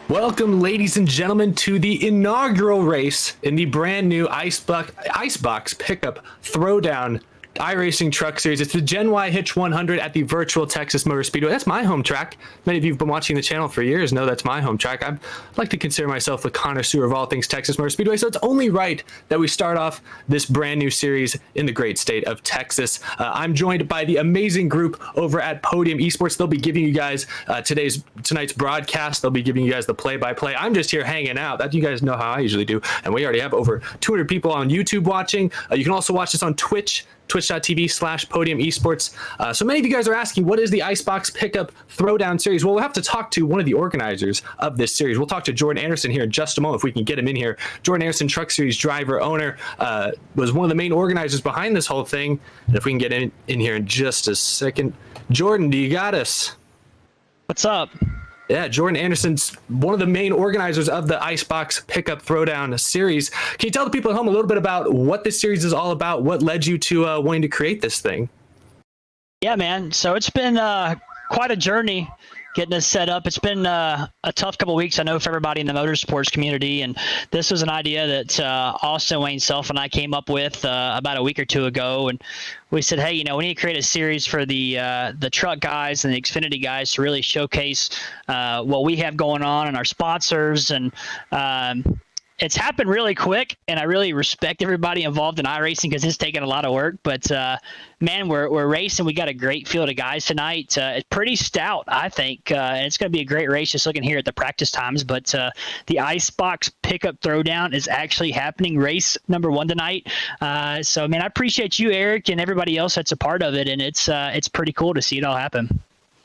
Welcome, ladies and gentlemen, to the inaugural race in the brand new IceBox Pickup Throwdown iRacing Truck Series. It's the Gen Y Hitch 100 at the virtual Texas Motor Speedway. That's my home track. Many of you have been watching the channel for years know that's my home track. I like to consider myself the connoisseur of all things Texas Motor Speedway, so it's only right that we start off this brand new series in the great state of Texas. I'm joined by the amazing group over at Podium Esports. They'll be giving you guys tonight's broadcast. They'll be giving you guys the play-by-play. I'm just here hanging out. That you guys know how I usually do, and we already have over 200 people on YouTube watching. You can also watch this on twitch.tv/Podium Esports. So many of you guys are asking, what is the IceBox Pickup Throwdown Series? Well, we'll have to talk to one of the organizers of this series. We'll talk to Jordan Anderson here in just a moment if we can get him in here. Jordan Anderson, Truck Series driver, owner, was one of the main organizers behind this whole thing. And if we can get in here in just a second. Jordan, do you got us? What's up? Yeah, Jordan Anderson's one of the main organizers of the IceBox Pickup Throwdown series. Can you tell the people at home a little bit about what this series is all about? What led you to wanting to create this thing? Yeah, man. So it's been quite a journey getting this set up. It's been a tough couple of weeks, I know, for everybody in the motorsports community. And this was an idea that Austin, Wayne, Self, and I came up with about a week or two ago. And we said, hey, we need to create a series for the truck guys and the Xfinity guys to really showcase what we have going on and our sponsors. And it's happened really quick, and I really respect everybody involved in iRacing because it's taken a lot of work. But man, we're racing. We got a great field of guys tonight. It's pretty stout, I think, and it's going to be a great race. Just looking here at the practice times, but the IceBox Pickup Throwdown is actually happening. Race number 1 tonight. So, man, I appreciate you, Eric, and everybody else that's a part of it, and it's pretty cool to see it all happen.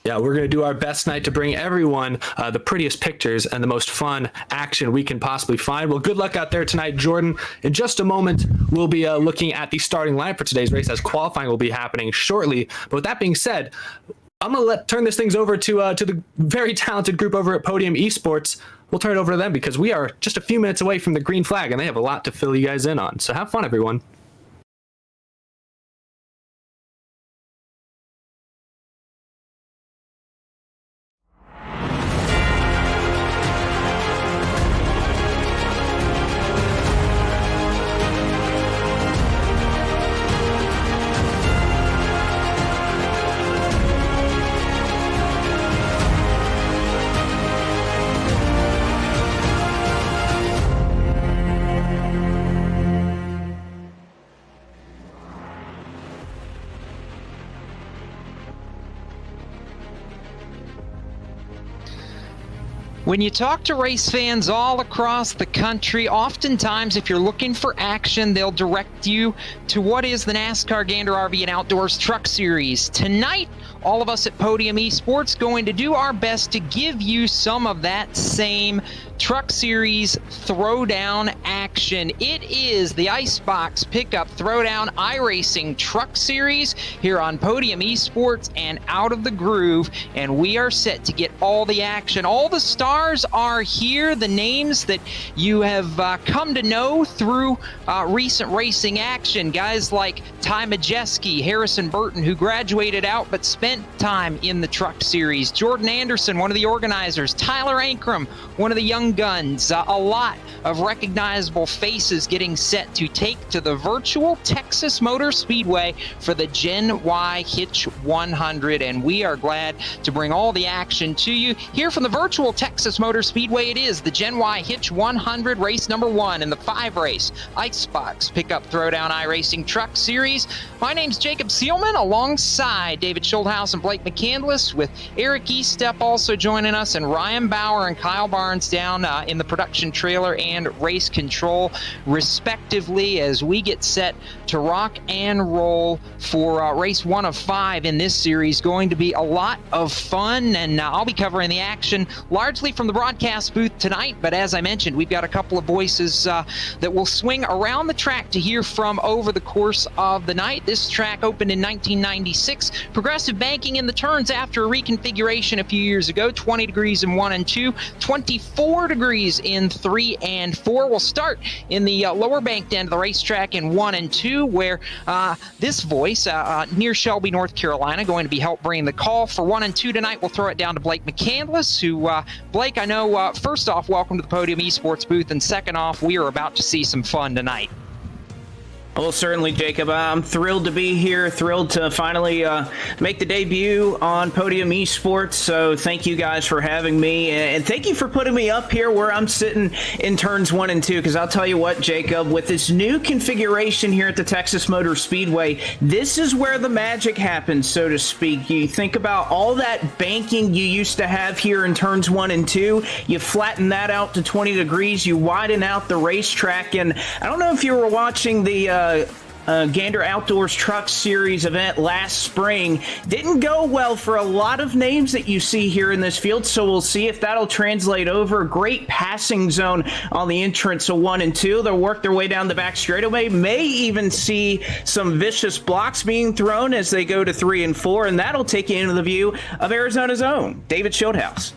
Yeah, we're going to do our best tonight to bring everyone the prettiest pictures and the most fun action we can possibly find. Well, good luck out there tonight, Jordan. In just a moment, we'll be looking at the starting line for today's race as qualifying will be happening shortly. But with that being said, I'm going to turn this things over to the very talented group over at Podium Esports. We'll turn it over to them because we are just a few minutes away from the green flag, and they have a lot to fill you guys in on. So have fun, everyone. When you talk to race fans all across the country, oftentimes if you're looking for action, they'll direct you to what is the NASCAR Gander RV and Outdoors Truck Series. Tonight, all of us at Podium Esports going to do our best to give you some of that same Truck Series Throwdown action. It is the IceBox Pickup Throwdown iRacing Truck Series here on Podium Esports and Out of the Groove, and we are set to get all the action. All the stars are here, the names that you have come to know through recent racing action. Guys like Ty Majeski, Harrison Burton, who graduated out but spent time in the Truck Series. Jordan Anderson, one of the organizers. Tyler Ankrum, one of the young guns. A lot of recognizable faces getting set to take to the virtual Texas Motor Speedway for the Gen Y Hitch 100, and we are glad to bring all the action to you here from the virtual Texas Motor Speedway. It is the Gen Y Hitch 100 race number 1 in the 5-race IceBox Pickup Throwdown iRacing Truck Series. My name's Jacob Seelman alongside David Schulthouse and Blake McCandless, with Eric Estepp also joining us, and Ryan Bauer and Kyle Barnes down in the production trailer and race control respectively, as we get set to rock and roll for race 1 of 5 in this series. Going to be a lot of fun, and I'll be covering the action largely from the broadcast booth tonight, but as I mentioned, we've got a couple of voices that will swing around the track to hear from over the course of the night. This track opened in 1996. Progressive Bank banking in the turns after a reconfiguration a few years ago. 20 degrees in 1 and 2, 24 degrees in 3 and 4. We'll start in the lower banked end of the racetrack in 1 and 2, where this voice near Shelby, North Carolina, going to be help bring the call for 1 and 2 tonight. We'll throw it down to Blake McCandless, who, Blake, I know, first off, welcome to the Podium Esports booth, and second off, we are about to see some fun tonight. Well, certainly, Jacob. I'm thrilled to be here, thrilled to finally make the debut on Podium Esports. So thank you guys for having me. And thank you for putting me up here where I'm sitting in turns 1 and 2. Because I'll tell you what, Jacob, with this new configuration here at the Texas Motor Speedway, this is where the magic happens, so to speak. You think about all that banking you used to have here in turns 1 and 2. You flatten that out to 20 degrees. You widen out the racetrack. And I don't know if you were watching the Gander Outdoors Truck Series event last spring. Didn't go well for a lot of names that you see here in this field, so we'll see if that'll translate over. Great passing zone on the entrance of 1 and 2. They'll work their way down the back straightaway. May even see some vicious blocks being thrown as they go to 3 and 4, and that'll take you into the view of Arizona's own David Schildhouse.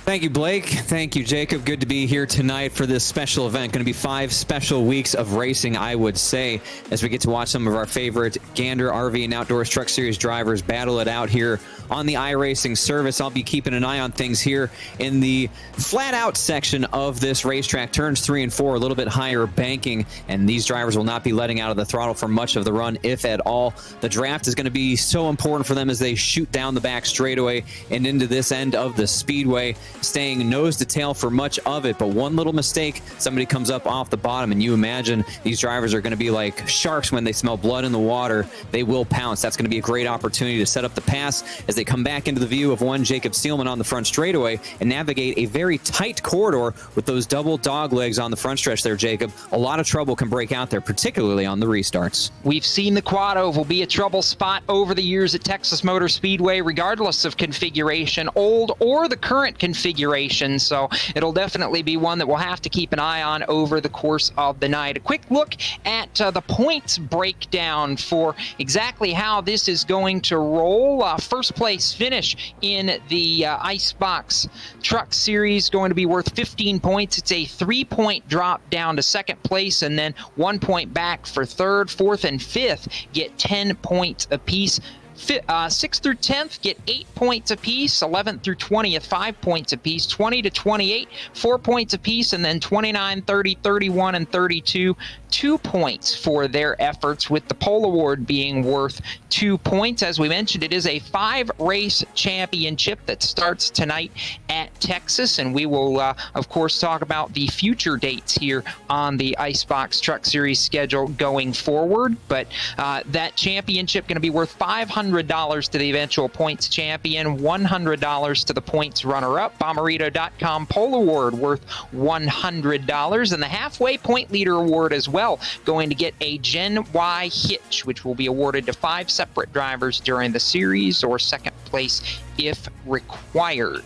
Thank you, Blake. Thank you, Jacob. Good to be here tonight for this special event. Going to be 5 special weeks of racing, I would say, as we get to watch some of our favorite Gander RV and Outdoors Truck Series drivers battle it out here on the iRacing service. I'll be keeping an eye on things here in the flat-out section of this racetrack. Turns 3 and 4, a little bit higher banking, and these drivers will not be letting out of the throttle for much of the run, if at all. The draft is going to be so important for them as they shoot down the back straightaway and into this end of the speedway, staying nose to tail for much of it. But one little mistake, somebody comes up off the bottom, and you imagine these drivers are going to be like sharks when they smell blood in the water. They will pounce. That's going to be a great opportunity to set up the pass as they come back into the view of one Jacob Steelman on the front straightaway and navigate a very tight corridor with those double dog legs on the front stretch there, Jacob. A lot of trouble can break out there, particularly on the restarts. We've seen the quad oval be a trouble spot over the years at Texas Motor Speedway, regardless of configuration, old or the current configuration. So it'll definitely be one that we'll have to keep an eye on over the course of the night. A quick look at the points breakdown for exactly how this is going to roll. First place finish in the IceBox Truck Series going to be worth 15 points. It's a 3-point drop down to second place, and then 1 point back for third. Fourth and fifth get 10 points apiece. 6th through 10th get 8 points apiece. 11th through 20th, 5 points apiece. 20 to 28, 4 points apiece. And then 29, 30, 31, and 32, 2 points for their efforts, with the pole award being worth 2 points. As we mentioned, it is a 5-race championship that starts tonight at Texas, and we will, of course, talk about the future dates here on the IceBox Truck Series schedule going forward. But that championship going to be worth $500 to the eventual points champion, $100 to the points runner-up. Bommarito.com pole award worth $100, and the halfway point leader award as well, going to get a Gen Y Hitch, which will be awarded to 5 separate drivers during the series, or second place if required.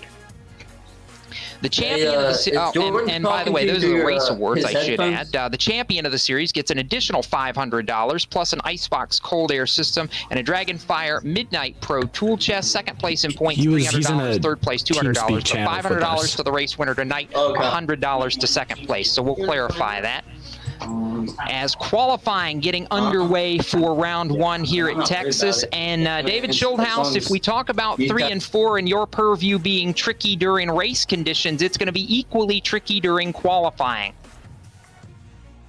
The champion of the and by the way, those are the race awards, I should add. The champion of the series gets an additional $500, plus an IceBox cold air system and a Dragonfire Midnight Pro tool chest. Second place in points, $300. Third place, $200. So $500 to the race winner tonight, $100 to second place. So we'll clarify that. As qualifying getting underway for round 1 here at Texas. And David Schildhouse, if we talk about 3 and 4 in your purview being tricky during race conditions, it's going to be equally tricky during qualifying.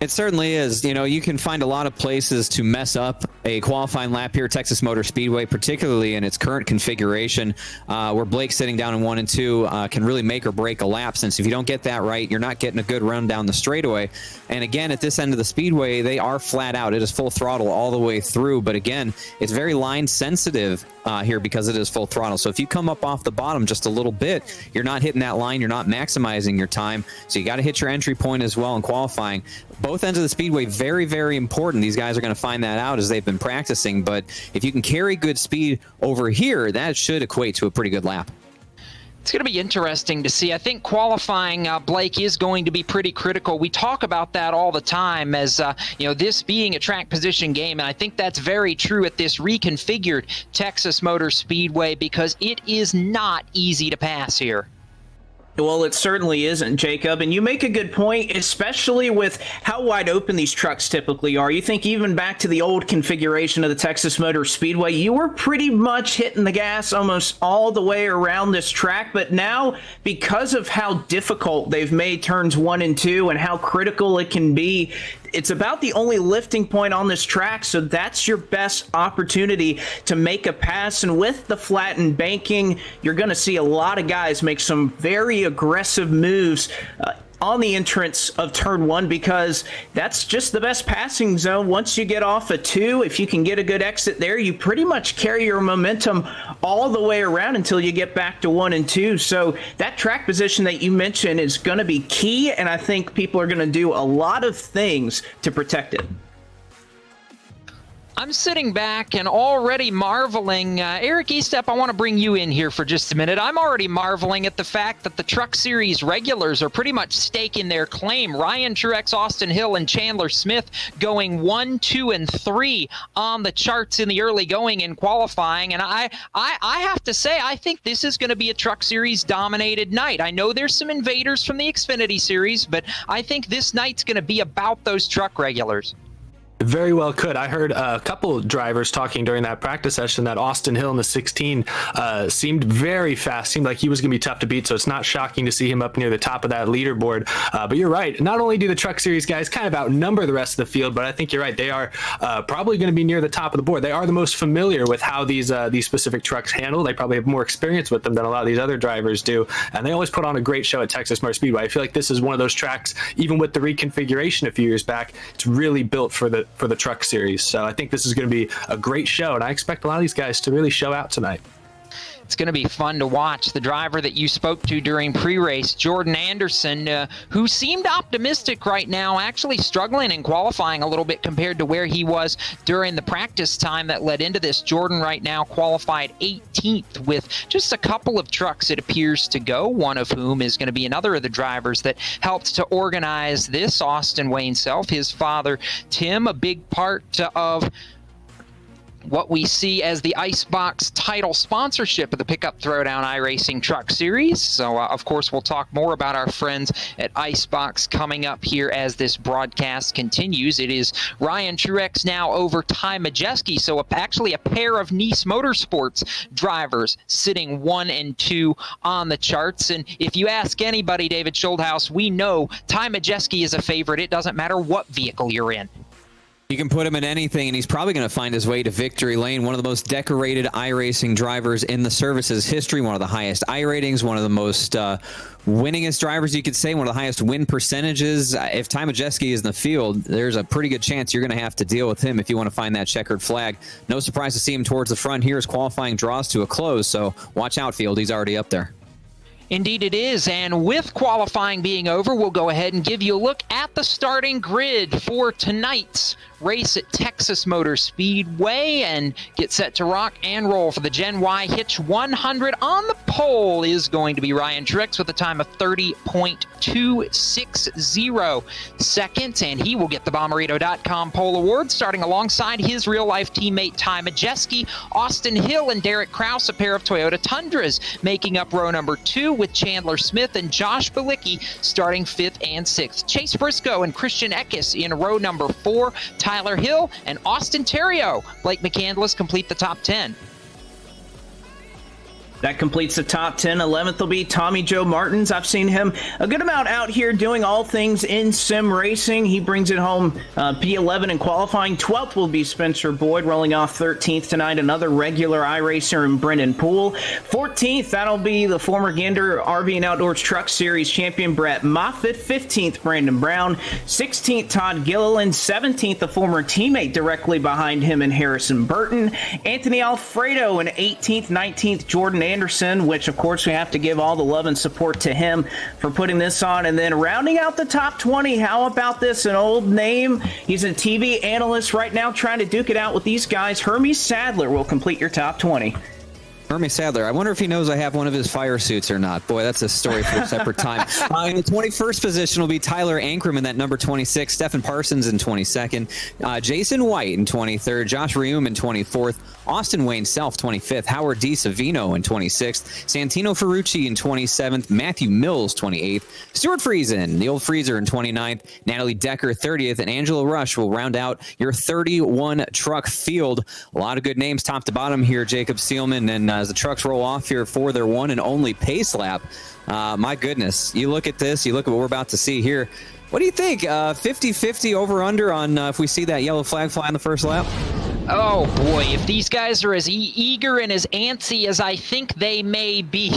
It certainly is. You know, you can find a lot of places to mess up a qualifying lap here at Texas Motor Speedway, particularly in its current configuration, where Blake sitting down in 1 and 2 can really make or break a lap, since if you don't get that right, you're not getting a good run down the straightaway. And again, at this end of the speedway, they are flat out. It is full throttle all the way through. But again, it's very line sensitive here because it is full throttle. So if you come up off the bottom just a little bit, you're not hitting that line. You're not maximizing your time. So you got to hit your entry point as well in qualifying. Both ends of the speedway, very, very important. These guys are going to find that out as they've been practicing. But if you can carry good speed over here, that should equate to a pretty good lap. It's going to be interesting to see. I think qualifying, Blake, is going to be pretty critical. We talk about that all the time as, this being a track position game, and I think that's very true at this reconfigured Texas Motor Speedway because it is not easy to pass here. Well, it certainly isn't, Jacob. And you make a good point, especially with how wide open these trucks typically are. You think even back to the old configuration of the Texas Motor Speedway, you were pretty much hitting the gas almost all the way around this track. But now, because of how difficult they've made turns 1 and 2 and how critical it can be, it's about the only lifting point on this track, so that's your best opportunity to make a pass. And with the flattened banking, you're going to see a lot of guys make some very aggressive moves on the entrance of turn 1 because that's just the best passing zone. Once you get off a 2, if you can get a good exit there, you pretty much carry your momentum all the way around until you get back to 1 and 2. So that track position that you mentioned is going to be key, and I think people are going to do a lot of things to protect it. I'm sitting back and already marveling. Eric Estepp, I want to bring you in here for just a minute. I'm already marveling at the fact that the Truck Series regulars are pretty much staking their claim. Ryan Truex, Austin Hill, and Chandler Smith going 1, 2, and 3 on the charts in the early going in qualifying. And I have to say, I think this is going to be a Truck Series dominated night. I know there's some invaders from the Xfinity Series, but I think this night's going to be about those truck regulars. Very well could. I heard a couple drivers talking during that practice session that Austin Hill in the 16 seemed very fast, seemed like he was going to be tough to beat, so it's not shocking to see him up near the top of that leaderboard. But you're right. Not only do the Truck Series guys kind of outnumber the rest of the field, but I think you're right. They are probably going to be near the top of the board. They are the most familiar with how these specific trucks handle. They probably have more experience with them than a lot of these other drivers do, and they always put on a great show at Texas Motor Speedway. I feel like this is one of those tracks, even with the reconfiguration a few years back, it's really built for the Truck Series. So I think this is going to be a great show, and I expect a lot of these guys to really show out tonight. It's going to be fun to watch. The driver that you spoke to during pre-race, Jordan Anderson, who seemed optimistic right now, actually struggling in qualifying a little bit compared to where he was during the practice time that led into this. Jordan right now qualified 18th with just a couple of trucks, it appears, to go, one of whom is going to be another of the drivers that helped to organize this, Austin Wayne Self, his father, Tim, a big part of what we see as the IceBox title sponsorship of the Pickup Throwdown iRacing Truck Series. So, of course, we'll talk more about our friends at IceBox coming up here as this broadcast continues. It is Ryan Truex now over Ty Majeski, so actually a pair of Nice Motorsports drivers sitting 1 and 2 on the charts. And if you ask anybody, David Schulthouse, we know Ty Majeski is a favorite. It doesn't matter what vehicle you're in. You can put him in anything, and he's probably going to find his way to victory lane. One of the most decorated iRacing drivers in the service's history, one of the highest I ratings, one of the most winningest drivers, you could say, one of the highest win percentages. If Ty Majeski is in the field, there's a pretty good chance you're going to have to deal with him if you want to find that checkered flag. No surprise to see him towards the front here as qualifying draws to a close, so watch out, field. He's already up there. Indeed it is, and with qualifying being over, we'll go ahead and give you a look at the starting grid for tonight's race at Texas Motor Speedway and get set to rock and roll for the Gen Y Hitch 100. On the pole is going to be Ryan Truex with a time of 30.260 seconds, and he will get the Bomberito.com pole award, starting alongside his real-life teammate Ty Majeski. Austin Hill and Derek Kraus, a pair of Toyota Tundras, making up row number 2, with Chandler Smith and Josh Bilicki starting 5th and 6th. Chase Briscoe and Christian Eckes in row number 4. Tyler Hill and Austin Terrio, Blake McCandless complete the top 10. That completes the top 10. 11th will be Tommy Joe Martins. I've seen him a good amount out here doing all things in sim racing. He brings it home P11 in qualifying. 12th will be Spencer Boyd, rolling off 13th tonight. Another regular iRacer in Brendan Poole. 14th, that'll be the former Gander RV and Outdoors Truck Series champion Brett Moffitt. 15th, Brandon Brown. 16th, Todd Gilliland. 17th, the former teammate directly behind him in Harrison Burton. Anthony Alfredo in 18th. 19th, Jordan Anderson, which of course we have to give all the love and support to him for putting this on. And then rounding out the top 20, how about this? An old name. He's a TV analyst right now trying to duke it out with these guys. Hermes Sadler will complete your top 20. Hermie Sadler, I wonder if he knows I have one of his fire suits or not. Boy, that's a story for a separate time. In the 21st position will be Tyler Ankrum in that number 26, Stephen Parsons in 22nd, Jason White in 23rd, Josh Reum in 24th, Austin Wayne Self 25th, Howard D. Savino in 26th, Santino Ferucci in 27th, Matthew Mills 28th, Stewart Friesen, the old freezer, in 29th, Natalie Decker 30th, and Angela Rush will round out your 31 truck field. A lot of good names top to bottom here, Jacob Seelman, and as the trucks roll off here for their one and only pace lap, my goodness, you look at this, you look at what we're about to see here. What do you think? 50-50 over-under on if we see that yellow flag fly on the first lap? Oh boy, if these guys are as eager and as antsy as I think they may be,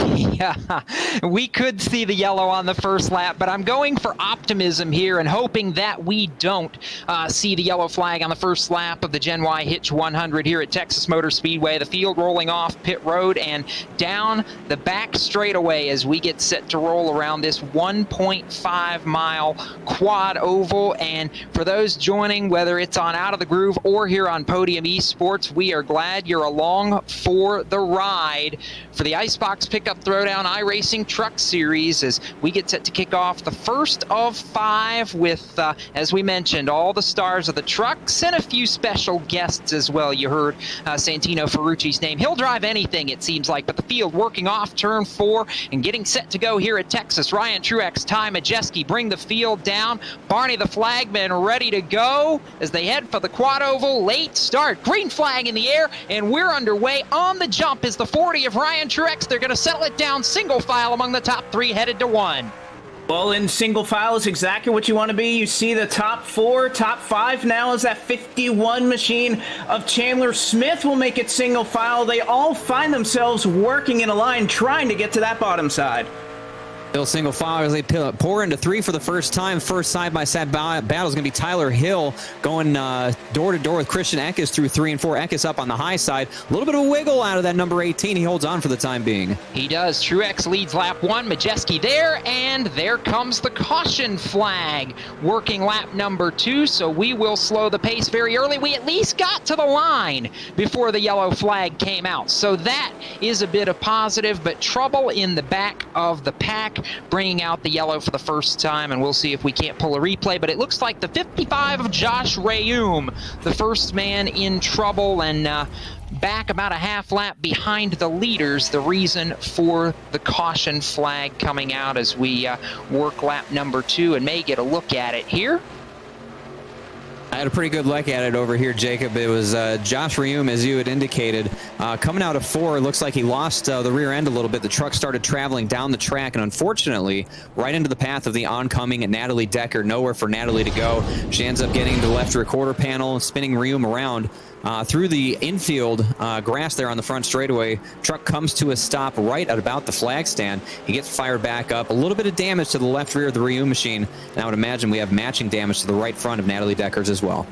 we could see the yellow on the first lap, but I'm going for optimism here and hoping that we don't see the yellow flag on the first lap of the Gen Y Hitch 100 here at Texas Motor Speedway. The field rolling off pit road and down the back straightaway as we get set to roll around this 1.5 mile quad oval. And for those joining, whether it's on Out of the Groove or here on Podium Esports, we are glad you're along for the ride for the IceBox Pickup Throwdown iRacing Truck Series as we get set to kick off the first of 5 with, as we mentioned, all the stars of the trucks and a few special guests as well. You heard Santino Ferucci's name. He'll drive anything, it seems like, but the field working off turn 4 and getting set to go here at Texas. Ryan Truex, Ty Majeski bring the field down. Barney the flagman ready to go as they head for the quad oval. Late start. Green flag in the air, and we're underway. On the jump is the 40 of Ryan Truex. They're going to settle it down single file among the top 3 headed to 1. Well, in single file is exactly what you want to be. You see the top 4, top 5 now is that 51 machine of Chandler Smith will make it single file. They all find themselves working in a line trying to get to that bottom side. Still single file as they pour into 3 for the first time. First side-by-side battle is going to be Tyler Hill going door-to-door with Christian Eckes through 3 and 4. Eckes up on the high side. A little bit of a wiggle out of that number 18. He holds on for the time being. He does. Truex leads lap 1. Majeski there, and there comes the caution flag working lap number 2, so we will slow the pace very early. We at least got to the line before the yellow flag came out, so that is a bit of positive, but trouble in the back of the pack bringing out the yellow for the first time, and we'll see if we can't pull a replay, but it looks like the 55 of Josh Reum, the first man in trouble, and back about a half lap behind the leaders, the reason for the caution flag coming out as we work lap number 2 and may get a look at it here. I had a pretty good look at it over here, Jacob. It was Josh Reum, as you had indicated, coming out of 4. It looks like he lost the rear end a little bit. The truck started traveling down the track, and unfortunately, right into the path of the oncoming Natalie Decker. Nowhere for Natalie to go. She ends up getting the left rear quarter panel, spinning Reum around through the infield grass there on the front straightaway. Truck comes to a stop right at about the flag stand. He gets fired back up. A little bit of damage to the left rear of the Reum machine. And I would imagine we have matching damage to the right front of Natalie Decker's as well.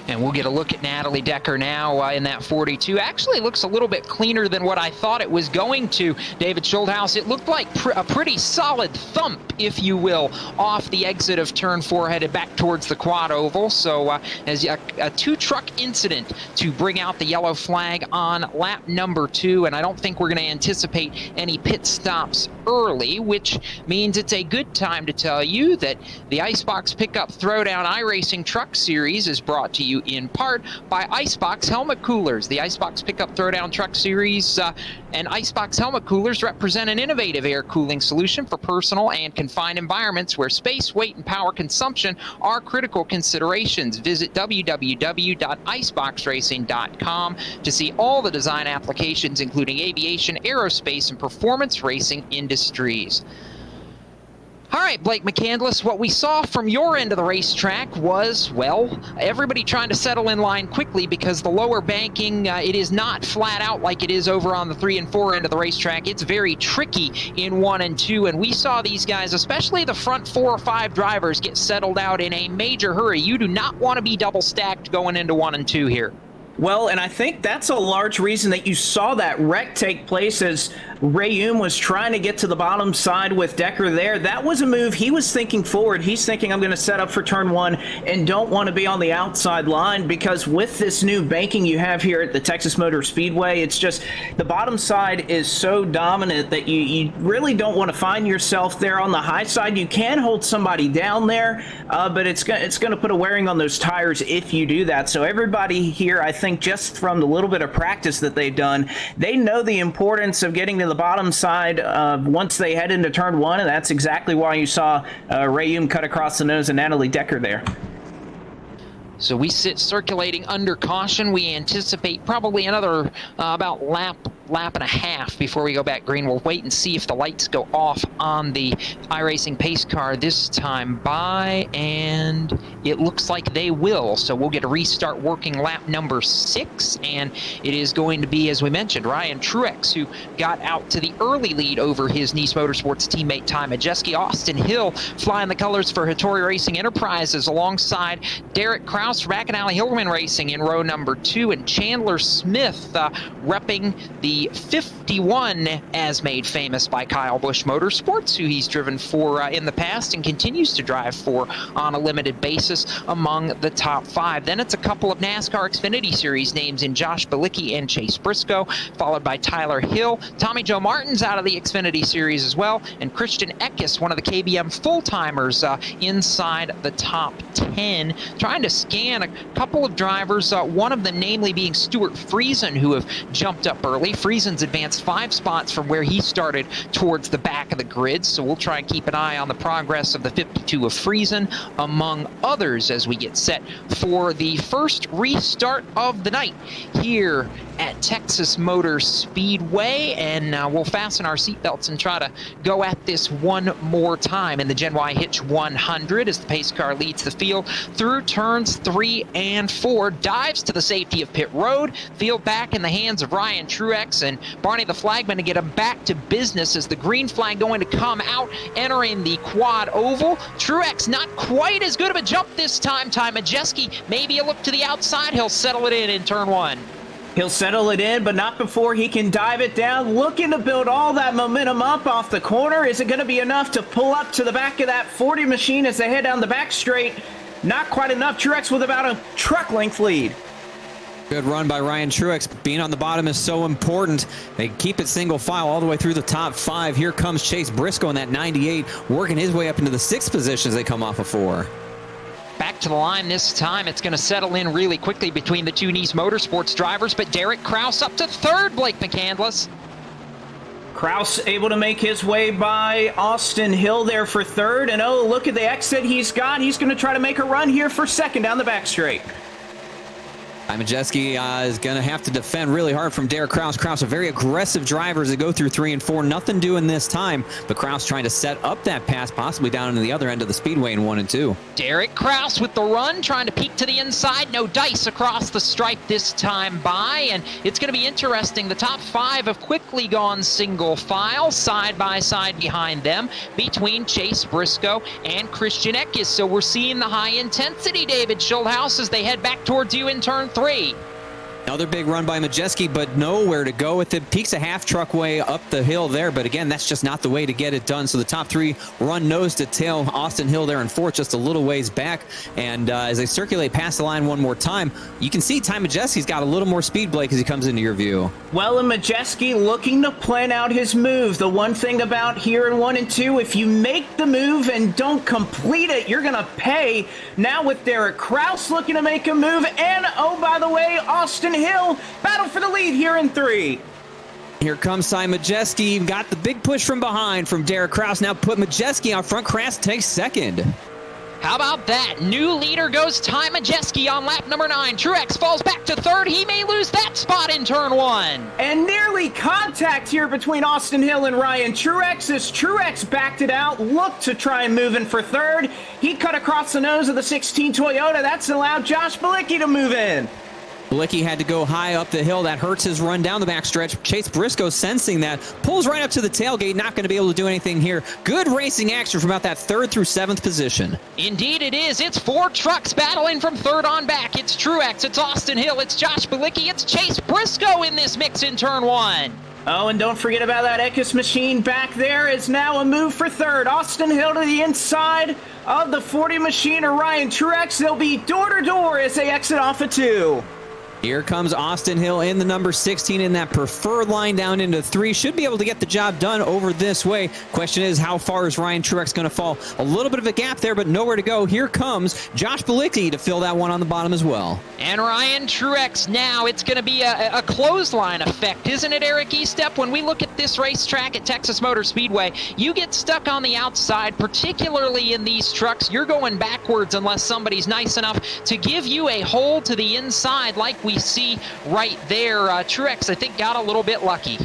And we'll get a look at Natalie Decker now in that 42. Actually looks a little bit cleaner than what I thought it was going to. David Schulthouse, it looked like a pretty solid thump, if you will, off the exit of turn 4 headed back towards the quad oval. So as a 2-truck incident to bring out the yellow flag on lap number 2. And I don't think we're going to anticipate any pit stops early, which means it's a good time to tell you that the IceBox Pickup Throwdown iRacing Truck Series is brought to you in part by IceBox Helmet Coolers. The IceBox Pickup Throwdown Truck Series and IceBox Helmet Coolers represent an innovative air cooling solution for personal and confined environments where space, weight, and power consumption are critical considerations. Visit www.iceboxracing.com to see all the design applications, including aviation, aerospace, and performance racing industries. All right, Blake McCandless, what we saw from your end of the racetrack was, well, everybody trying to settle in line quickly because the lower banking, it is not flat out like it is over on the 3 and 4 end of the racetrack. It's very tricky in 1 and 2, and we saw these guys, especially the front 4 or 5 drivers, get settled out in a major hurry. You do not want to be double stacked going into 1 and 2 here. Well, and I think that's a large reason that you saw that wreck take place as Rayum was trying to get to the bottom side with Decker there. That was a move. He was thinking forward. He's thinking, I'm going to set up for turn one and don't want to be on the outside line, because with this new banking you have here at the Texas Motor Speedway, it's just the bottom side is so dominant that you really don't want to find yourself there on the high side. You can hold somebody down there, but it's going to put a wearing on those tires if you do that. So everybody here, I think, just from the little bit of practice that they've done, they know the importance of getting to the bottom side once they head into turn one, and that's exactly why you saw Rayum cut across the nose of Natalie Decker there. So we sit circulating under caution. We anticipate probably another about lap and a half before we go back green. We'll wait and see if the lights go off on the iRacing pace car this time by, and it looks like they will. So we'll get a restart working lap number 6, and it is going to be, as we mentioned, Ryan Truex, who got out to the early lead over his Nice Motorsports teammate Ty Majeski. Austin Hill flying the colors for Hattori Racing Enterprises alongside Derek Kraus for McAnally Hillman Racing in row number 2, and Chandler Smith repping the 51 as made famous by Kyle Busch Motorsports, who he's driven for in the past and continues to drive for on a limited basis among the top 5. Then it's a couple of NASCAR Xfinity Series names in Josh Bilicki and Chase Briscoe, followed by Tyler Hill. Tommy Joe Martin's out of the Xfinity Series as well, and Christian Eckes, one of the KBM full-timers, inside the top 10, trying to scan a couple of drivers, one of them namely being Stewart Friesen, who have jumped up early. Friesen's advanced 5 spots from where he started towards the back of the grid, so we'll try and keep an eye on the progress of the 52 of Friesen, among others, as we get set for the first restart of the night here at Texas Motor Speedway, and we'll fasten our seatbelts and try to go at this one more time in the Gen Y Hitch 100 as the pace car leads the field through turns 3 and 4, dives to the safety of pit road, field back in the hands of Ryan Truex and Barney the flagman to get him back to business as the green flag going to come out, entering the quad oval. Truex not quite as good of a jump this time. Ty Majeski maybe a look to the outside. He'll settle it in turn 1. He'll settle it in, but not before he can dive it down, looking to build all that momentum up off the corner. Is it going to be enough to pull up to the back of that 40 machine as they head down the back straight? Not quite enough. Truex with about a truck length lead. Good run by Ryan Truex. Being on the bottom is so important. They keep it single file all the way through the top 5. Here comes Chase Briscoe in that 98, working his way up into the 6th position as they come off of 4. Back to the line this time. It's going to settle in really quickly between the two Nice Motorsports drivers, but Derek Kraus up to 3rd, Blake McCandless. Kraus able to make his way by Austin Hill there for 3rd, and oh, look at the exit he's got. He's going to try to make a run here for 2nd down the back straight. Majeski is going to have to defend really hard from Derek Kraus. Kraus, a very aggressive driver as they go through 3 and 4. Nothing doing this time, but Kraus trying to set up that pass, possibly down into the other end of the speedway in 1 and 2. Derek Kraus with the run, trying to peek to the inside. No dice across the stripe this time by, and it's going to be interesting. The top 5 have quickly gone single file, side by side behind them, between Chase Briscoe and Christian Eckes. So we're seeing the high intensity, David Schulthouse, as they head back towards you in turn 3. Another big run by Majeski, but nowhere to go with it. Peaks a half truck way up the hill there, but again, that's just not the way to get it done. So the top 3 run nose to tail. Austin Hill there in 4th, just a little ways back. And as they circulate past the line one more time, you can see Ty Majeski's got a little more speed, Blake, as he comes into your view. Well, and Majeski looking to plan out his move. The one thing about here in 1 and 2, if you make the move and don't complete it, you're going to pay. Now with Derek Kraus looking to make a move, and oh, by the way, Austin Hill battle for the lead here in 3. Here comes Ty Majeski. Got the big push from behind from Derek Kraus. Now put Majeski out front. Kraus takes 2nd. How about that? New leader goes Ty Majeski on lap number 9. Truex falls back to 3rd. He may lose that spot in turn 1. And nearly contact here between Austin Hill and Ryan Truex as Truex backed it out, looked to try and move in for 3rd. He cut across the nose of the 16 Toyota. That's allowed Josh Bilicki to move in. Bilicki had to go high up the hill. That hurts his run down the backstretch. Chase Briscoe sensing that, pulls right up to the tailgate. Not going to be able to do anything here. Good racing action from about that 3rd through 7th position. Indeed it is. It's 4 trucks battling from 3rd on back. It's Truex, it's Austin Hill, it's Josh Bilicki, it's Chase Briscoe in this mix in turn 1. Oh, and don't forget about that Eckes machine back there is now a move for third. Austin Hill to the inside of the 40 machine of Ryan Truex. They'll be door to door as they exit off of 2. Here comes Austin Hill in the number 16 in that preferred line down into 3. Should be able to get the job done over this way. Question is, how far is Ryan Truex going to fall? A little bit of a gap there, but nowhere to go. Here comes Josh Bilicki to fill that one on the bottom as well. And Ryan Truex now, it's going to be a clothesline effect, isn't it, Eric Estepp? When we look at this racetrack at Texas Motor Speedway, you get stuck on the outside, particularly in these trucks. You're going backwards unless somebody's nice enough to give you a hole to the inside like we see right there. Truex, I think, got a little bit lucky.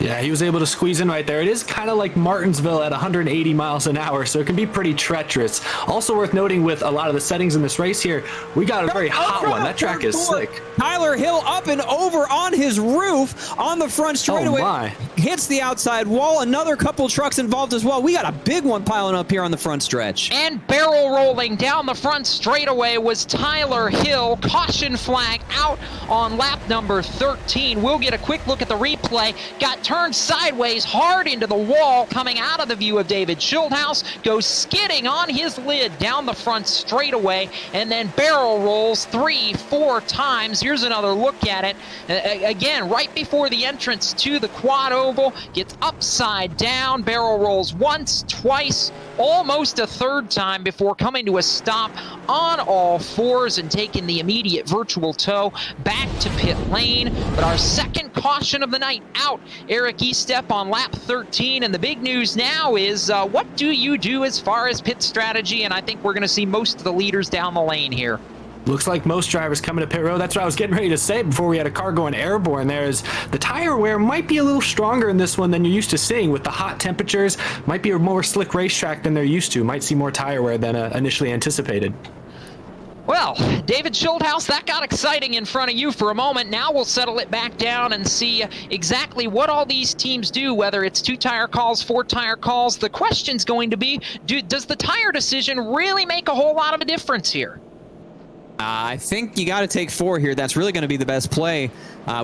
Yeah, he was able to squeeze in right there. It is kind of like Martinsville at 180 miles an hour, so it can be pretty treacherous. Also worth noting with a lot of the settings in this race here, we got a very hot one. That track is slick. Tyler Hill up and over on his roof on the front straightaway. Oh my. Hits the outside wall. Another couple trucks involved as well. We got a big one piling up here on the front stretch. And barrel rolling down the front straightaway was Tyler Hill. Caution flag out on lap number 13. We'll get a quick look at the replay. Got turned sideways hard into the wall, coming out of the view of David Schildhouse, goes skidding on his lid down the front straightaway, and then barrel rolls 3-4 times. Here's another look at it. Again, right before the entrance to the quad oval, gets upside down, barrel rolls once, twice, almost a third time before coming to a stop on all fours and taking the immediate virtual tow back to pit lane. But our second caution of the night out, Eric Estepp on lap 13. And the big news now is what do you do as far as pit strategy? And I think we're going to see most of the leaders down the lane here. Looks like most drivers coming to pit road. That's what I was getting ready to say before we had a car going airborne there, is the tire wear might be a little stronger in this one than you're used to seeing with the hot temperatures. Might be a more slick racetrack than they're used to. Might see more tire wear than initially anticipated. Well, David Schildhouse, that got exciting in front of you for a moment. Now we'll settle it back down and see exactly what all these teams do, whether it's 2-tire calls, 4-tire calls. The question's going to be, does the tire decision really make a whole lot of a difference here? I think you got to take 4 here. That's really going to be the best play.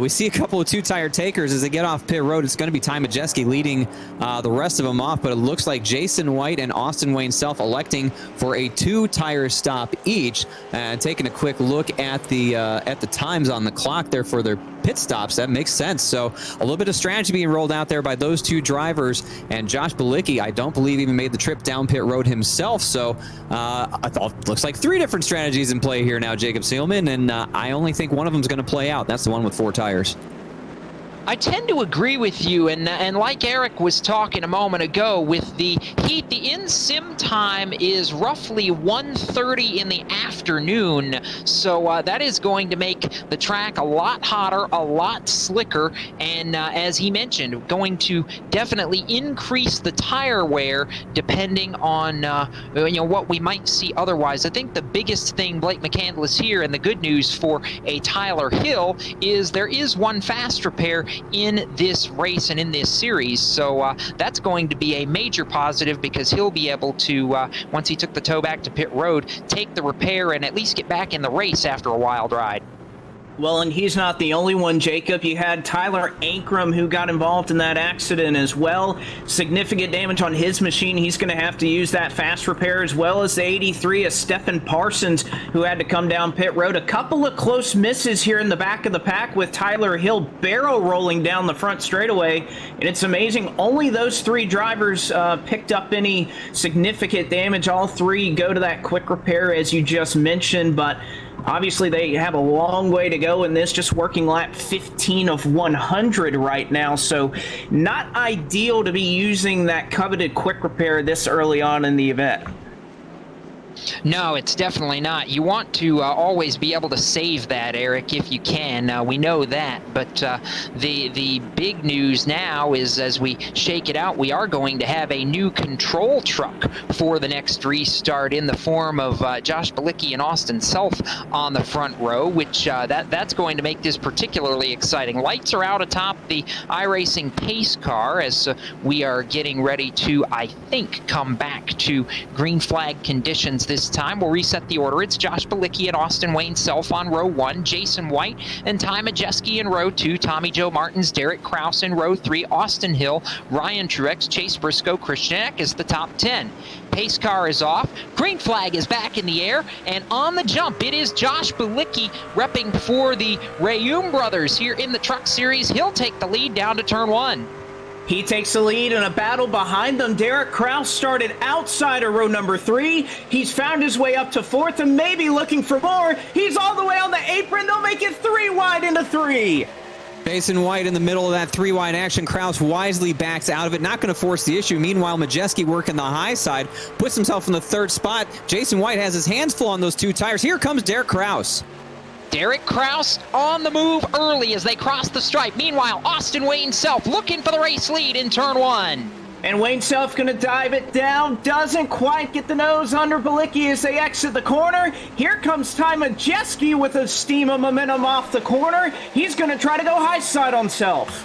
We see a couple of 2-tire takers as they get off pit road. It's going to be Ty Majeski leading the rest of them off, but it looks like Jason White and Austin Wayne Self electing for a 2-tire stop each. And taking a quick look at the times on the clock there for their pit stops, that makes sense. So a little bit of strategy being rolled out there by those 2 drivers. And Josh Bilicki, I don't believe, even made the trip down pit road himself. So I thought looks like 3 different strategies in play here now, Jacob Seelman, and I only think one of them is going to play out. That's the one with 4 tires. I tend to agree with you, and like Eric was talking a moment ago, with the heat, the in-sim time is roughly 1:30 in the afternoon, so that is going to make the track a lot hotter, a lot slicker, and as he mentioned, going to definitely increase the tire wear depending on what we might see otherwise. I think the biggest thing, Blake McCandless here, and the good news for a Tyler Hill, is there is one fast repair in this race and in this series, so that's going to be a major positive, because he'll be able to, once he took the tow back to pit road, take the repair and at least get back in the race after a wild ride. Well, and he's not the only one, Jacob. You had Tyler Ankrum, who got involved in that accident as well. Significant damage on his machine. He's going to have to use that fast repair, as well as the 83 of Stephen Parsons, who had to come down pit road. A couple of close misses here in the back of the pack, with Tyler Hill barrel rolling down the front straightaway. And it's amazing, only those 3 drivers picked up any significant damage. All 3 go to that quick repair, as you just mentioned, but obviously they have a long way to go in this, just working lap 15 of 100 right now, so not ideal to be using that coveted quick repair this early on in the event. No, it's definitely not. You want to always be able to save that, Eric, if you can. We know that. But the big news now is, as we shake it out, we are going to have a new control truck for the next restart in the form of Josh Bilicki and Austin Self on the front row, which that's going to make this particularly exciting. Lights are out atop the iRacing pace car as we are getting ready to, I think, come back to green flag conditions this time. We'll reset the order. It's Josh Bilicki and Austin Wayne Self on row 1, Jason White and Ty Majeski in row 2, Tommy Joe Martins, Derek Kraus in row 3, Austin Hill, Ryan Truex, Chase Briscoe, Christian Eckes the top 10. Pace car is off. Green flag is back in the air, and on the jump, it is Josh Bilicki repping for the Rayum brothers here in the Truck Series. He'll take the lead down to turn 1. He takes the lead in a battle behind them. Derek Kraus started outside of row number 3. He's found his way up to 4th and maybe looking for more. He's all the way on the apron. They'll make it 3 wide into 3. Jason White in the middle of that 3-wide action. Kraus wisely backs out of it, not going to force the issue. Meanwhile, Majeski working the high side, puts himself in the 3rd spot. Jason White has his hands full on those 2 tires. Here comes Derek Kraus. Derek Kraus on the move early as they cross the stripe. Meanwhile, Austin Wayne Self looking for the race lead in turn 1. And Wayne Self going to dive it down. Doesn't quite get the nose under Bilicki as they exit the corner. Here comes Ty Majeski with a steam of momentum off the corner. He's going to try to go high side on Self.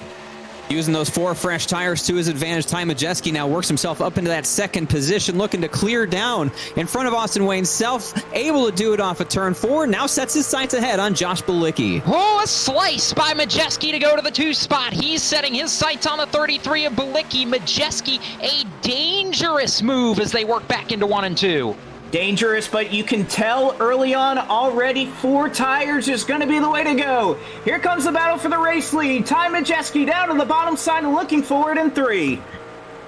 Using those 4 fresh tires to his advantage, Ty Majeski now works himself up into that 2nd position, looking to clear down in front of Austin Wayne Self, able to do it off of turn 4, now sets his sights ahead on Josh Bilicki. Oh, a slice by Majeski to go to the 2 spot. He's setting his sights on the 33 of Bilicki. Majeski, a dangerous move as they work back into 1 and 2. Dangerous, but you can tell early on already 4 tires is going to be the way to go. Here comes the battle for the race lead. Ty Majeski down to the bottom side and looking forward in 3.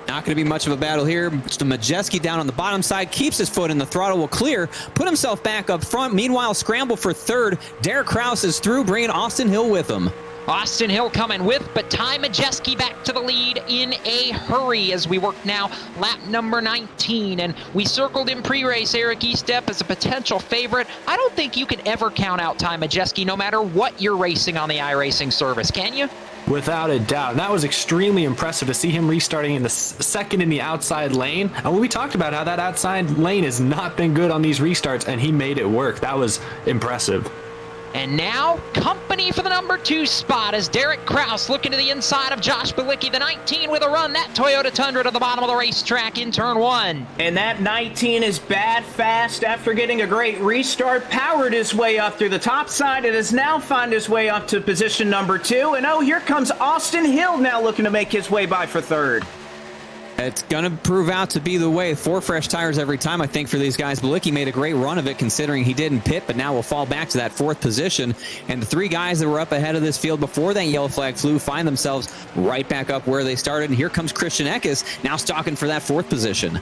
Not going to be much of a battle here. Just a Majeski down on the bottom side, keeps his foot in the throttle, will clear, put himself back up front. Meanwhile, scramble for 3rd. Derek Kraus is through, bringing Austin Hill with him. Austin Hill coming with, but Ty Majeski back to the lead in a hurry as we work now lap number 19. And we circled in pre-race Eric Estepp as a potential favorite. I don't think you can ever count out Ty Majeski no matter what you're racing on the iRacing service, can you? Without a doubt. And that was extremely impressive to see him restarting in the 2nd in the outside lane. And we talked about how that outside lane has not been good on these restarts, and he made it work. That was impressive. And now, company for the number 2 spot as Derek Kraus looking to the inside of Josh Bilicki, the 19 with a run. That Toyota Tundra to the bottom of the racetrack in turn 1. And that 19 is bad fast after getting a great restart, powered his way up through the top side, and has now found his way up to position number 2. And oh, here comes Austin Hill now looking to make his way by for 3rd. It's going to prove out to be the way. 4 fresh tires every time, I think, for these guys. Bilicki made a great run of it considering he didn't pit, but now will fall back to that 4th position. And the 3 guys that were up ahead of this field before that yellow flag flew find themselves right back up where they started. And here comes Christian Eckes, now stalking for that 4th position.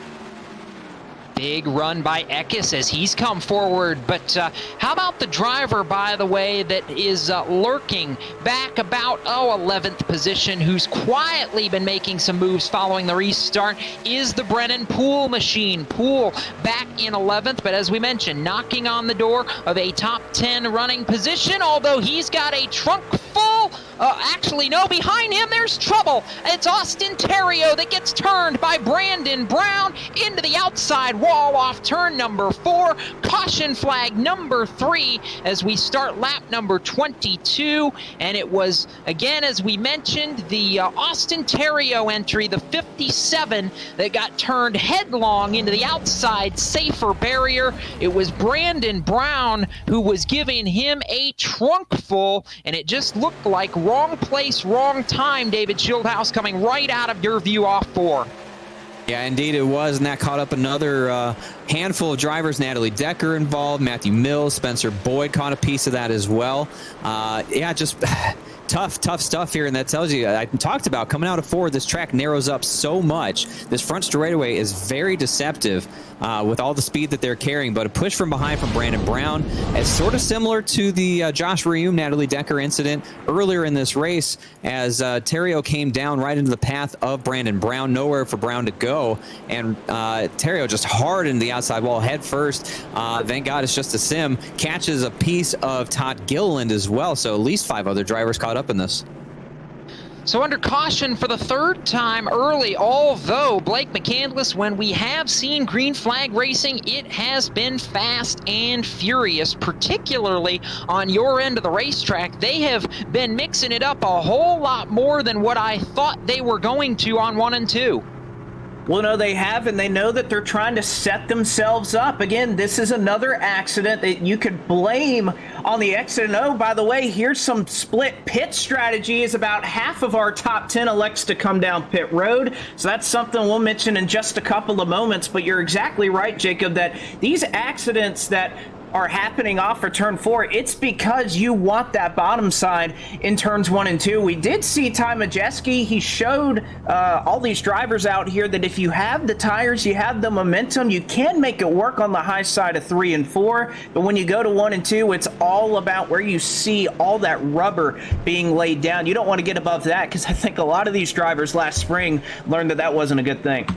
Big run by Eckes as he's come forward, but how about the driver, by the way, that is lurking back about 11th position, who's quietly been making some moves following the restart, is the Brennan Poole machine. Poole back in 11th, but as we mentioned, knocking on the door of a top 10 running position, although he's got a trunk full. Actually, no, behind him there's trouble. It's Austin Terrio that gets turned by Brandon Brown into the outside wall off turn number 4. Caution flag number 3 as we start lap number 22. And it was, again, as we mentioned, the Austin Terrio entry, the 57, that got turned headlong into the outside safer barrier. It was Brandon Brown who was giving him a trunk full, and it just looked like wrong place, wrong time. David Schildhouse coming right out of your view off 4. Yeah, indeed it was, and that caught up another handful of drivers. Natalie Decker involved, Matthew Mills, Spencer Boyd caught a piece of that as well. Yeah, just tough stuff here, and that tells you, I talked about coming out of 4, this track narrows up so much. This front straightaway is very deceptive with all the speed that they're carrying, but a push from behind from Brandon Brown is sort of similar to the Josh Reum, Natalie Decker incident earlier in this race as Terrio came down right into the path of Brandon Brown, nowhere for Brown to go, and Terrio just hard into the outside wall head first. Thank God it's just a sim. Catches a piece of Todd Gilliland as well, so at least 5 other drivers caught up in this. So under caution for the 3rd time early, although Blake McCandless, when we have seen green flag racing, it has been fast and furious, particularly on your end of the racetrack. They have been mixing it up a whole lot more than what I thought they were going to on 1 and 2. Well, no, they have, and they know that they're trying to set themselves up. Again, this is another accident that you could blame on the accident. Oh, by the way, here's some split pit strategy as about half of our top 10 elects to come down pit road. So that's something we'll mention in just a couple of moments. But you're exactly right, Jacob, that these accidents that are happening off for turn 4, it's because you want that bottom side in turns 1 and 2. We did see Majeski. He showed all these drivers out here that if you have the tires, you have the momentum, you can make it work on the high side of 3 and 4. But when you go to 1 and 2, it's all about where you see all that rubber being laid down. You don't want to get above that, because I think a lot of these drivers last spring learned that that wasn't a good thing.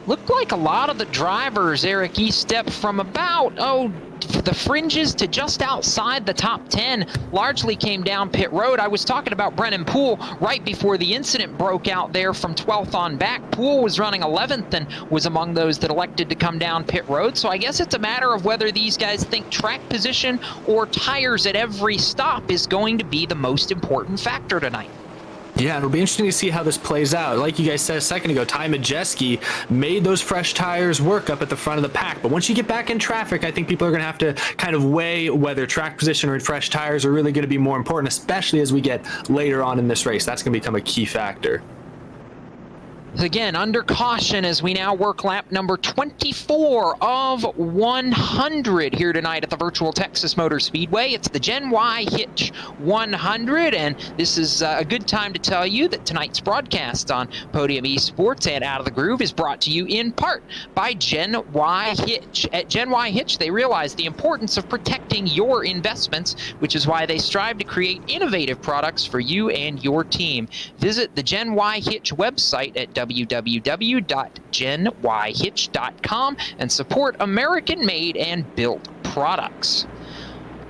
Looked like a lot of the drivers, Eric Estepp, from about, the fringes to just outside the top 10 largely came down pit road. I was talking about Brennan Poole right before the incident broke out there from 12th on back. Poole was running 11th and was among those that elected to come down pit road. So I guess it's a matter of whether these guys think track position or tires at every stop is going to be the most important factor tonight. Yeah, it'll be interesting to see how this plays out. Like you guys said a second ago, Majeski made those fresh tires work up at the front of the pack. But once you get back in traffic, I think people are going to have to kind of weigh whether track position or fresh tires are really going to be more important, especially as we get later on in this race. That's going to become a key factor. Again, under caution as we now work lap number 24 of 100 here tonight at the virtual Texas Motor Speedway. It's the Gen Y Hitch 100, and this is a good time to tell you that tonight's broadcast on Podium Esports and Out of the Groove is brought to you in part by Gen Y Hitch. At Gen Y Hitch, they realize the importance of protecting your investments, which is why they strive to create innovative products for you and your team. Visit the Gen Y Hitch website at www.genyhitch.com and support American-made and built products.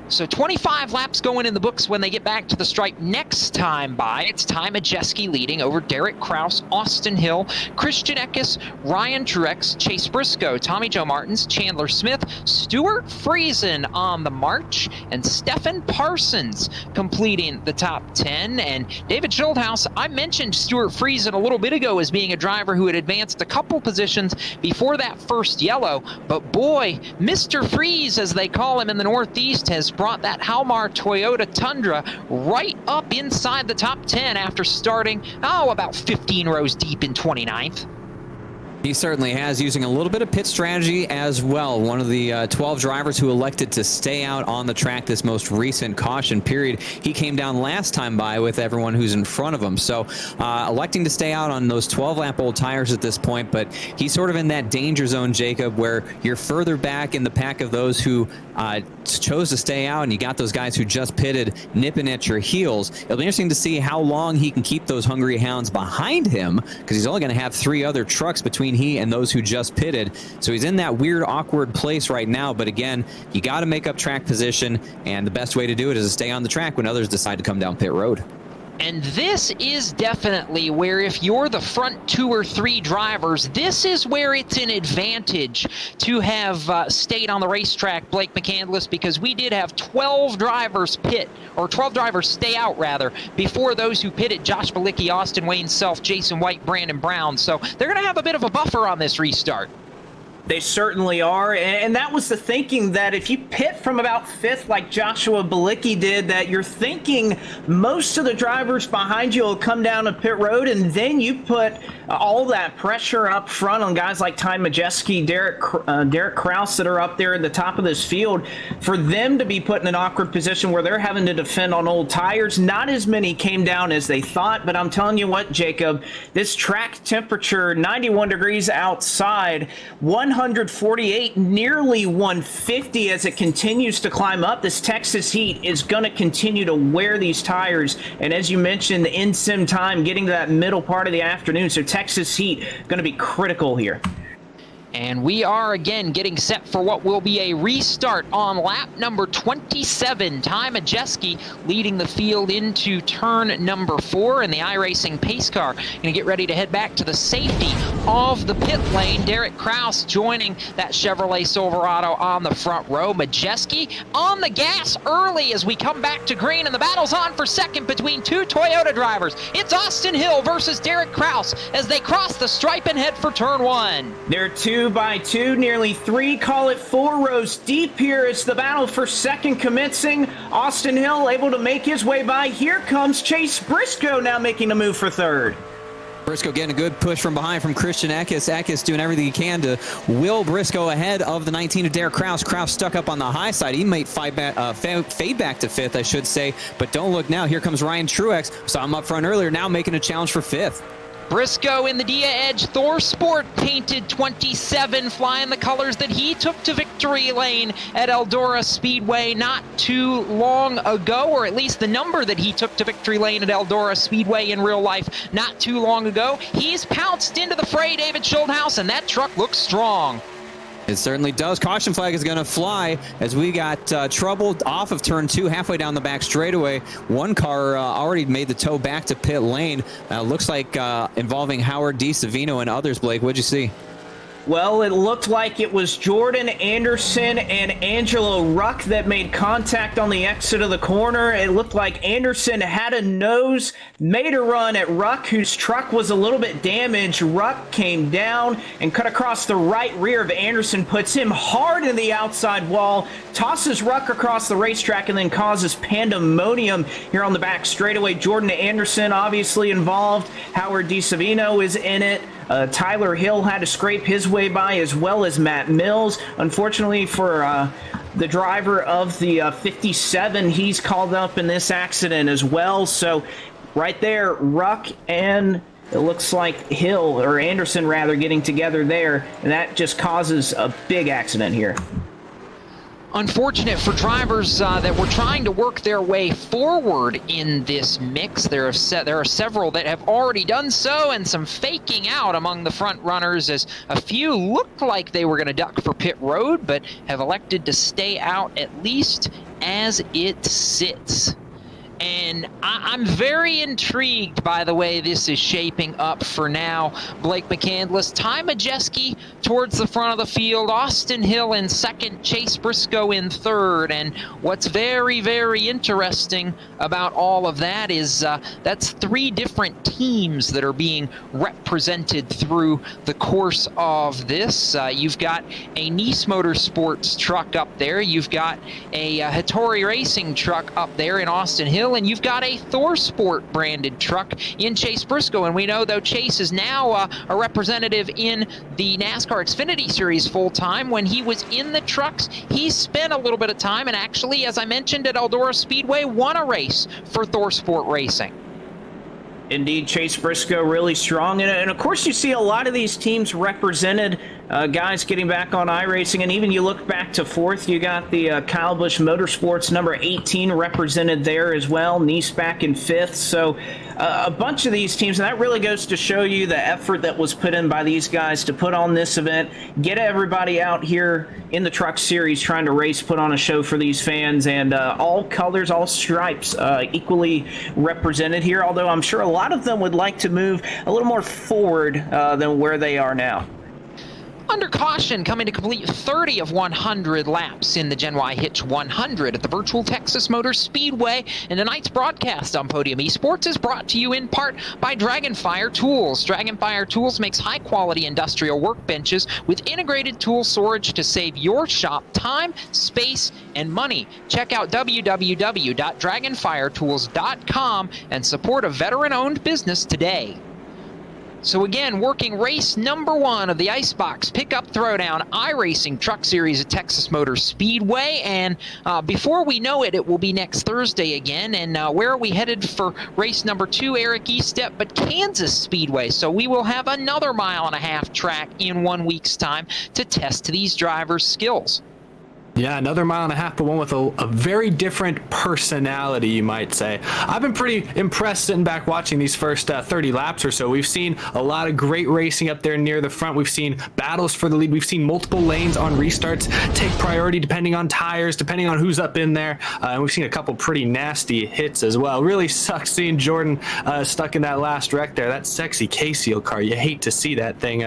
So 25 laps going in the books when they get back to the stripe next time by. It's Majeski leading over Derek Kraus, Austin Hill, Christian Eckes, Ryan Truex, Chase Briscoe, Tommy Joe Martins, Chandler Smith, Stewart Friesen on the march, and Stephen Parsons completing the top 10. And David Schulthouse, I mentioned Stewart Friesen a little bit ago as being a driver who had advanced a couple positions before that first yellow. But boy, Mr. Freeze, as they call him in the Northeast, has brought that Halmar Toyota Tundra right up inside the top 10 after starting, about 15 rows deep in 29th. He certainly has, using a little bit of pit strategy as well. One of the 12 drivers who elected to stay out on the track this most recent caution period. He came down last time by with everyone who's in front of him. So electing to stay out on those 12-lap old tires at this point, but he's sort of in that danger zone, Jacob, where you're further back in the pack of those who chose to stay out, and you got those guys who just pitted nipping at your heels. It'll be interesting to see how long he can keep those hungry hounds behind him, because he's only going to have 3 other trucks between he and those who just pitted. So he's in that weird, awkward place right now. But again, you got to make up track position, and the best way to do it is to stay on the track when others decide to come down pit road. And this is definitely where, if you're the front 2 or 3 drivers, this is where it's an advantage to have stayed on the racetrack, Blake McCandless, because we did have 12 drivers pit, or 12 drivers stay out, rather, before those who pitted: Josh Bilicki, Austin Wayne Self, Jason White, Brandon Brown. So they're going to have a bit of a buffer on this restart. They certainly are, and that was the thinking, that if you pit from about 5th like Joshua Bilicki did, that you're thinking most of the drivers behind you will come down to pit road, and then you put all that pressure up front on guys like Majeski, Derek Kraus that are up there at the top of this field, for them to be put in an awkward position where they're having to defend on old tires. Not as many came down as they thought, but I'm telling you what, Jacob, this track temperature, 91 degrees outside, 148, nearly 150 as it continues to climb up. This Texas heat is going to continue to wear these tires, and as you mentioned, the in-sim time getting to that middle part of the afternoon, so Texas heat going to be critical here. And we are again getting set for what will be a restart on lap number 27. Ty Majeski leading the field into turn number 4, and the iRacing pace car going to get ready to head back to the safety of the pit lane. Derek Kraus joining that Chevrolet Silverado on the front row. Majeski on the gas early as we come back to green, and the battle's on for second between two Toyota drivers. It's Austin Hill versus Derek Kraus as they cross the stripe and head for turn 1. They're 2 by 2, nearly 3, call it 4 rows deep here as the battle for second commencing. Austin Hill able to make his way by. Here comes Chase Briscoe now making a move for third. Briscoe getting a good push from behind from Christian Eckes. Eckes doing everything he can to will Briscoe ahead of the 19 of Derek Kraus. Kraus stuck up on the high side. He might fade back to fifth, I should say. But don't look now. Here comes Ryan Truex. Saw him up front earlier. Now making a challenge for fifth. Briscoe in the Dia Edge Thor Sport painted 27, flying the colors that he took to victory lane at Eldora Speedway not too long ago, or at least the number that he took to victory lane at Eldora Speedway in real life not too long ago. He's pounced into the fray, David Schulthouse, and that truck looks strong. It certainly does. Caution flag is going to fly as we got trouble off of turn 2, halfway down the back straightaway. One car already made the tow back to pit lane. Looks like involving Howard DiSavino and others. Blake, what'd you see? Well, it looked like it was Jordan Anderson and Angelo Ruck that made contact on the exit of the corner. It looked like Anderson had a nose, made a run at Ruck, whose truck was a little bit damaged. Ruck came down and cut across the right rear of Anderson, puts him hard in the outside wall, tosses Ruck across the racetrack, and then causes pandemonium here on the back straightaway. Jordan Anderson obviously involved. Howard DiSavino is in it. Tyler Hill had to scrape his way by, as well as Matt Mills. Unfortunately for the driver of the 57, he's called up in this accident as well. So right there, Ruck and it looks like Hill, or Anderson rather, getting together there, and that just causes a big accident here. Unfortunate for drivers that were trying to work their way forward in this mix. There are several that have already done so, and some faking out among the front runners, as a few looked like they were going to duck for pit road, but have elected to stay out at least as it sits. And I'm very intrigued by the way this is shaping up for now. Blake McCandless, Ty Majeski towards the front of the field, Austin Hill in second, Chase Briscoe in third. And what's very, very interesting about all of that is that's 3 different teams that are being represented through the course of this. You've got a Nice Motorsports truck up there. You've got a Hattori Racing truck up there in Austin Hill. And you've got a Thor Sport branded truck in Chase Briscoe. And we know, though, Chase is now a representative in the NASCAR Xfinity Series full-time. When he was in the trucks, he spent a little bit of time, and actually, as I mentioned, at Eldora Speedway, won a race for Thor Sport Racing. Indeed, Chase Briscoe really strong. And of course, you see a lot of these teams represented, guys getting back on iRacing. And even you look back to fourth, you got the Kyle Busch Motorsports number 18 represented there as well. Nice back in fifth. So a bunch of these teams, and that really goes to show you the effort that was put in by these guys to put on this event, get everybody out here in the Truck Series trying to race, put on a show for these fans, and all colors, all stripes equally represented here, although I'm sure a lot of them would like to move a little more forward than where they are now. Under caution, coming to complete 30 of 100 laps in the Gen Y Hitch 100 at the virtual Texas Motor Speedway. And tonight's broadcast on Podium Esports is brought to you in part by Dragonfire Tools. Dragonfire Tools makes high-quality industrial workbenches with integrated tool storage to save your shop time, space, and money. Check out www.dragonfiretools.com and support a veteran-owned business today. So again, working race number 1 of the IceBox Pickup Throwdown iRacing Truck Series at Texas Motor Speedway. And before we know it, it will be next Thursday again. And where are we headed for race number 2, Eric Estepp, but Kansas Speedway. So we will have another 1.5-mile track in 1 week's time to test these drivers' skills. Yeah, another mile and a half, but one with a very different personality, you might say. I've been pretty impressed sitting back watching these first 30 laps or so. We've seen a lot of great racing up there near the front. We've seen battles for the lead. We've seen multiple lanes on restarts take priority depending on tires, depending on who's up in there. And we've seen a couple pretty nasty hits as well. Really sucks seeing Jordan stuck in that last wreck there. That sexy K-Seal car. You hate to see that thing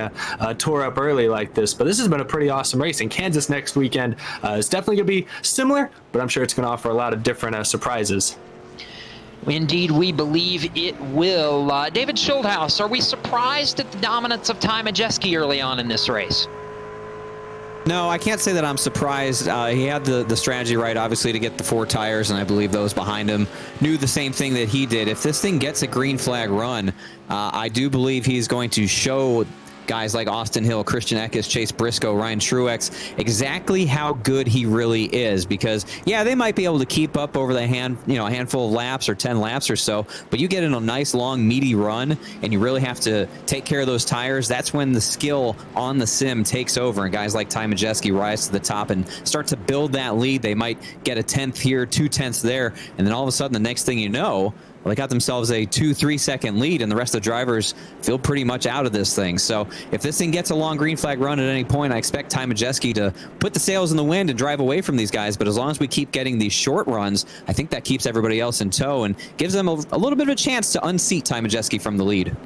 tore up early like this. But this has been a pretty awesome race. And Kansas next weekend it's definitely going to be similar, but I'm sure it's going to offer a lot of different surprises. Indeed, we believe it will. David Schildhouse, are we surprised at the dominance of Ty Majeski early on in this race? No, I can't say that I'm surprised. He had the strategy right, obviously, to get the 4 tires, and I believe those behind him knew the same thing that he did. If this thing gets a green flag run, I do believe he's going to show guys like Austin Hill, Christian Eckes, Chase Briscoe, Ryan Truex, exactly how good he really is. Because, yeah, they might be able to keep up over the handful of laps or 10 laps or so, but you get in a nice, long, meaty run, and you really have to take care of those tires. That's when the skill on the sim takes over, and guys like Ty Majeski rise to the top and start to build that lead. They might get a 10th here, 2 tenths there, and then all of a sudden, the next thing you know, they got themselves a 2-3 second lead, and the rest of the drivers feel pretty much out of this thing. So if this thing gets a long green flag run at any point, I expect Ty Majeski to put the sails in the wind and drive away from these guys. But as long as we keep getting these short runs, I think that keeps everybody else in tow and gives them a little bit of a chance to unseat Ty Majeski from the lead.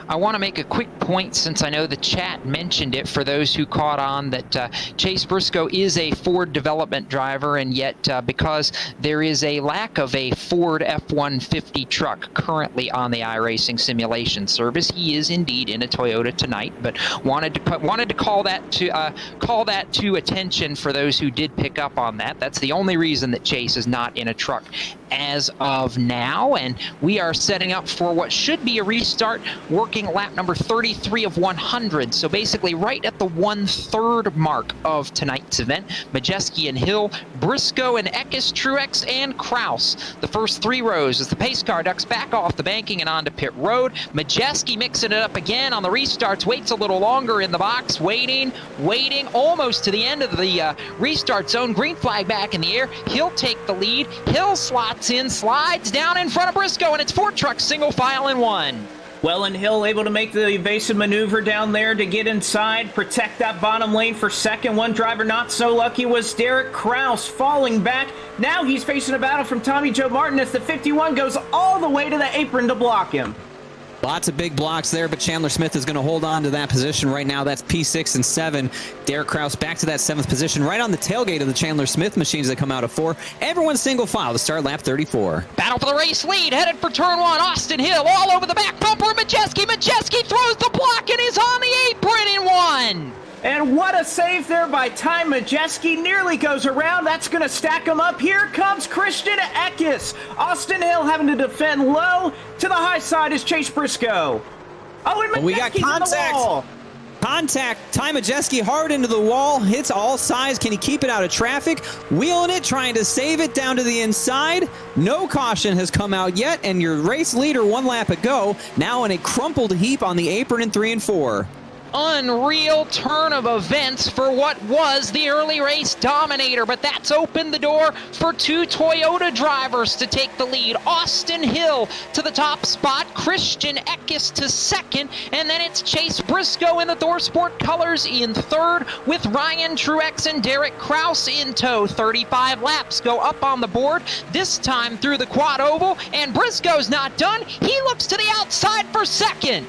I want to make a quick point, since I know the chat mentioned it, for those who caught on, that Chase Briscoe is a Ford development driver, and yet because there is a lack of a Ford F-150 truck currently on the iRacing simulation service, he is indeed in a Toyota tonight. But wanted to call that to attention for those who did pick up on that. That's the only reason that Chase is not in a truck as of now, and we are setting up for what should be a restart, working lap number 33 of 100. So basically right at the 1/3 mark of tonight's event. Majeski and Hill, Briscoe and Eckes, Truex and Kraus. The first 3 rows as the pace car ducks back off the banking and onto pit road. Majeski mixing it up again on the restarts, waits a little longer in the box, waiting, almost to the end of the restart zone. Green flag back in the air. He'll take the lead. Hill slots in, slides down in front of Briscoe, and it's 4 trucks single file in 1. Well, and Hill able to make the evasive maneuver down there to get inside, protect that bottom lane for second. One driver not so lucky was Derek Kraus, falling back. Now he's facing a battle from Tommy Joe Martin as the 51 goes all the way to the apron to block him. Lots of big blocks there, but Chandler Smith is going to hold on to that position right now. That's P6 and 7. Derek Kraus back to that 7th position, right on the tailgate of the Chandler Smith machines that come out of 4. Everyone's single file to start lap 34. Battle for the race lead, headed for turn 1. Austin Hill all over the back bumper. Majeski throws the block and is on the apron in 1. And what a save there by Ty Majeski. Nearly goes around. That's going to stack him up. Here comes Christian Eckes. Austin Hill having to defend low. To the high side is Chase Briscoe. Oh, and we got contact. Contact. Ty Majeski hard into the wall. Hits all sides. Can he keep it out of traffic? Wheeling it, trying to save it down to the inside. No caution has come out yet. And your race leader 1 lap ago now in a crumpled heap on the apron in 3 and 4. Unreal turn of events for what was the early race dominator, but that's opened the door for 2 Toyota drivers to take the lead. Austin Hill to the top spot, Christian Eckes to 2nd, and then it's Chase Briscoe in the ThorSport colors in 3rd, with Ryan Truex and Derek Kraus in tow. 35 laps go up on the board, this time through the quad oval, and Briscoe's not done. He looks to the outside for 2nd.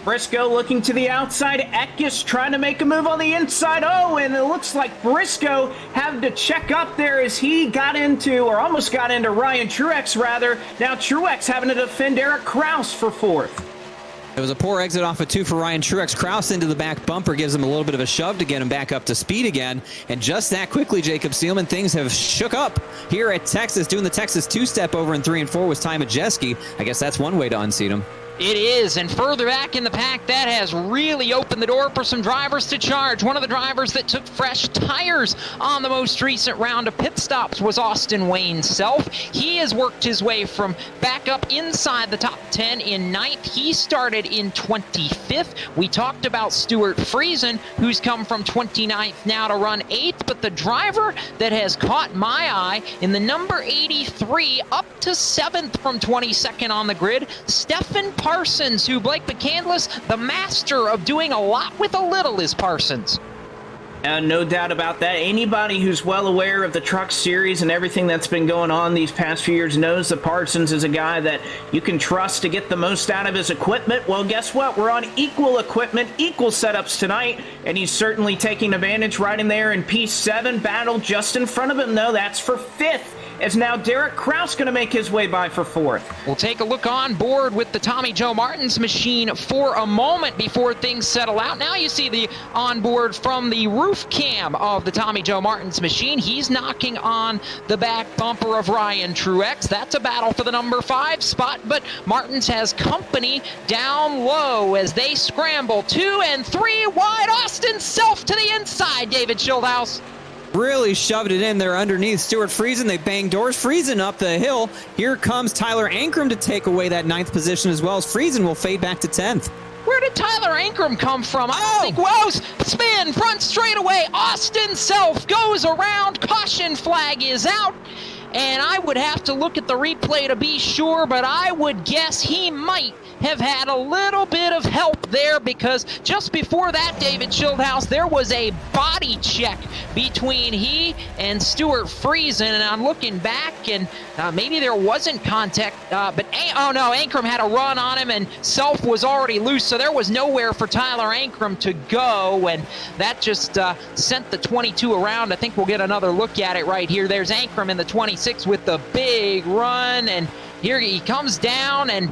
Briscoe looking to the outside. Eckes trying to make a move on the inside. Oh, and it looks like Briscoe had to check up there as he got into, or almost got into Ryan Truex, rather. Now Truex having to defend Derek Kraus for 4th. It was a poor exit off of 2 for Ryan Truex. Kraus into the back bumper gives him a little bit of a shove to get him back up to speed again. And just that quickly, Jacob Seelman, things have shook up here at Texas. Doing the Texas 2-step over in 3 and 4 was Ty Majeski. I guess that's one way to unseat him. It is, and further back in the pack, that has really opened the door for some drivers to charge. One of the drivers that took fresh tires on the most recent round of pit stops was Austin Wayne Self. He has worked his way from back up inside the top 10 in 9th. He started in 25th. We talked about Stewart Friesen, who's come from 29th now to run 8th, but the driver that has caught my eye in the number 83 up to 7th from 22nd on the grid, Stephen Parsons, who Blake McCandless, the master of doing a lot with a little, is Parsons. No doubt about that. Anybody who's well aware of the Truck Series and everything that's been going on these past few years knows that Parsons is a guy that you can trust to get the most out of his equipment. Well, guess what? We're on equal equipment, equal setups tonight, and he's certainly taking advantage right in there in P7. Battle just in front of him, though. That's for 5th. As now Derek Kraus going to make his way by for 4th. We'll take a look on board with the Tommy Joe Martins machine for a moment before things settle out. Now you see the onboard from the roof cam of the Tommy Joe Martins machine. He's knocking on the back bumper of Ryan Truex. That's a battle for the number 5 spot, but Martins has company down low as they scramble. 2 and 3 wide. Austin Self to the inside, David Schildhouse. Really shoved it in there underneath Stewart Friesen. They bang doors. Friesen up the hill. Here comes Tyler Ankrum to take away that 9th position as well as Friesen will fade back to 10th. Where did Tyler Ankrum come from? I don't think Wells spin front straightaway. Austin Self goes around. Caution flag is out. And I would have to look at the replay to be sure, but I would guess he might have had a little bit of help there, because just before that, David Schildhouse, there was a body check between he and Stewart Friesen, and I'm looking back, and maybe there wasn't contact, but oh no, Ankrum had a run on him, and Self was already loose, so there was nowhere for Tyler Ankrum to go, and that just sent the 22 around. I think we'll get another look at it right here. There's Ankrum in the 26 with the big run, and here he comes down and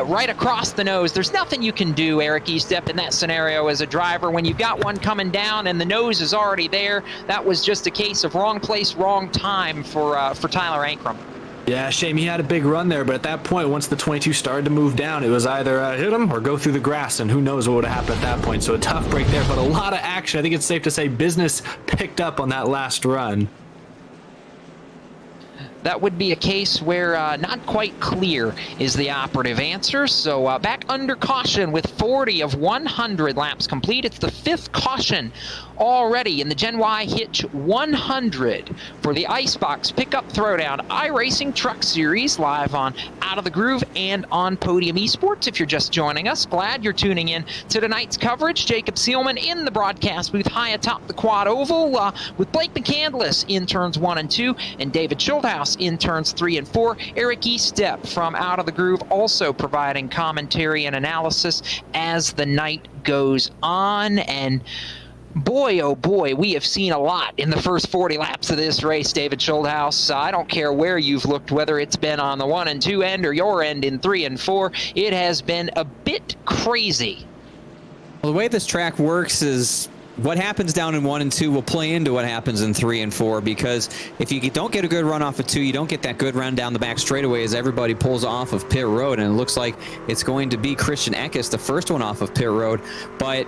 right across the nose. There's nothing you can do, Eric Estepp, in that scenario as a driver. When you've got one coming down and the nose is already there, that was just a case of wrong place, wrong time for Tyler Ankrum. Yeah, shame he had a big run there, but at that point, once the 22 started to move down, it was either hit him or go through the grass, and who knows what would have happened at that point. So a tough break there, but a lot of action. I think it's safe to say business picked up on that last run. That would be a case where not quite clear is the operative answer. So back under caution with 40 of 100 laps complete. It's the 5th caution already in the Gen Y Hitch 100 for the IceBox Pickup Throwdown iRacing Truck Series, live on Out of the Groove and on Podium Esports. If you're just joining us, glad you're tuning in to tonight's coverage. Jacob Seelman in the broadcast booth high atop the quad oval with Blake McCandless in turns 1 and 2 and David Schildhouse in turns 3 and 4. Eric Estepp from Out of the Groove also providing commentary and analysis as the night goes on. And boy, oh boy, we have seen a lot in the first 40 laps of this race, David Schildhouse. I don't care where you've looked, whether it's been on the 1 and 2 end or your end in 3 and 4. It has been a bit crazy. Well, the way this track works is what happens down in 1 and 2 will play into what happens in 3 and 4, because if you don't get a good run off of 2, you don't get that good run down the back straightaway as everybody pulls off of pit road, and it looks like it's going to be Christian Eckes, the first one off of pit road. But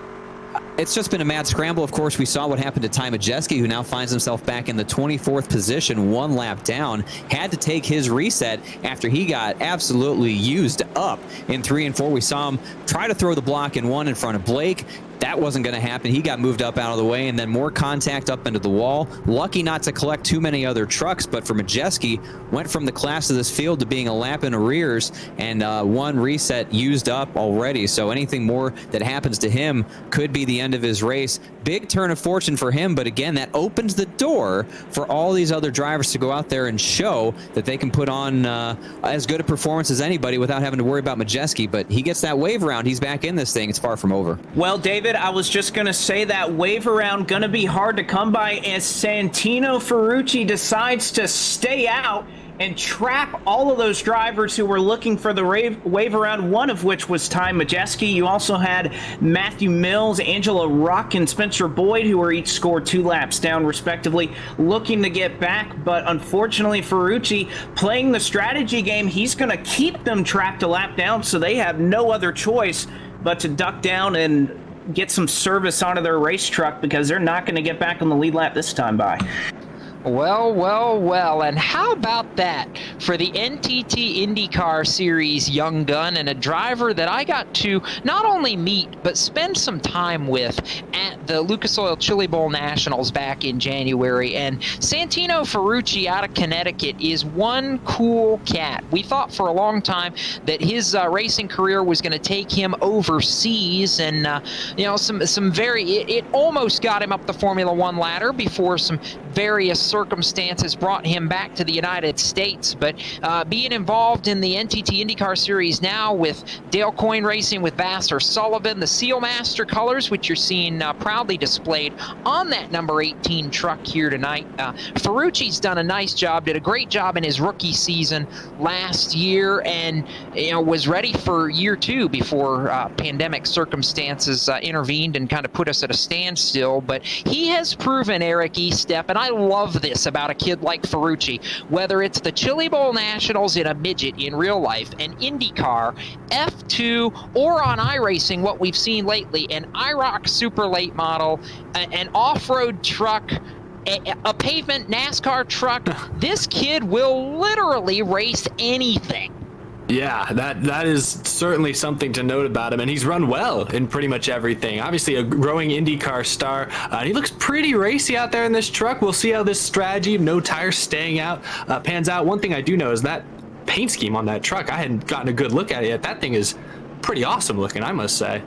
it's just been a mad scramble. Of course, we saw what happened to Ty Majeski, who now finds himself back in the 24th position, 1 lap down. Had to take his reset after he got absolutely used up in 3 and 4. We saw him try to throw the block in 1 in front of Blake. That wasn't going to happen. He got moved up out of the way, and then more contact up into the wall. Lucky not to collect too many other trucks, but for Majeski, went from the class of this field to being a lap in arrears, and 1 reset used up already. So anything more that happens to him could be the end of his race. Big turn of fortune for him, but again, that opens the door for all these other drivers to go out there and show that they can put on as good a performance as anybody without having to worry about Majeski. But he gets that wave around. He's back in this thing. It's far from over. Well, David, I was just going to say that wave around going to be hard to come by as Santino Ferucci decides to stay out and trap all of those drivers who were looking for the wave around, one of which was Ty Majeski. You also had Matthew Mills, Angela Ruck, and Spencer Boyd, who were each scored 2 laps down, respectively, looking to get back. But unfortunately, Ferucci, playing the strategy game, he's going to keep them trapped a lap down, so they have no other choice but to duck down and get some service onto their race truck, because they're not going to get back on the lead lap this time by. Well, and how about that for the NTT IndyCar Series young gun, and a driver that I got to not only meet but spend some time with at the Lucas Oil Chili Bowl Nationals back in January. And Santino Ferucci out of Connecticut is one cool cat. We thought for a long time that his racing career was going to take him overseas, and it almost got him up the Formula One ladder before some various circumstances brought him back to the United States. But being involved in the NTT IndyCar Series now with Dale Coyne Racing, with Vassar Sullivan, the Sealmaster colors, which you're seeing proudly displayed on that number 18 truck here tonight. Ferucci's done a nice job, did a great job in his rookie season last year, and was ready for year 2 before pandemic circumstances intervened and kind of put us at a standstill. But he has proven, Eric Estepp, and I love this about a kid like Ferucci, whether it's the Chili Bowl Nationals in a midget in real life, an IndyCar, F2, or on iRacing, what we've seen lately, an IROC super late model, an off-road truck, a pavement NASCAR truck. This kid will literally race anything. Yeah, that is certainly something to note about him, and he's run well in pretty much everything. Obviously, a growing IndyCar star, and he looks pretty racy out there in this truck. We'll see how this strategy, no tires staying out, pans out. One thing I do know is that paint scheme on that truck, I hadn't gotten a good look at it yet. That thing is pretty awesome looking, I must say.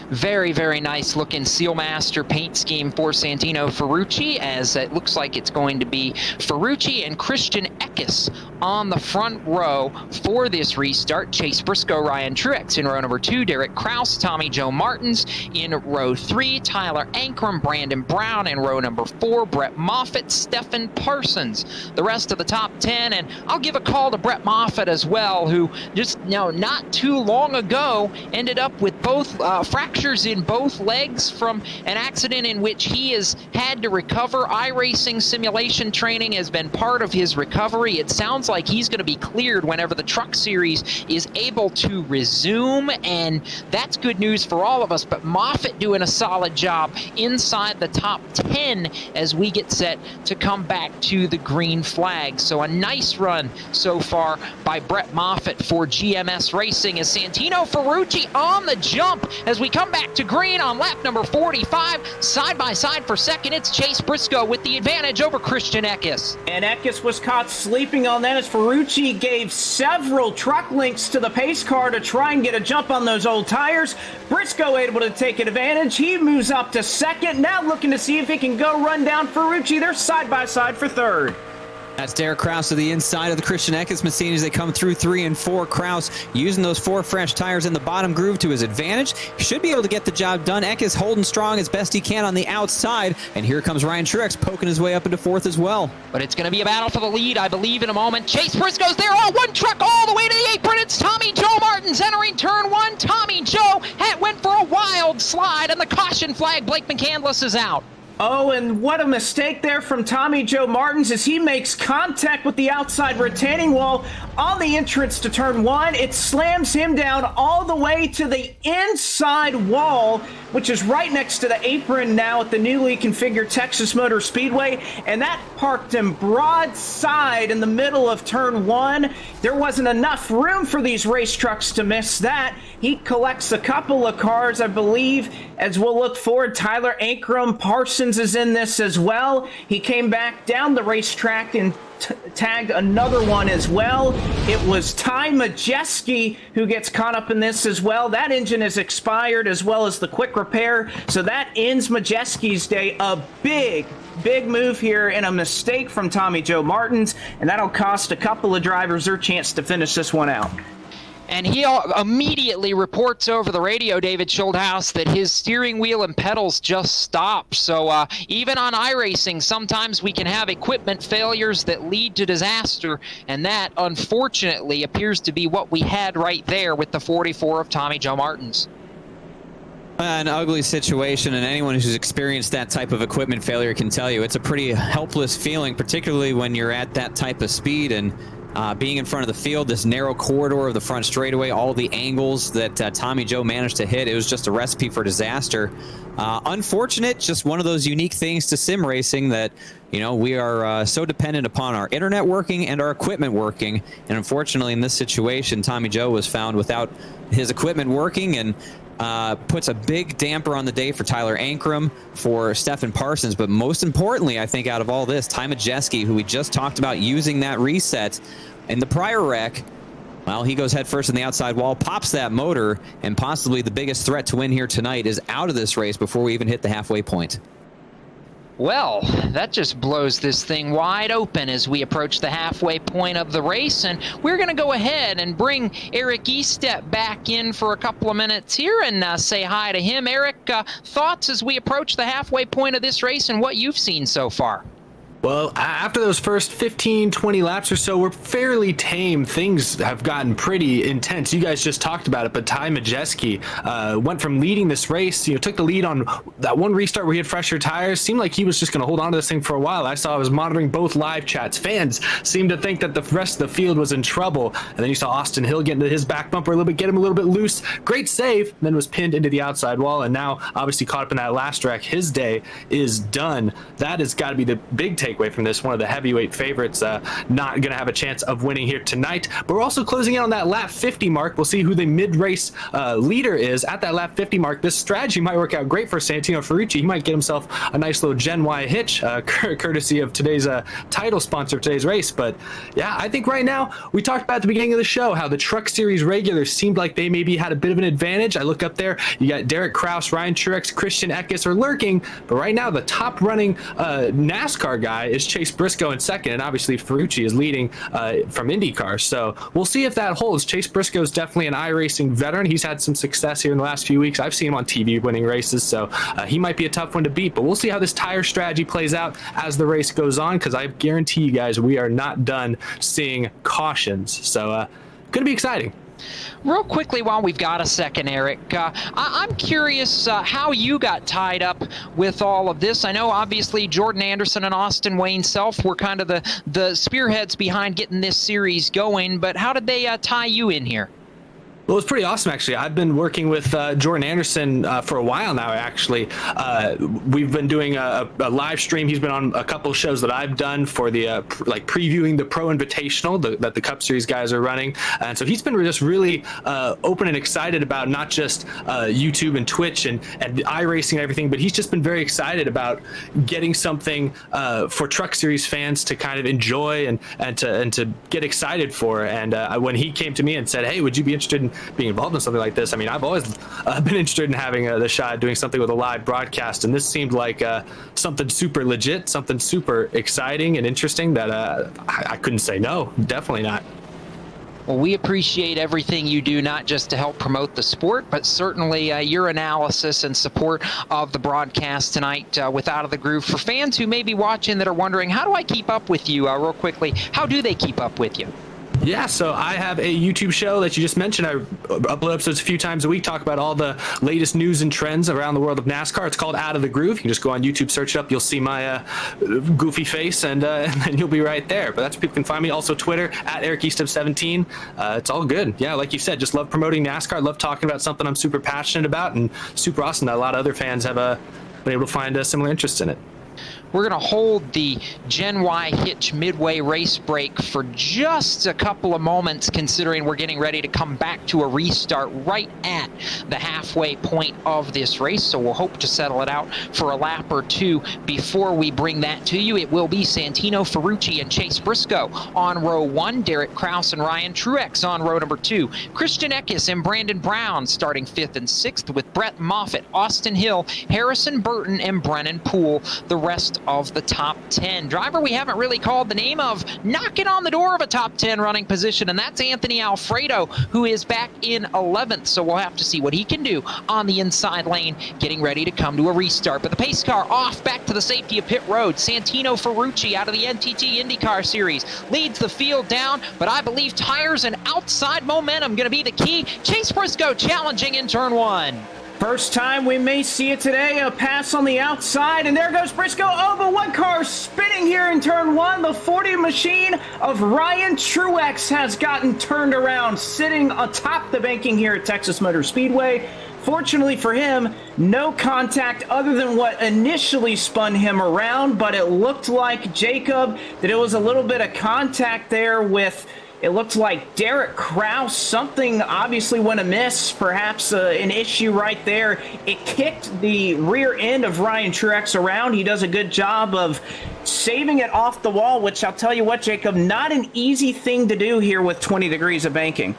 Very, very nice looking Sealmaster paint scheme for Santino Ferucci, as it looks like it's going to be Ferucci and Christian Eckes on the front row for this restart. Chase Briscoe, Ryan Truex in row number 2, Derek Kraus, Tommy Joe Martins in row 3, Tyler Ankrum, Brandon Brown in row number 4, Brett Moffitt, Stephen Parsons, the rest of the top 10. And I'll give a call to Brett Moffitt as well, who just not too long ago ended up with both fractures in both legs from an accident in which he has had to recover. iRacing simulation training has been part of his recovery. It sounds like he's going to be cleared whenever the Truck Series is able to resume, and that's good news for all of us. But Moffitt doing a solid job inside the top 10 as we get set to come back to the green flag. So a nice run so far by Brett Moffitt for GMS Racing, as Santino Ferucci on the jump as we come back to green on lap number 45. Side by side for second, it's Chase Briscoe with the advantage over Christian Eckes. And Eckes was caught sleeping on that as Ferucci gave several truck links to the pace car to try and get a jump on those old tires. Briscoe able to take advantage. He moves up to second, now looking to see if he can go run down Ferucci. They're side by side for third. That's Derek Kraus to the inside of the Christian Eckes machine as they come through 3 and 4. Kraus using those 4 fresh tires in the bottom groove to his advantage. Should be able to get the job done. Eckes holding strong as best he can on the outside. And here comes Ryan Truex poking his way up into 4th as well. But it's going to be a battle for the lead, I believe, in a moment. Chase Briscoe's there. Oh, one truck all the way to the apron. It's Tommy Joe Martins entering turn 1. Tommy Joe went for a wild slide, and the caution flag. Blake McCandless is out. Oh, and what a mistake there from Tommy Joe Martins as he makes contact with the outside retaining wall on the entrance to turn 1. It slams him down all the way to the inside wall, which is right next to the apron now at the newly configured Texas Motor Speedway, and that parked him broadside in the middle of turn 1. There wasn't enough room for these race trucks to miss that. He collects a couple of cars, I believe, as we'll look forward. Tyler Ankrum, Parsons is in this as well. He came back down the racetrack and tagged another one as well. It was Ty Majeski who gets caught up in this as well. That engine is expired, as well as the quick repair, so that ends Majeski's day. A big move here and a mistake from Tommy Joe Martins, and that'll cost a couple of drivers their chance to finish this one out. And he immediately reports over the radio, David Schulthouse, that his steering wheel and pedals just stopped. So even on iRacing, sometimes we can have equipment failures that lead to disaster, and that, unfortunately, appears to be what we had right there with the 44 of Tommy Joe Martins. An ugly situation, and anyone who's experienced that type of equipment failure can tell you it's a pretty helpless feeling, particularly when you're at that type of speed and being in front of the field, this narrow corridor of the front straightaway, all the angles that Tommy Joe managed to hit. It was just a recipe for disaster. Unfortunate, just one of those unique things to sim racing that, you know, we are so dependent upon our internet working and our equipment working. And unfortunately, in this situation, Tommy Joe was found without his equipment working, and puts a big damper on the day for Tyler Ankrum, for Stephen Parsons, but most importantly, I think out of all this, Ty Majeski, who we just talked about using that reset in the prior wreck. Well, he goes head first in the outside wall, pops that motor, and possibly the biggest threat to win here tonight is out of this race before we even hit the halfway point. Well, that just blows this thing wide open as we approach the halfway point of the race, and we're going to go ahead and bring Eric Estepp back in for a couple of minutes here and say hi to him. Eric, thoughts as we approach the halfway point of this race and what you've seen so far? Well, after those first 15, 20 laps or so, we're fairly tame. Things have gotten pretty intense. You guys just talked about it, but Ty Majeski went from leading this race, took the lead on that one restart where he had fresher tires. Seemed like he was just going to hold on to this thing for a while. I was monitoring both live chats. Fans seemed to think that the rest of the field was in trouble. And then you saw Austin Hill get into his back bumper a little bit, get him a little bit loose. Great save, then was pinned into the outside wall. And now, obviously, caught up in that last wreck. His day is done. That has got to be the big takeaway from this. One of the heavyweight favorites not going to have a chance of winning here tonight. But we're also closing in on that lap 50 mark. We'll see who the mid-race leader is at that lap 50 mark. This strategy might work out great for Santino Ferucci. He might get himself a nice little Gen Y Hitch, courtesy of today's title sponsor of today's race. But yeah, I think right now, we talked about at the beginning of the show how the Truck Series regulars seemed like they maybe had a bit of an advantage. I look up there, you got Derek Kraus, Ryan Truex, Christian Eckes are lurking. But right now, the top running NASCAR guy is Chase Briscoe in second, and obviously Ferucci is leading from IndyCar. So we'll see if that holds. Chase Briscoe is definitely an iRacing veteran. He's had some success here in the last few weeks. I've seen him on TV winning races, so he might be a tough one to beat. But we'll see how this tire strategy plays out as the race goes on, because I guarantee you guys we are not done seeing cautions. So going to be exciting. Real quickly, while we've got a second, Eric, I'm curious how you got tied up with all of this. I know, obviously, Jordan Anderson and Austin Wayne Self were kind of the spearheads behind getting this series going, but how did they tie you in here? Well, it's pretty awesome, actually. I've been working with Jordan Anderson for a while now, actually. We've been doing a live stream. He's been on a couple shows that I've done for the previewing the Pro Invitational that the Cup Series guys are running. And so he's been just really open and excited about not just YouTube and Twitch and iRacing and everything, but he's just been very excited about getting something for Truck Series fans to kind of enjoy and to get excited for. And when he came to me and said, hey, would you be interested in being involved in something like this? I mean, I've always been interested in having the shot at doing something with a live broadcast, and this seemed like something super legit, something super exciting and interesting that I couldn't say no. Definitely not. Well, we appreciate everything you do, not just to help promote the sport, but certainly your analysis and support of the broadcast tonight with Out of the Groove. For fans who may be watching that are wondering, how do I keep up with you real quickly? How do they keep up with you? Yeah, so I have a YouTube show that you just mentioned. I upload episodes a few times a week, talk about all the latest news and trends around the world of NASCAR. It's called Out of the Groove. You can just go on YouTube, search it up. You'll see my goofy face, and then you'll be right there. But that's where people can find me. Also Twitter, at Eric Estepp 17. It's all good. Yeah, like you said, just love promoting NASCAR. Love talking about something I'm super passionate about, and super awesome that a lot of other fans have been able to find a similar interest in it. We're going to hold the Gen Y Hitch midway race break for just a couple of moments, considering we're getting ready to come back to a restart right at the halfway point of this race. So we'll hope to settle it out for a lap or two before we bring that to you. It will be Santino Ferucci and Chase Briscoe on row 1, Derek Kraus and Ryan Truex on row number 2, Christian Eckes and Brandon Brown starting 5th and 6th, with Brett Moffitt, Austin Hill, Harrison Burton, and Brennan Poole the rest of the top 10. Driver we haven't really called the name of, knocking on the door of a top 10 running position, and that's Anthony Alfredo, who is back in 11th. So we'll have to see what he can do on the inside lane, getting ready to come to a restart. But the pace car off back to the safety of pit road. Santino Ferucci out of the NTT IndyCar Series leads the field down, but I believe tires and outside momentum going to be the key. Chase Briscoe challenging in turn 1. First time we may see it today, a pass on the outside, and there goes Briscoe. Oh, but one car spinning here in turn 1. The 40 machine of Ryan Truex has gotten turned around, sitting atop the banking here at Texas Motor Speedway. Fortunately for him, no contact other than what initially spun him around, but it looked like, Jacob, that it was a little bit of contact there with, it looked like Derek Kraus. Something obviously went amiss, perhaps an issue right there. It kicked the rear end of Ryan Truex around. He does a good job of saving it off the wall, which I'll tell you what, Jacob, not an easy thing to do here with 20 degrees of banking.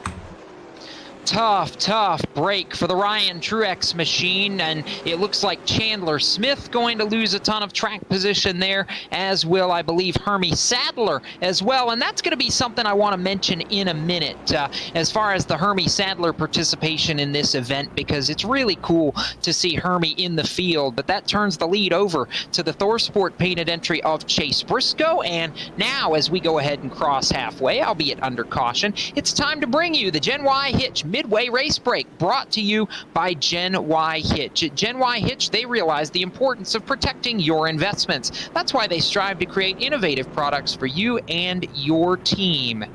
Tough break for the Ryan Truex machine, and it looks like Chandler Smith going to lose a ton of track position there, as will, I believe, Hermie Sadler as well, and that's going to be something I want to mention in a minute as far as the Hermie Sadler participation in this event, because it's really cool to see Hermie in the field, but that turns the lead over to the ThorSport painted entry of Chase Briscoe, and now as we go ahead and cross halfway, albeit under caution, it's time to bring you the Gen Y Hitch Midway Race Break, brought to you by Gen Y Hitch. At Gen Y Hitch, they realize the importance of protecting your investments. That's why they strive to create innovative products for you and your team.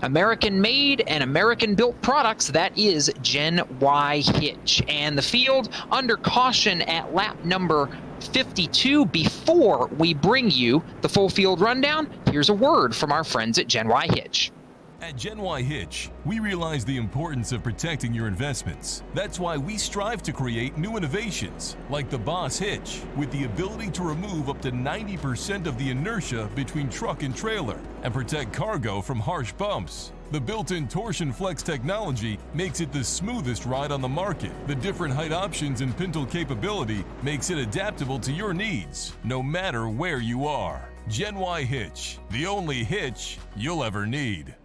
American-made and American-built products, that is Gen Y Hitch. And the field under caution at lap number 52. Before we bring you the full field rundown, here's a word from our friends at Gen Y Hitch. At Gen Y Hitch, we realize the importance of protecting your investments. That's why we strive to create new innovations, like the Boss Hitch, with the ability to remove up to 90% of the inertia between truck and trailer and protect cargo from harsh bumps. The built-in Torsion Flex technology makes it the smoothest ride on the market. The different height options and pintle capability makes it adaptable to your needs, no matter where you are. Gen Y Hitch, the only hitch you'll ever need.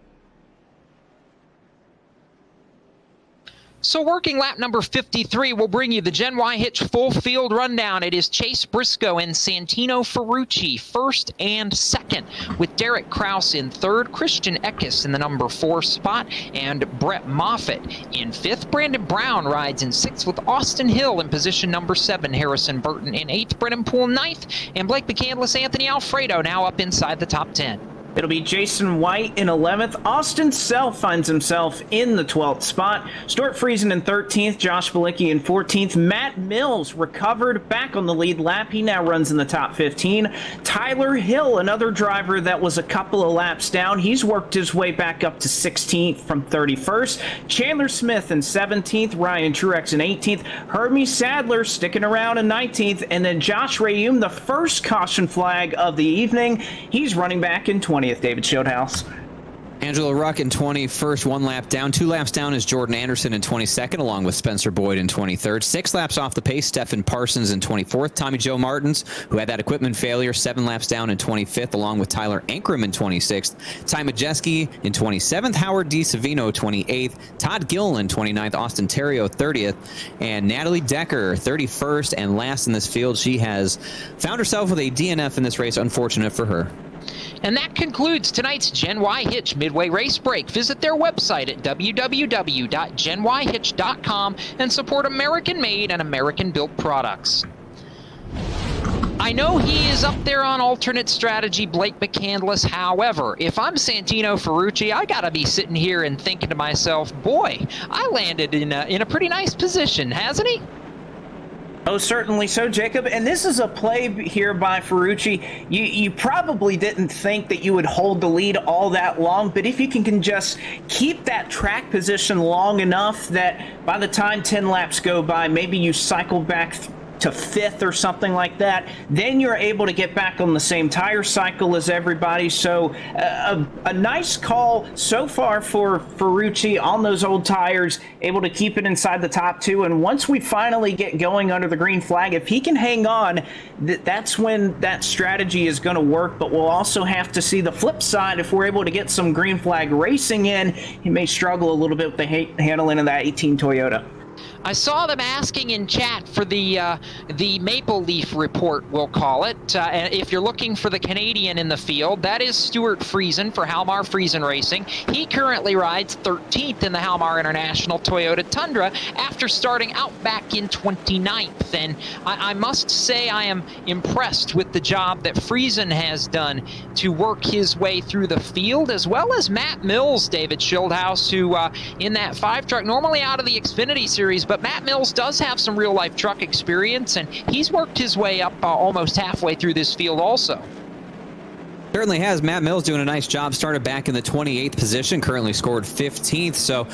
So working lap number 53 will bring you the Gen Y Hitch full field rundown. It is Chase Briscoe and Santino Ferucci first and second, with Derek Kraus in third, Christian Eckes in the number 4 spot, and Brett Moffitt in fifth. Brandon Brown rides in sixth, with Austin Hill in position number 7, Harrison Burton in 8th, Brennan Poole 9th, and Blake McCandless, Anthony Alfredo now up inside the top 10. It'll be Jason White in 11th. Austin Self finds himself in the 12th spot. Stuart Friesen in 13th. Josh Balicki in 14th. Matt Mills recovered back on the lead lap. He now runs in the top 15. Tyler Hill, another driver that was a couple of laps down. He's worked his way back up to 16th from 31st. Chandler Smith in 17th. Ryan Truex in 18th. Hermie Sadler sticking around in 19th. And then Josh Rayum, the first caution flag of the evening. He's running back in 20th. David Shieldhouse. Angelo Ruck in 21st, 1 lap down. 2 laps down is Jordan Anderson in 22nd, along with Spencer Boyd in 23rd. 6 laps off the pace, Stephen Parsons in 24th. Tommy Joe Martins, who had that equipment failure, 7 laps down in 25th, along with Tyler Ankrum in 26th. Ty Majeski in 27th. Howard D. Savino 28th. Todd Gilliland 29th. Austin Terrio 30th. And Natalie Decker 31st and last in this field. She has found herself with a DNF in this race. Unfortunate for her. And that concludes tonight's Gen Y Hitch Midway Race Break. Visit their website at www.genyhitch.com and support American-made and American-built products. I know he is up there on alternate strategy, Blake McCandless. However, if I'm Santino Ferucci, I gotta be sitting here and thinking to myself, boy, I landed in a pretty nice position, hasn't he? Oh, certainly so, Jacob. And this is a play here by Ferucci. You probably didn't think that you would hold the lead all that long, but if you can just keep that track position long enough that by the time 10 laps go by, maybe you cycle back to 5th or something like that, then you're able to get back on the same tire cycle as everybody. So a nice call so far for Ferucci on those old tires, able to keep it inside the top 2. And once we finally get going under the green flag, if he can hang on, that's when that strategy is going to work. But we'll also have to see the flip side. If we're able to get some green flag racing in, he may struggle a little bit with the handling of that 18 Toyota. I saw them asking in chat for the Maple Leaf report, we'll call it. And if you're looking for the Canadian in the field, that is Stewart Friesen for Halmar Friesen Racing. He currently rides 13th in the Halmar International Toyota Tundra after starting out back in 29th. And I must say I am impressed with the job that Friesen has done to work his way through the field, as well as Matt Mills, David Schildhouse, who in that 5 truck, normally out of the Xfinity Series, but Matt Mills does have some real-life truck experience, and he's worked his way up almost halfway through this field also. Certainly has. Matt Mills doing a nice job. Started back in the 28th position, currently scored 15th. So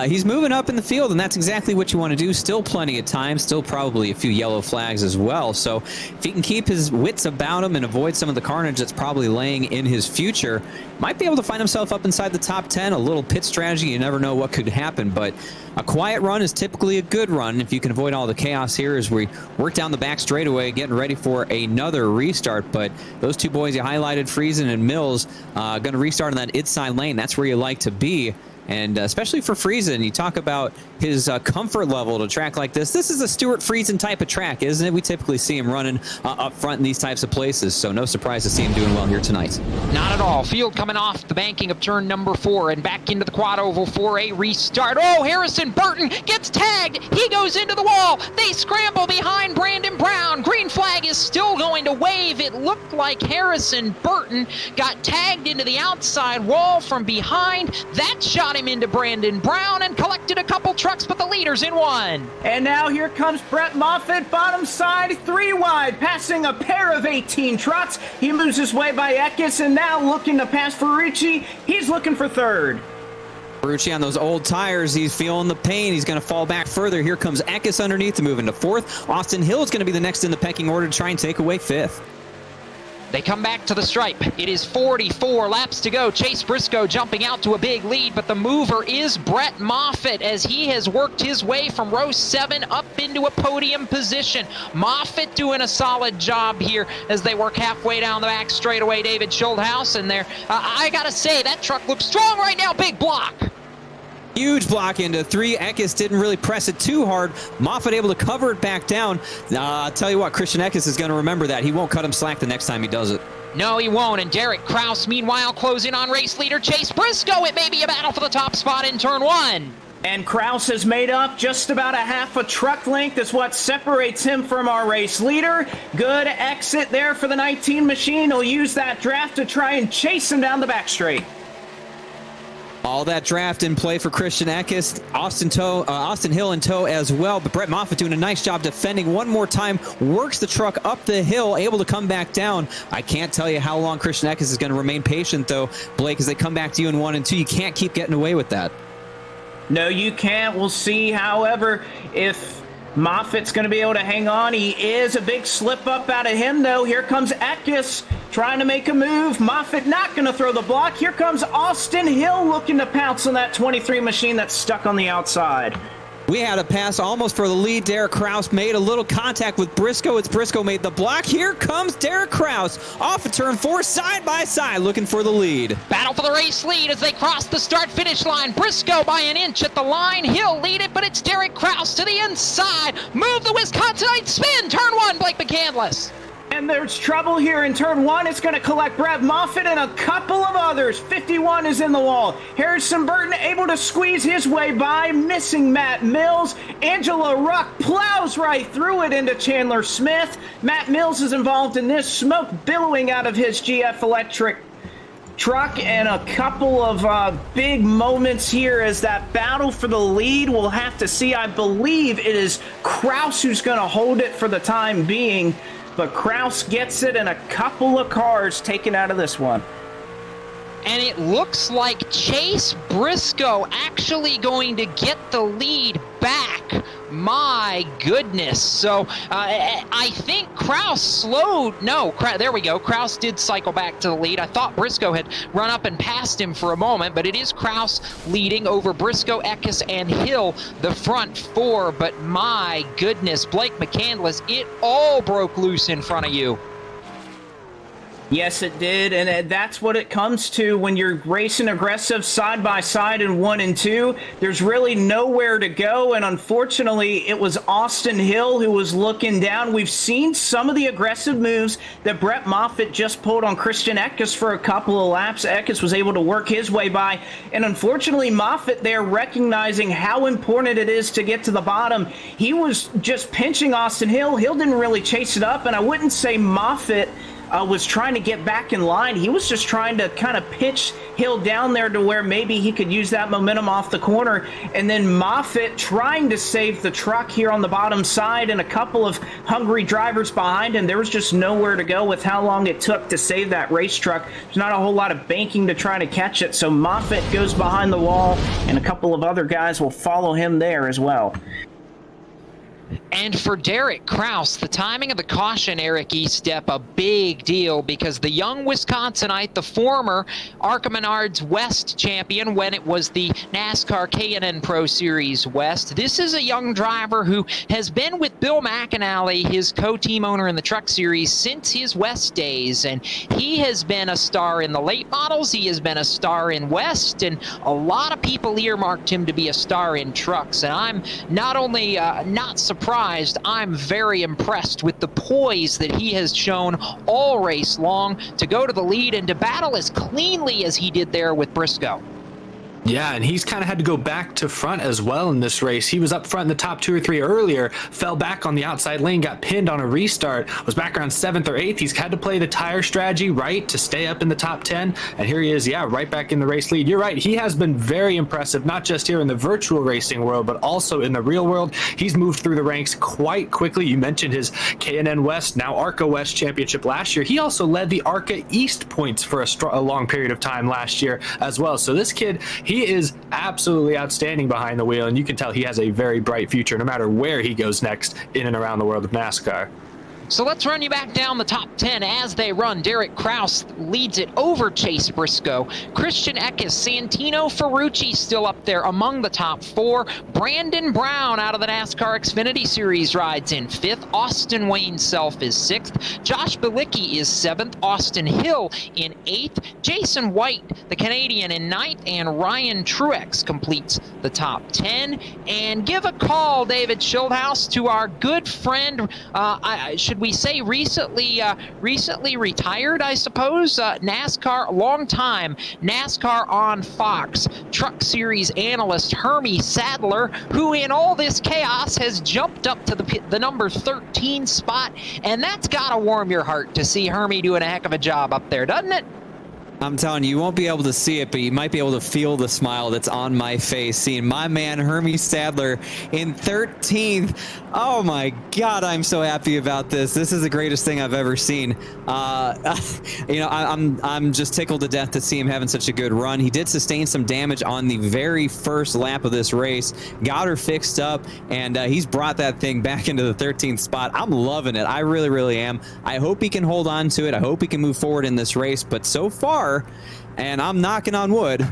he's moving up in the field, and that's exactly what you want to do. Still plenty of time, still probably a few yellow flags as well. So if he can keep his wits about him and avoid some of the carnage that's probably laying in his future, might be able to find himself up inside the top 10. A little pit strategy, you never know what could happen, but a quiet run is typically a good run if you can avoid all the chaos here as we work down the back straightaway, getting ready for another restart. But those two boys you highlighted, Friesen and Mills, going to restart on that inside lane. That's where you like to be. And especially for Friesen, you talk about his comfort level to a track like this. This is a Stewart Friesen type of track, isn't it? We typically see him running up front in these types of places, so no surprise to see him doing well here tonight. Not at all. Field coming off the banking of turn number 4 and back into the quad oval for a restart. Oh, Harrison Burton gets tagged. He goes into the wall. They scramble behind Brandon Brown. Green flag is still going to wave. It looked like Harrison Burton got tagged into the outside wall from behind. That shot him into Brandon Brown and collected a couple trucks, but the leader's in 1. And now here comes Brett Moffitt, bottom side, 3 wide, passing a pair of 18 trucks. He moves his way by Eckes, and now looking to pass Ferucci. He's looking for 3rd. Ferucci on those old tires, he's feeling the pain. He's going to fall back further. Here comes Eckes underneath to move into 4th. Austin Hill is going to be the next in the pecking order to try and take away 5th. They come back to the stripe. It is 44 laps to go. Chase Briscoe jumping out to a big lead, but the mover is Brett Moffitt as he has worked his way from row 7 up into a podium position. Moffitt doing a solid job here as they work halfway down the back straightaway. David Schildhouse in there. I gotta say, that truck looks strong right now. Big block. Huge block into 3. Eckes didn't really press it too hard. Moffitt able to cover it back down. I'll tell you what, Christian Eckes is going to remember that. He won't cut him slack the next time he does it. No, he won't. And Derek Kraus, meanwhile, closing on race leader Chase Briscoe. It may be a battle for the top spot in turn 1. And Kraus has made up just about a half a truck length is what separates him from our race leader. Good exit there for the 19 machine. He'll use that draft to try and chase him down the back straight. All that draft in play for Christian Eckes, Austin Hill in tow as well, but Brett Moffitt doing a nice job defending one more time, works the truck up the hill, able to come back down. I can't tell you how long Christian Eckes is going to remain patient, though, Blake, as they come back to you in 1 and 2. You can't keep getting away with that. No, you can't. We'll see, however, if Moffitt's going to be able to hang on. He is a big slip up out of him, though. Here comes Eckes trying to make a move. Moffitt not going to throw the block. Here comes Austin Hill looking to pounce on that 23 machine that's stuck on the outside. We had a pass almost for the lead. Derek Kraus made a little contact with Briscoe. It's Briscoe made the block. Here comes Derek Kraus off of turn 4, side by side, looking for the lead. Battle for the race lead as they cross the start-finish line. Briscoe by an inch at the line. He'll lead it, but it's Derek Kraus to the inside. Move the Wisconsinite spin. Turn 1, Blake McCandless. And there's trouble here in turn 1. It's going to collect Brett Moffitt and a couple of others. 51 is in the wall. Harrison Burton able to squeeze his way by, missing Matt Mills. Angela Ruck plows right through it into Chandler Smith. Matt Mills is involved in this, smoke billowing out of his GF electric truck, and a couple of big moments here as that battle for the lead. We'll have to see. I believe it is Kraus who's going to hold it for the time being. But Kraus gets it, and a couple of cars taken out of this one. And it looks like Chase Briscoe actually going to get the lead back. My goodness. So I think Kraus slowed. No, there we go. Kraus did cycle back to the lead. I thought Briscoe had run up and passed him for a moment, but it is Kraus leading over Briscoe, Eckes, and Hill, the front four. But my goodness, Blake McCandless, it all broke loose in front of you. Yes, it did, and that's what it comes to when you're racing aggressive side by side in 1 and 2. There's really nowhere to go, and unfortunately, it was Austin Hill who was looking down. We've seen some of the aggressive moves that Brett Moffitt just pulled on Christian Eckes for a couple of laps. Eckes was able to work his way by, and unfortunately, Moffitt there recognizing how important it is to get to the bottom. He was just pinching Austin Hill. Hill didn't really chase it up, and I wouldn't say Moffitt was trying to get back in line. He was just trying to kind of pitch Hill down there to where maybe he could use that momentum off the corner. And then Moffitt trying to save the truck here on the bottom side, and a couple of hungry drivers behind him. There was just nowhere to go with how long it took to save that race truck. There's not a whole lot of banking to try to catch it. So Moffitt goes behind the wall, and a couple of other guys will follow him there as well. And for Derek Kraus, the timing of the caution, Eric Estepp, a big deal, because the young Wisconsinite, the former ARCA Menards West champion when it was the NASCAR K&N Pro Series West, this is a young driver who has been with Bill McAnally, his co-team owner in the Truck Series, since his West days, and he has been a star in the late models, he has been a star in West, and a lot of people earmarked him to be a star in trucks, and I'm not only not surprised, I'm very impressed with the poise that he has shown all race long to go to the lead and to battle as cleanly as he did there with Briscoe. Yeah, and he's kind of had to go back to front as well in this race. He was up front in the top 2 or 3 earlier, fell back on the outside lane, got pinned on a restart, was back around 7th or 8th. He's had to play the tire strategy, right, to stay up in the top 10. And here he is, yeah, right back in the race lead. You're right, he has been very impressive, not just here in the virtual racing world, but also in the real world. He's moved through the ranks quite quickly. You mentioned his K&N West, now ARCA West championship last year. He also led the ARCA East points for a long period of time last year as well. So this kid, he is absolutely outstanding behind the wheel, and you can tell he has a very bright future no matter where he goes next in and around the world of NASCAR. So let's run you back down the top 10 as they run. Derek Kraus leads it over Chase Briscoe. Christian Eckes, Santino, Ferucci still up there among the top 4. Brandon Brown out of the NASCAR Xfinity Series rides in 5th. Austin Wayne Self is 6th. Josh Bilicki is 7th. Austin Hill in 8th. Jason White, the Canadian, in 9th. And Ryan Truex completes the top 10. And give a call, David Schildhouse, to our good friend, should we say recently retired, I suppose, NASCAR, long time NASCAR on Fox Truck Series analyst Hermie Sadler, who in all this chaos has jumped up to the number 13 spot, and that's gotta warm your heart to see Hermie doing a heck of a job up there, doesn't it? I'm telling you, you won't be able to see it, but you might be able to feel the smile that's on my face seeing my man Hermie Sadler in 13th. Oh my God, I'm so happy about this. This is the greatest thing I've ever seen. You know, I'm just tickled to death to see him having such a good run. He did sustain some damage on the very first lap of this race, got her fixed up, and he's brought that thing back into the 13th spot. I'm loving it. I really, really am. I hope he can hold on to it. I hope he can move forward in this race, but so far, and I'm knocking on wood,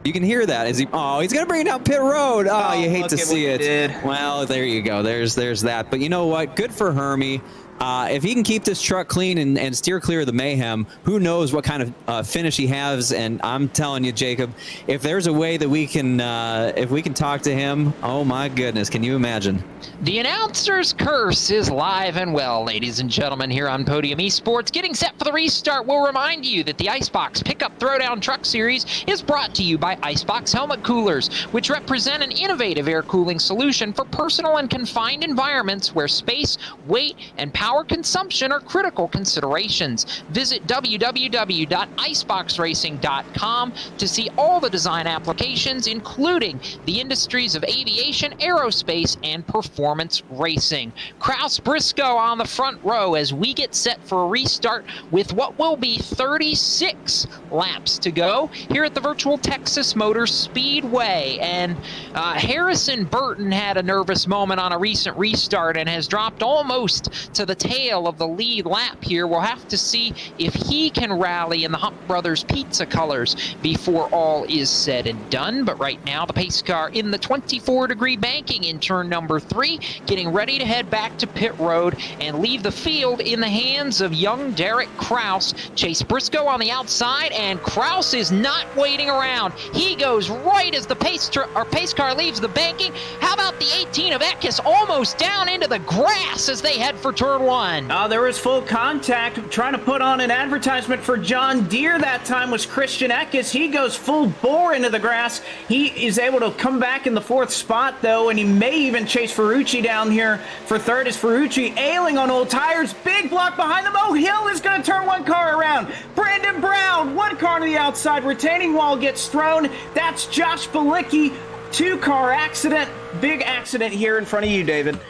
you can hear that. He's gonna bring it down pit road. Oh, you hate to see it. Well, there you go. There's that. But you know what? Good for Hermie. If he can keep this truck clean and steer clear of the mayhem, who knows what kind of finish he has. And I'm telling you, Jacob, if there's a way that we can, if we can talk to him, oh my goodness, can you imagine? The announcer's curse is live and well, ladies and gentlemen, here on Podium Esports. Getting set for the restart, we'll remind you that the IceBox Pickup Throwdown Truck Series is brought to you by IceBox Helmet Coolers, which represent an innovative air cooling solution for personal and confined environments where space, weight, and power power consumption are critical considerations. Visit www.iceboxracing.com to see all the design applications, including the industries of aviation, aerospace, and performance racing. Kraus Briscoe on the front row as we get set for a restart with what will be 36 laps to go here at the virtual Texas Motor Speedway. And Harrison Burton had a nervous moment on a recent restart and has dropped almost to the tail of the lead lap here. We'll have to see if he can rally in the Hump Brothers Pizza colors before all is said and done. But right now, the pace car in the 24-degree banking in turn number 3, getting ready to head back to pit road and leave the field in the hands of young Derek Kraus. Chase Briscoe on the outside, and Kraus is not waiting around. He goes right as the pace car leaves the banking. How about the 18 of Eckes almost down into the grass as they head for turn 1? There was full contact. Trying to put on an advertisement for John Deere that time was Christian Eckes. He goes full bore into the grass. He is able to come back in the 4th spot, though, and he may even chase Ferucci down here for 3rd as Ferucci ailing on old tires. Big block behind them. Oh, Hill is going to turn one car around. Brandon Brown, one car to the outside. Retaining wall gets thrown. That's Josh Balicki. 2-car accident. Big accident here in front of you, David.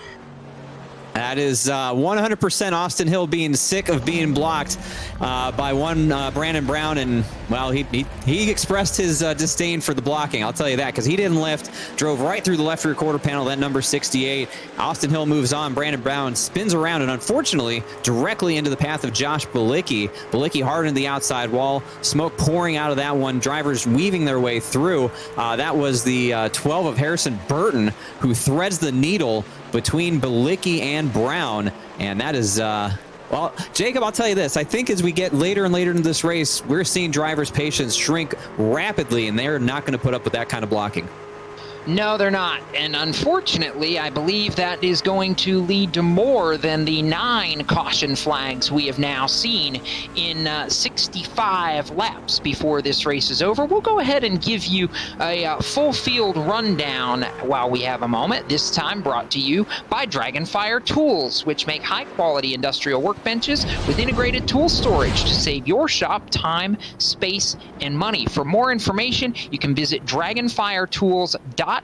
That is 100% Austin Hill being sick of being blocked by one Brandon Brown, and well, he expressed his disdain for the blocking. I'll tell you that, because he didn't lift, drove right through the left rear quarter panel. That number 68. Austin Hill moves on. Brandon Brown spins around and unfortunately directly into the path of Josh Balicki. Balicki hard into the outside wall. Smoke pouring out of that one. Drivers weaving their way through. That was the 12 of Harrison Burton who threads the needle between Balicki and Brown, and that is, well, Jacob, I'll tell you this. I think as we get later and later into this race, we're seeing drivers' patience shrink rapidly, and they're not going to put up with that kind of blocking. No, they're not. And unfortunately, I believe that is going to lead to more than the 9 caution flags we have now seen in 65 laps before this race is over. We'll go ahead and give you a full field rundown while we have a moment. This time brought to you by Dragonfire Tools, which make high-quality industrial workbenches with integrated tool storage to save your shop time, space, and money. For more information, you can visit dragonfiretools.com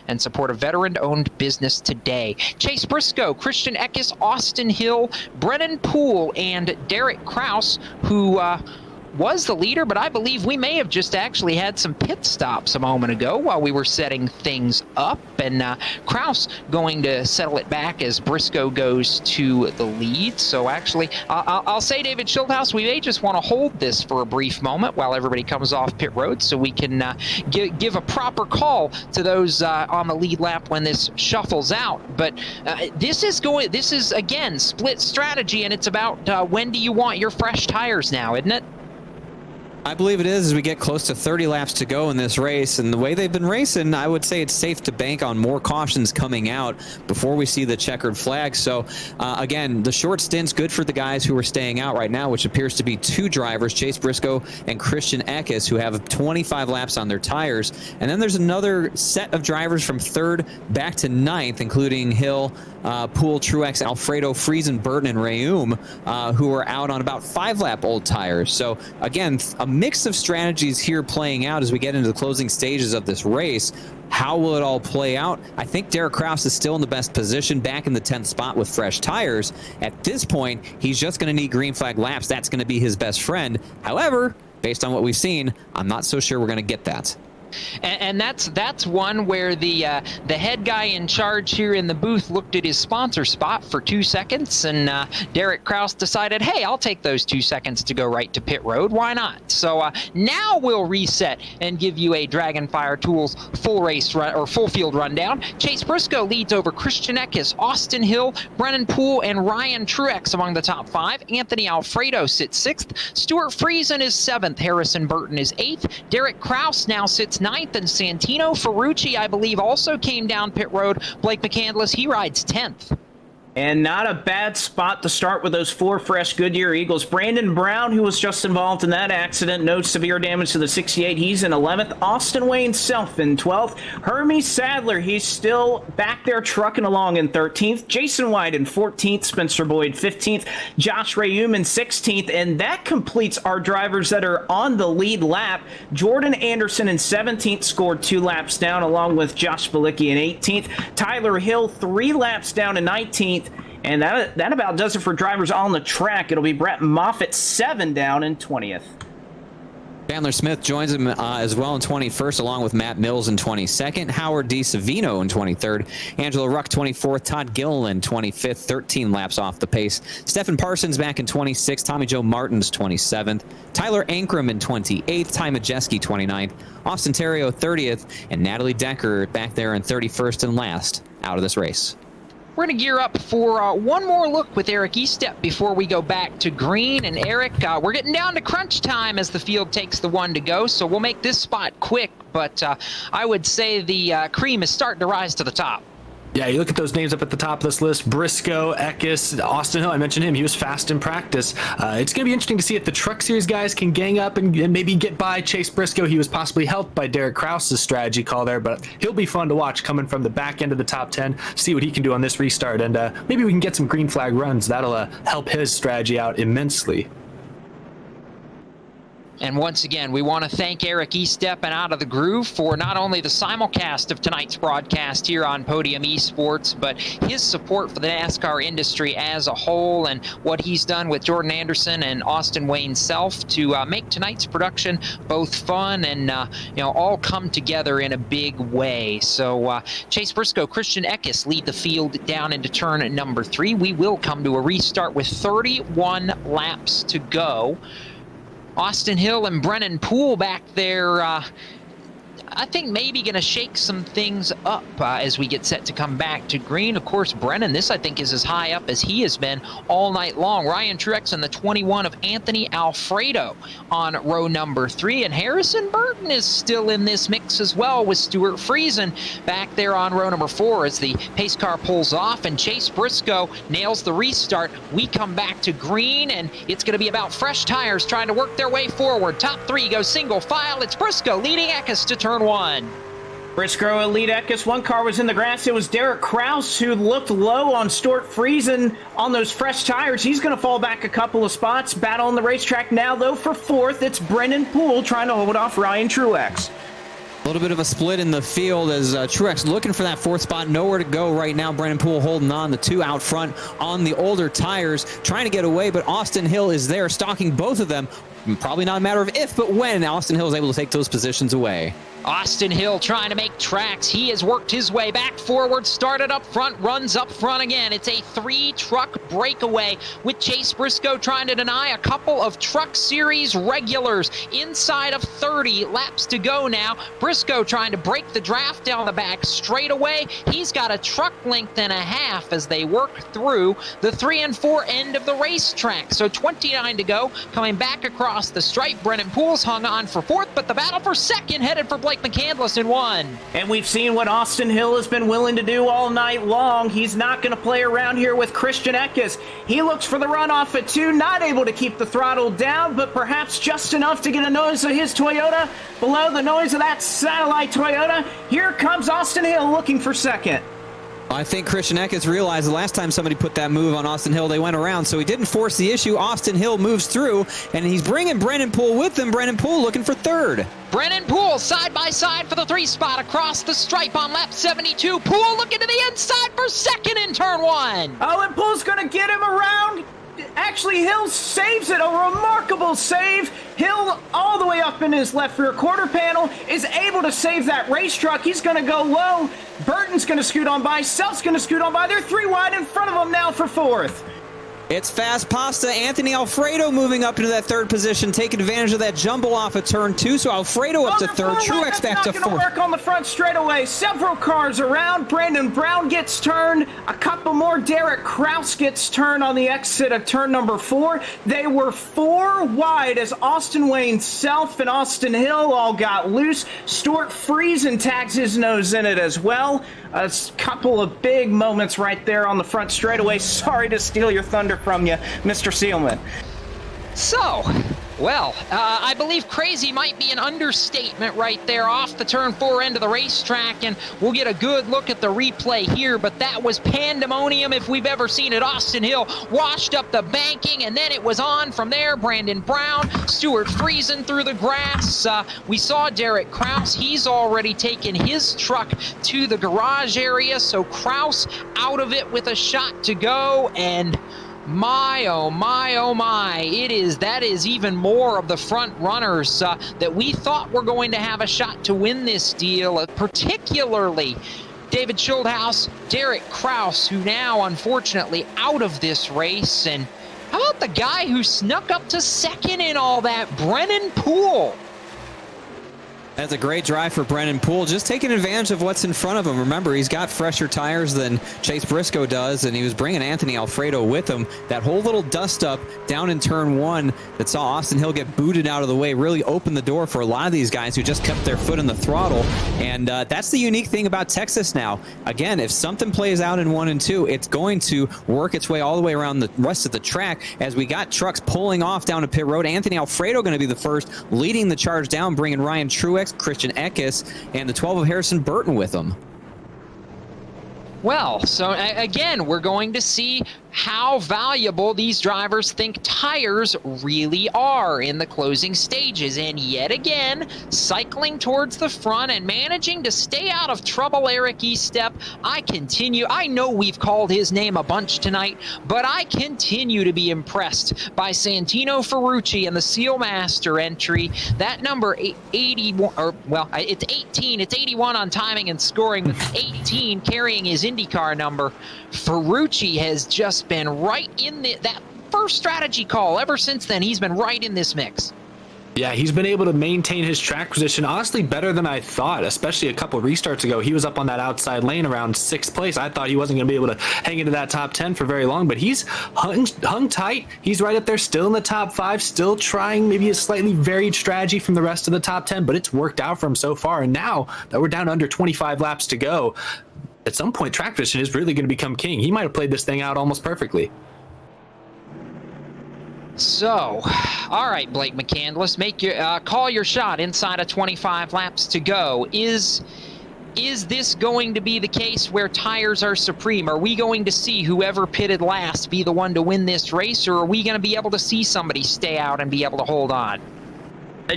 and support a veteran-owned business today. Chase Briscoe, Christian Eckes, Austin Hill, Brennan Poole, and Derek Kraus, who was the leader, but I believe we may have just actually had some pit stops a moment ago while we were setting things up, and Kraus going to settle it back as Briscoe goes to the lead. So actually, I'll say, David Schildhouse, we may just want to hold this for a brief moment while everybody comes off pit road so we can give a proper call to those on the lead lap when this shuffles out. But this is again split strategy, and it's about when do you want your fresh tires now, isn't it? I believe it is as we get close to 30 laps to go in this race, and the way they've been racing, I would say it's safe to bank on more cautions coming out before we see the checkered flag. So again, the short stint's good for the guys who are staying out right now, which appears to be 2 drivers, Chase Briscoe and Christian Eckes, who have 25 laps on their tires. And then there's another set of drivers from 3rd back to 9th, including Hill, Poole, Truex, Alfredo, Friesen, Burton, and Rayum, who are out on about 5-lap old tires. So again, a mix of strategies here playing out as we get into the closing stages of this race. How will it all play out? I think Derek Kraus is still in the best position, back in the 10th spot with fresh tires. At this point, he's just going to need green flag laps. That's going to be his best friend. However, based on what we've seen, I'm not so sure we're going to get that. And that's one where the head guy in charge here in the booth looked at his sponsor spot for 2 seconds, and Derek Kraus decided, hey, I'll take those 2 seconds to go right to pit road. Why not? So now we'll reset and give you a Dragonfire Tools full field rundown. Chase Briscoe leads over Christian Eckes, Austin Hill, Brennan Poole, and Ryan Truex among the top 5. Anthony Alfredo sits 6th. Stewart Friesen is 7th. Harrison Burton is 8th. Derek Kraus now sits 9th, and Santino Ferucci, I believe, also came down pit road. Blake McCandless, he rides 10th. And not a bad spot to start with those 4 fresh Goodyear Eagles. Brandon Brown, who was just involved in that accident, no severe damage to the 68. He's in 11th. Austin Wayne Self in 12th. Hermes Sadler, he's still back there trucking along in 13th. Jason White in 14th. Spencer Boyd 15th. Josh Rayum in 16th. And that completes our drivers that are on the lead lap. Jordan Anderson in 17th scored 2 laps down, along with Josh Balicki in 18th. Tyler Hill 3 laps down in 19th. And that about does it for drivers on the track. It'll be Brett Moffitt 7 down in 20th. Chandler Smith joins him as well in 21st, along with Matt Mills in 22nd. Howard D. Savino in 23rd. Angelo Ruck 24th. Todd Gilliland 25th, 13 laps off the pace. Stephen Parsons back in 26th. Tommy Joe Martins 27th. Tyler Ankrum in 28th. Ty Majeski 29th. Austin Terrio 30th. And Natalie Decker back there in 31st and last out of this race. We're going to gear up for one more look with Eric Estepp before we go back to green. And Eric, we're getting down to crunch time as the field takes the 1 to go, so we'll make this spot quick. But I would say the cream is starting to rise to the top. Yeah, you look at those names up at the top of this list: Briscoe, Eckes, Austin Hill. I mentioned him. He was fast in practice. It's going to be interesting to see if the Truck Series guys can gang up and maybe get by Chase Briscoe. He was possibly helped by Derek Krause's strategy call there, but he'll be fun to watch coming from the back end of the top 10, see what he can do on this restart, and maybe we can get some green flag runs. That'll help his strategy out immensely. And once again, we want to thank Eric Estepp and Out of the Groove for not only the simulcast of tonight's broadcast here on Podium Esports, but his support for the NASCAR industry as a whole, and what he's done with Jordan Anderson and Austin Wayne Self to make tonight's production both fun and all come together in a big way. So Chase Briscoe, Christian Eckes lead the field down into turn number 3. We will come to a restart with 31 laps to go. Austin Hill and Brennan Poole back there, I think maybe going to shake some things up as we get set to come back to green. Of course, Brennan, this I think is as high up as he has been all night long. Ryan Truex in the 21 of Anthony Alfredo on row number 3. And Harrison Burton is still in this mix as well, with Stewart Friesen back there on row number 4 as the pace car pulls off and Chase Briscoe nails the restart. We come back to green, and it's going to be about fresh tires trying to work their way forward. Top 3 go single file. It's Briscoe leading Eckes to turn 1. Briscoe elite Eckes. One car was in the grass. It was Derek Krause who looked low on Stuart Friesen on those fresh tires. He's going to fall back a couple of spots. Battle on the racetrack now, though, for 4th. It's Brennan Poole trying to hold off Ryan Truex. A little bit of a split in the field as Truex looking for that 4th spot. Nowhere to go right now. Brennan Poole holding on. The 2 out front on the older tires, trying to get away, but Austin Hill is there, stalking both of them. Probably not a matter of if, but when Austin Hill is able to take those positions away. Austin Hill trying to make tracks. He has worked his way back forward, started up front, runs up front again. It's a 3-truck breakaway with Chase Briscoe trying to deny a couple of Truck Series regulars. Inside of 30 laps to go now. Briscoe trying to break the draft down the back straightaway. He's got a truck length and a half as they work through the 3 and 4 end of the racetrack. So 29 to go. Coming back across the stripe, Brennan Poole's hung on for 4th, but the battle for 2nd headed for Blake McCandless in 1. And we've seen what Austin Hill has been willing to do all night long. He's not going to play around here with Christian Eckes. He looks for the runoff at 2, not able to keep the throttle down, but perhaps just enough to get a noise of his Toyota below the noise of that satellite Toyota. Here comes Austin Hill looking for 2nd. I think Christian Eckes realized the last time somebody put that move on Austin Hill, they went around, so he didn't force the issue. Austin Hill moves through, and he's bringing Brennan Poole with him. Brennan Poole looking for 3rd. Brennan Poole side by side for the 3 spot across the stripe on lap 72. Poole looking to the inside for 2nd in turn 1. Oh, and Poole's going to get him around. Actually, Hill saves it. A remarkable save. Hill, all the way up in his left rear quarter panel, is able to save that race truck. He's going to go low. Burton's going to scoot on by. Self's going to scoot on by. They're 3 wide in front of him now for 4th. It's fast pasta. Anthony Alfredo moving up into that third position, taking advantage of that jumble off of turn 2. So Alfredo up to third. Truex back to 4th. Not going to work on the front straightaway. Several cars around. Brandon Brown gets turned. A couple more. Derek Kraus gets turned on the exit of turn number 4. They were 4 wide as Austin Wayne Self and Austin Hill all got loose. Stewart Friesen tags his nose in it as well. A couple of big moments right there on the front straightaway. Sorry to steal your thunder from you, Mr. Seelman. So, well, I believe crazy might be an understatement right there off the turn 4 end of the racetrack, and we'll get a good look at the replay here, but that was pandemonium if we've ever seen it. Austin Hill washed up the banking, and then it was on from there. Brandon Brown, Stewart Friesen through the grass. We saw Derek Kraus. He's already taken his truck to the garage area, so Kraus out of it with a shot to go, and my, oh my, oh my, that is even more of the front runners that we thought were going to have a shot to win this deal, particularly David Schildhaus, Derek Kraus, who now unfortunately out of this race. And how about the guy who snuck up to second in all that, Brennan Poole? That's a great drive for Brennan Poole, just taking advantage of what's in front of him. Remember, he's got fresher tires than Chase Briscoe does, and he was bringing Anthony Alfredo with him. That whole little dust-up down in turn 1 that saw Austin Hill get booted out of the way really opened the door for a lot of these guys who just kept their foot in the throttle. And that's the unique thing about Texas now. Again, if something plays out in 1 and 2, it's going to work its way all the way around the rest of the track as we got trucks pulling off down to pit road. Anthony Alfredo going to be the first, leading the charge down, bringing Ryan Truex, Christian Eckes, and the 12 of Harrison Burton with him. Well, so again, we're going to see how valuable these drivers think tires really are in the closing stages. And yet again, cycling towards the front and managing to stay out of trouble, Eric Estepp. I know we've called his name a bunch tonight, but I continue to be impressed by Santino Ferucci and the Sealmaster entry. That number 81, or well, it's 18, it's 81 on timing and scoring, with 18 carrying his IndyCar number. Ferucci has just been right in that first strategy call. Ever since then, he's been right in this mix. Yeah, he's been able to maintain his track position, honestly, better than I thought, especially a couple restarts ago. He was up on that outside lane around 6th place. I thought he wasn't going to be able to hang into that top 10 for very long, but he's hung tight. He's right up there, still in the top 5, still trying maybe a slightly varied strategy from the rest of the top 10, but it's worked out for him so far. And now that we're down under 25 laps to go, at some point, track position is really going to become king. He might have played this thing out almost perfectly. So, all right, Blake McCandless, make your call your shot inside of 25 laps to go. Is this going to be the case where tires are supreme? Are we going to see whoever pitted last be the one to win this race, or are we going to be able to see somebody stay out and be able to hold on?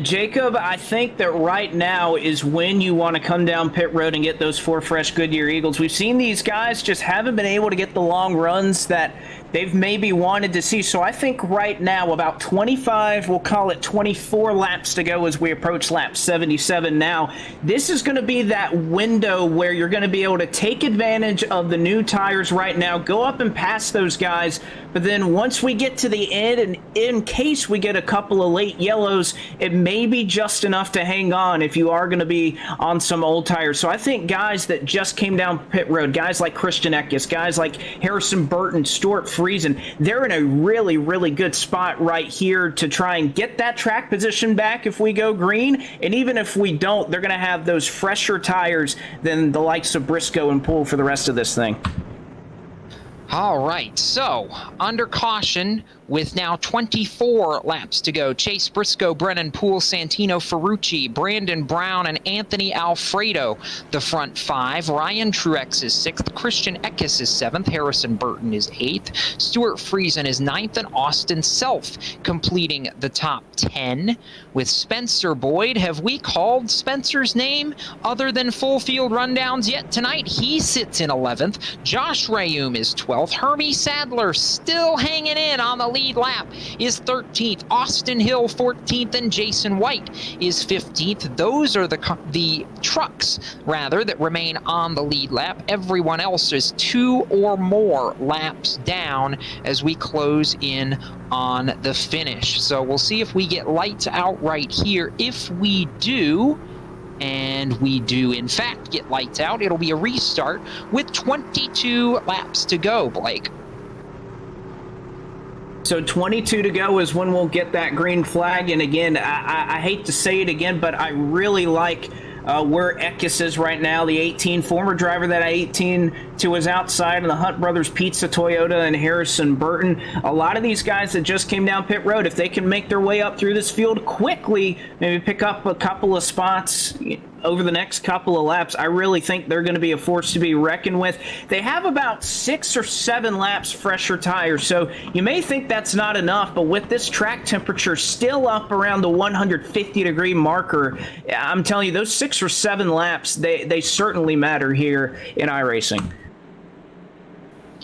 Jacob, I think that right now is when you want to come down pit road and get those 4 fresh Goodyear Eagles. We've seen these guys just haven't been able to get the long runs that they've maybe wanted to see. So I think right now about 25, we'll call it 24 laps to go as we approach lap 77 now. This is going to be that window where you're going to be able to take advantage of the new tires right now, go up and pass those guys. But then once we get to the end, and in case we get a couple of late yellows, it may be just enough to hang on if you are going to be on some old tires. So I think guys that just came down pit road, guys like Christian Eckes, guys like Harrison Burton, Stewart Friesen, they're in a really, really good spot right here to try and get that track position back if we go green. And even if we don't, they're going to have those fresher tires than the likes of Briscoe and Poole for the rest of this thing. All right, so under caution with now 24 laps to go. Chase Briscoe, Brennan Poole, Santino Ferucci, Brandon Brown, and Anthony Alfredo, the front 5. Ryan Truex is 6th. Christian Eckes is 7th. Harrison Burton is 8th. Stewart Friesen is 9th. And Austin Self completing the top 10. With Spencer Boyd, have we called Spencer's name other than full field rundowns yet tonight? He sits in 11th. Josh Rayum is 12th. Hermie Sadler still hanging in on the lead lap is 13th. Austin Hill 14th, and Jason White is 15th. Those are the trucks, rather, that remain on the lead lap. Everyone else is 2 or more laps down as we close in on the finish. So we'll see if we get lights out right here. If we do, and we do in fact get lights out, it'll be a restart with 22 laps to go, Blake. So 22 to go is when we'll get that green flag. And again, I hate to say it again, but I really like where Eckes is right now, the 18, former driver that 18 to his outside in the Hunt Brothers Pizza Toyota and Harrison Burton. A lot of these guys that just came down pit road, if they can make their way up through this field quickly, maybe pick up a couple of spots over the next couple of laps, I really think they're going to be a force to be reckoned with. They have about 6 or 7 laps fresher tires, so you may think that's not enough, but with this track temperature still up around the 150-degree marker, I'm telling you, those 6 or 7 laps, they certainly matter here in iRacing.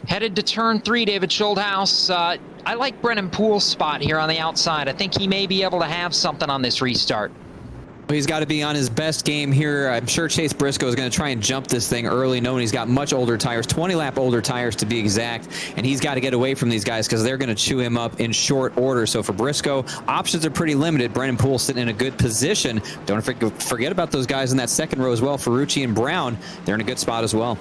Headed to turn 3, David Schulthouse. I like Brennan Poole's spot here on the outside. I think he may be able to have something on this restart. He's got to be on his best game here. I'm sure Chase Briscoe is going to try and jump this thing early, knowing he's got much older tires, 20-lap older tires to be exact, and he's got to get away from these guys because they're going to chew him up in short order. So for Briscoe, options are pretty limited. Brennan Poole sitting in a good position. Don't forget about those guys in that second row as well. Ferucci and Brown, they're in a good spot as well.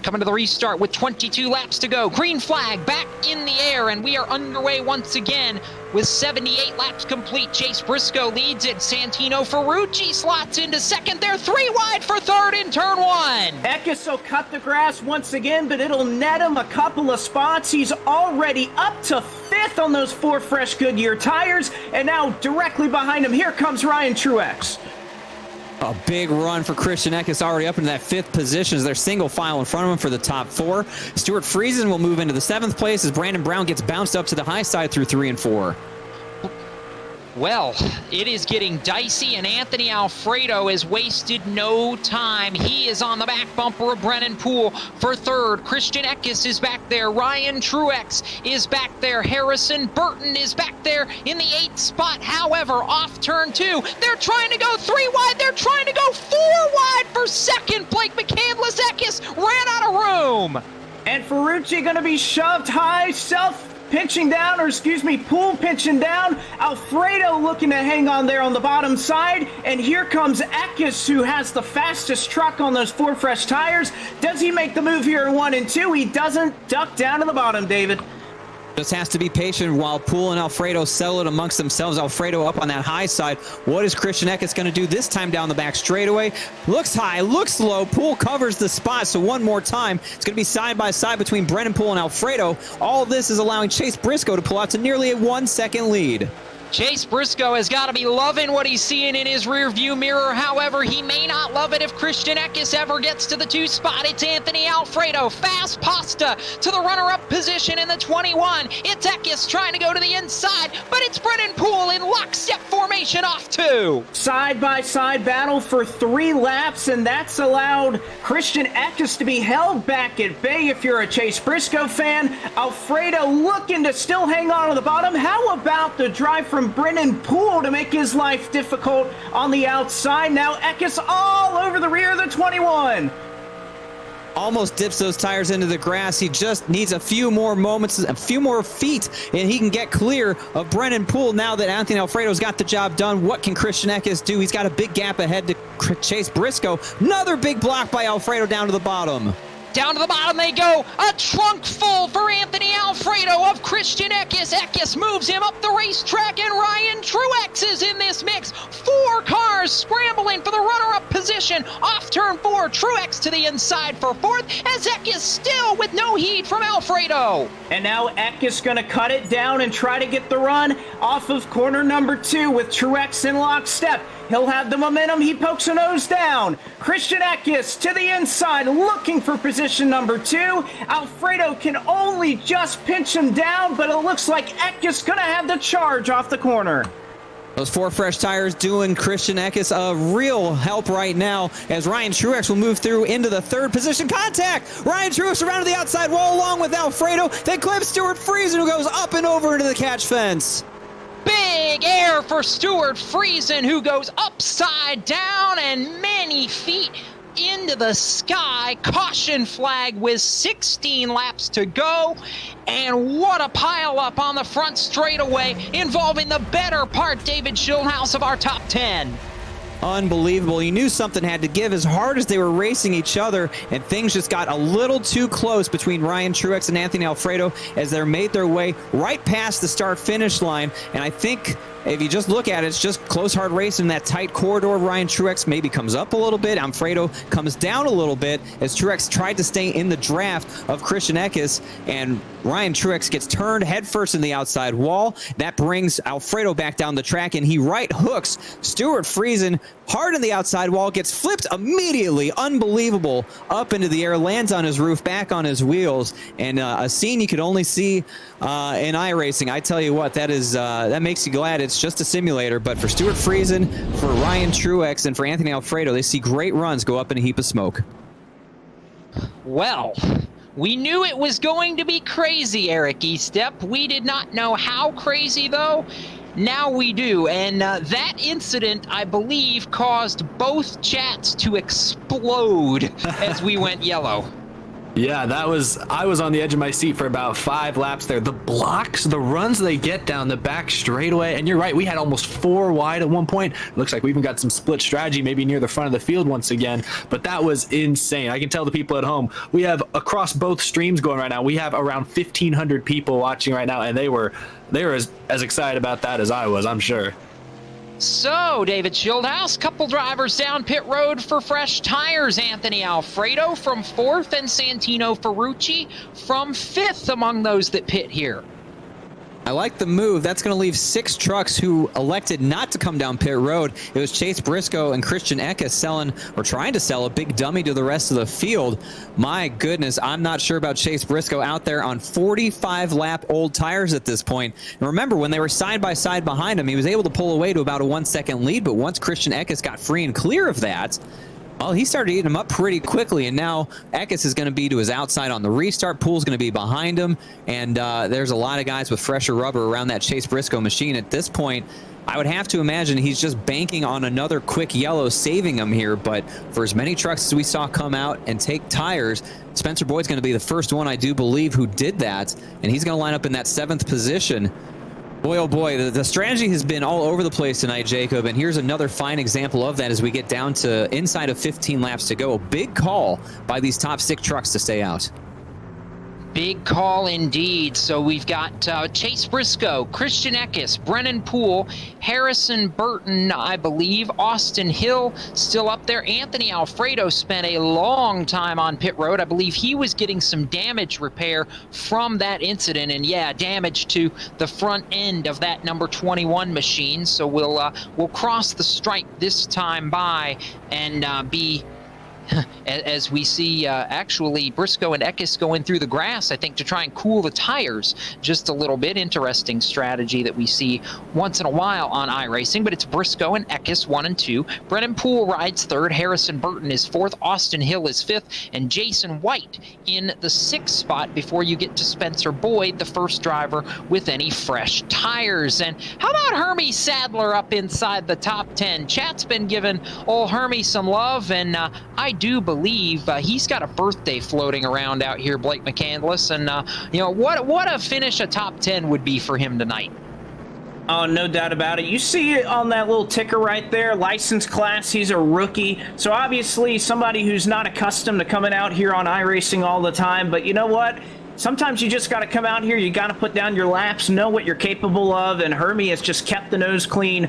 Coming to the restart with 22 laps to go. Green flag back in the air, and we are underway once again with 78 laps complete. Chase Briscoe leads it. Santino Ferucci slots into second. They're 3 wide for third in turn 1. Eckes will cut the grass once again, but it'll net him a couple of spots. He's already up to 5th on those 4 fresh Goodyear tires, and now directly behind him, here comes Ryan Truex. A big run for Christian Eckes, already up into that 5th position as they're single file in front of him for the top 4. Stewart Friesen will move into the 7th place as Brandon Brown gets bounced up to the high side through 3 and 4. Well, it is getting dicey, and Anthony Alfredo has wasted no time. He is on the back bumper of Brennan Poole for third. Christian Eckes is back there. Ryan Truex is back there. Harrison Burton is back there in the 8th spot. However, off turn 2, they're trying to go 3 wide. They're trying to go 4 wide for second. Blake McCandless Eckes ran out of room. And Ferucci going to be shoved high, pinching down, or excuse me, Poole pinching down. Alfredo looking to hang on there on the bottom side. And here comes Eckes, who has the fastest truck on those 4 fresh tires. Does he make the move here in 1 and 2? He doesn't. Duck down to the bottom, David. Just has to be patient while Poole and Alfredo settle it amongst themselves. Alfredo up on that high side. What is Christian Eckes going to do this time down the back straightaway? Looks high, looks low. Poole covers the spot, so one more time. It's going to be side by side between Brennan Poole and Alfredo. All of this is allowing Chase Briscoe to pull out to nearly a 1-second lead. Chase Briscoe has got to be loving what he's seeing in his rearview mirror. However, he may not love it if Christian Eckes ever gets to the 2 spot. It's Anthony Alfredo. Fast pasta to the runner-up position in the 21. It's Eckes trying to go to the inside, but it's Brennan Poole in lockstep formation off 2. Side-by-side battle for 3 laps, and that's allowed Christian Eckes to be held back at bay if you're a Chase Briscoe fan. Alfredo looking to still hang on to the bottom. How about the drive from Brennan Poole to make his life difficult on the outside? Now Eckes all over the rear of the 21. Almost dips those tires into the grass. He just needs a few more moments, a few more feet, and he can get clear of Brennan Poole now that Anthony Alfredo's got the job done. What can Christian Eckes do? He's got a big gap ahead to Chase Briscoe. Another big block by Alfredo down to the bottom. Down to the bottom they go. A trunk full for Anthony Alfredo of Christian Eckes. Eckes moves him up the racetrack, and Ryan Truex is in this mix. 4 cars scrambling for the runner-up position. Off turn 4, Truex to the inside for 4th, as Eckes still with no heat from Alfredo. And now Eckes going to cut it down and try to get the run off of corner number 2 with Truex in lockstep. He'll have the momentum. He pokes a nose down. Christian Eckes to the inside, looking for position number 2. Alfredo can only just pinch him down, but it looks like Eckes going to have the charge off the corner. Those 4 fresh tires doing Christian Eckes a real help right now as Ryan Truex will move through into the 3rd position. Contact! Ryan Truex around to the outside wall along with Alfredo. They clip Stewart Friesen, who goes up and over into the catch fence. Big air for Stewart Friesen, who goes upside down and many feet into the sky. Caution flag with 16 laps to go. And what a pile up on the front straightaway involving the better part, David Schildhouse, of our top 10. Unbelievable. You knew something had to give as hard as they were racing each other, and things just got a little too close between Ryan Truex and Anthony Alfredo as they made their way right past the start-finish line. And I think if you just look at it, it's just close, hard racing. That tight corridor, Ryan Truex maybe comes up a little bit. Alfredo comes down a little bit as Truex tried to stay in the draft of Christian Eckes, and Ryan Truex gets turned headfirst in the outside wall. That brings Alfredo back down the track, and he right hooks Stewart Friesen hard in the outside wall, gets flipped immediately, unbelievable, up into the air, lands on his roof, back on his wheels, and a scene you could only see in iRacing. I tell you what, that is that makes you glad it's just a simulator. But for Stewart Friesen, for Ryan Truex, and for Anthony Alfredo, they see great runs go up in a heap of smoke. Well, we knew it was going to be crazy, Eric Estepp. We did not know how crazy, though. Now we do, and that incident, I believe, caused both chats to explode as we went yellow. Yeah, I was on the edge of my seat for about 5 laps there. The blocks, the runs they get down the back straightaway, and you're right, we had almost 4 wide at one point. Looks like we even got some split strategy, maybe near the front of the field once again, but that was insane. I can tell the people at home, we have across both streams going right now, we have around 1,500 people watching right now, and they were as excited about that as I was, I'm sure. So, David Schildhouse, couple drivers down pit road for fresh tires. Anthony Alfredo from 4th and Santino Ferucci from 5th among those that pit here. I like the move. That's going to leave 6 trucks who elected not to come down pit road. It was Chase Briscoe and Christian Eckes trying to sell a big dummy to the rest of the field. My goodness, I'm not sure about Chase Briscoe out there on 45-lap old tires at this point. And remember, when they were side by side behind him, he was able to pull away to about a 1-second lead. But once Christian Eckes got free and clear of that, well, he started eating him up pretty quickly, and now Eckes is going to be to his outside on the restart. Pool's going to be behind him, and there's a lot of guys with fresher rubber around that Chase Briscoe machine. At this point, I would have to imagine he's just banking on another quick yellow saving him here, but for as many trucks as we saw come out and take tires, Spencer Boyd's going to be the first one, I do believe, who did that, and he's going to line up in that 7th position. Boy, oh boy, the strategy has been all over the place tonight, Jacob, and here's another fine example of that as we get down to inside of 15 laps to go. A big call by these top 6 trucks to stay out. Big call indeed. So we've got Chase Briscoe, Christian Eckes, Brennan Poole, Harrison Burton, I believe, Austin Hill still up there. Anthony Alfredo spent a long time on pit road. I believe he was getting some damage repair from that incident, and yeah, damage to the front end of that number 21 machine. So we'll cross the stripe this time by and be as we see actually Briscoe and Eckes going through the grass, I think, to try and cool the tires just a little bit. Interesting strategy that we see once in a while on iRacing, but it's Briscoe and Eckes 1 and 2. Brennan Poole rides 3rd, Harrison Burton is 4th, Austin Hill is 5th, and Jason White in the 6th spot before you get to Spencer Boyd, the first driver with any fresh tires. And how about Hermie Sadler up inside the top 10? Chat's been giving old Hermie some love, and I do believe he's got a birthday floating around out here, Blake McCandless, and what a finish a top 10 would be for him tonight. Oh, no doubt about it. You see it on that little ticker right there, license class, he's a rookie. So obviously somebody who's not accustomed to coming out here on iRacing all the time, but you know what? Sometimes you just got to come out here, you got to put down your laps, know what you're capable of, and Hermie has just kept the nose clean,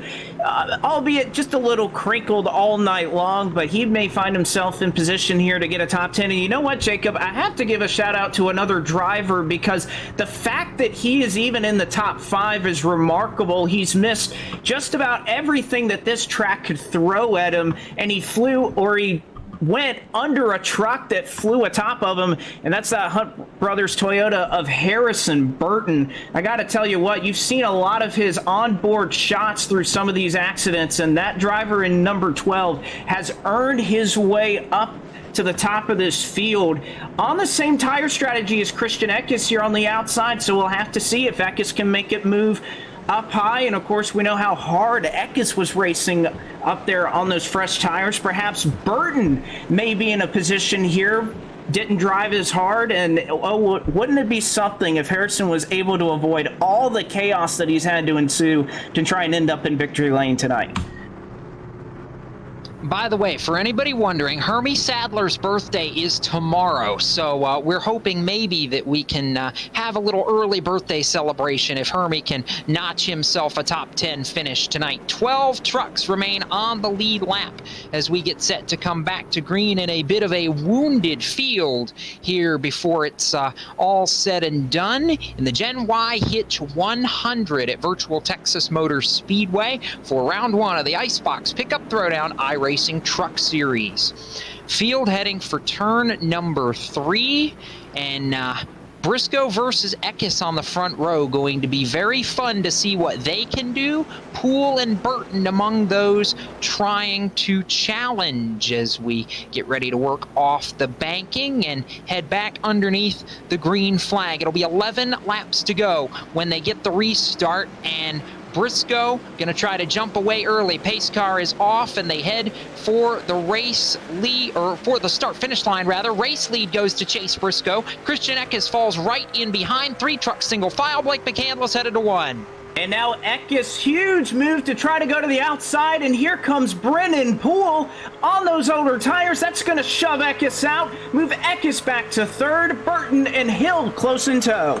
albeit just a little crinkled all night long, but he may find himself in position here to get a top 10. And you know what, Jacob? I have to give a shout out to another driver, because the fact that he is even in the top 5 is remarkable. He's missed just about everything that this track could throw at him, and he flew, or he went under a truck that flew atop of him, and that's that Hunt Brothers Toyota of Harrison Burton. I got to tell you what, you've seen a lot of his onboard shots through some of these accidents, and that driver in number 12 has earned his way up to the top of this field on the same tire strategy as Christian Eckes here on the outside, so we'll have to see if Eckes can make it move up high. And of course, we know how hard Eckes was racing up there on those fresh tires. Perhaps Burton may be in a position here, didn't drive as hard, and wouldn't it be something if Harrison was able to avoid all the chaos that he's had to ensue to try and end up in victory lane tonight? By the way, for anybody wondering, Hermie Sadler's birthday is tomorrow, so we're hoping maybe that we can have a little early birthday celebration if Hermie can notch himself a top 10 finish tonight. 12 trucks remain on the lead lap as we get set to come back to green in a bit of a wounded field here before it's all said and done in the Gen Y Hitch 100 at Virtual Texas Motor Speedway for round one of the IceBox Pickup Throwdown iRacing Truck Series. Field heading for turn number 3, and Briscoe versus Eckes on the front row. Going to be very fun to see what they can do. Poole and Burton among those trying to challenge as we get ready to work off the banking and head back underneath the green flag. It'll be 11 laps to go when they get the restart, and Briscoe going to try to jump away early. Pace car is off, and they head for the race lead, or for the start-finish line, rather. Race lead goes to Chase Briscoe. Christian Eckes falls right in behind. 3 trucks single file. Blake McCandless headed to 1. And now Eckes, huge move to try to go to the outside, and here comes Brennan Poole on those older tires. That's going to shove Eckes out, move Eckes back to 3rd. Burton and Hill close in tow.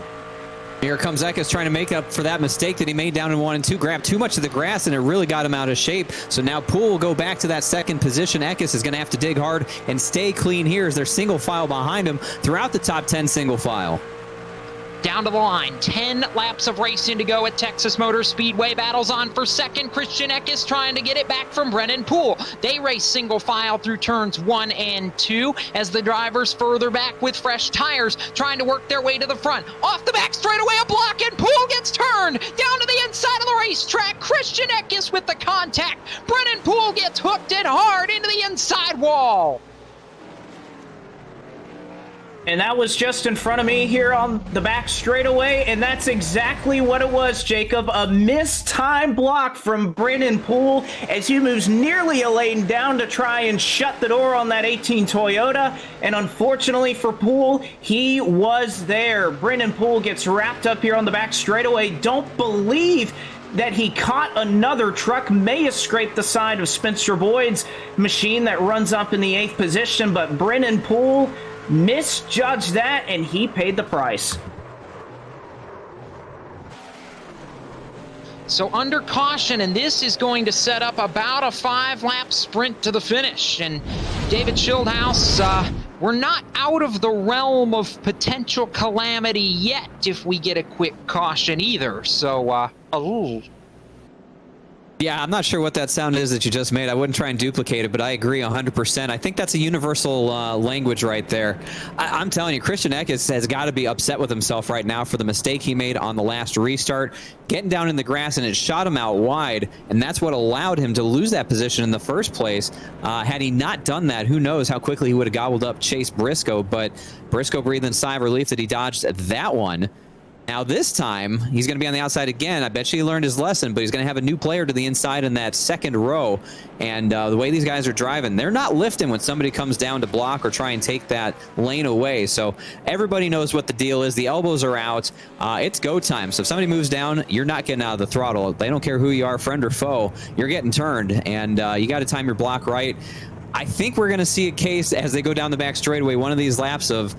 Here comes Eckes trying to make up for that mistake that he made down in 1 and 2. Grabbed too much of the grass, and it really got him out of shape. So now Poole will go back to that 2nd position. Eckes is going to have to dig hard and stay clean here as they're single file behind him throughout the top 10 single file. Down to the line, 10 laps of racing to go at Texas Motor Speedway. Battles on for 2nd. Christian Eckes trying to get it back from Brennan Poole. They race single file through turns 1 and 2 as the drivers further back with fresh tires trying to work their way to the front. Off the back straightaway, a block, and Poole gets turned down to the inside of the racetrack. Christian Eckes with the contact. Brennan Poole gets hooked in hard into the inside wall. And that was just in front of me here on the back straightaway, and that's exactly what it was, Jacob. A missed time block from Brennan Poole as he moves nearly a lane down to try and shut the door on that 18 Toyota. And unfortunately for Poole, he was there. Brennan Poole gets wrapped up here on the back straightaway. Don't believe that he caught another truck, may have scraped the side of Spencer Boyd's machine that runs up in the 8th position, but Brennan Poole misjudged that, and he paid the price. So under caution, and this is going to set up about a 5-lap sprint to the finish. And David Schildhouse, we're not out of the realm of potential calamity yet if we get a quick caution either. So, Yeah, I'm not sure what that sound is that you just made. I wouldn't try and duplicate it, but I agree 100%. I think that's a universal language right there. I'm telling you, Christian Eckes has got to be upset with himself right now for the mistake he made on the last restart, getting down in the grass, and it shot him out wide, and that's what allowed him to lose that position in the first place. Had he not done that, who knows how quickly he would have gobbled up Chase Briscoe, but Briscoe breathed a sigh of relief that he dodged that one. Now this time, he's going to be on the outside again. I bet you he learned his lesson, but he's going to have a new player to the inside in that 2nd row. And the way these guys are driving, they're not lifting when somebody comes down to block or try and take that lane away. So everybody knows what the deal is. The elbows are out. It's go time. So if somebody moves down, you're not getting out of the throttle. They don't care who you are, friend or foe. You're getting turned, and you got to time your block right. I think we're going to see a case as they go down the back straightaway, one of these laps of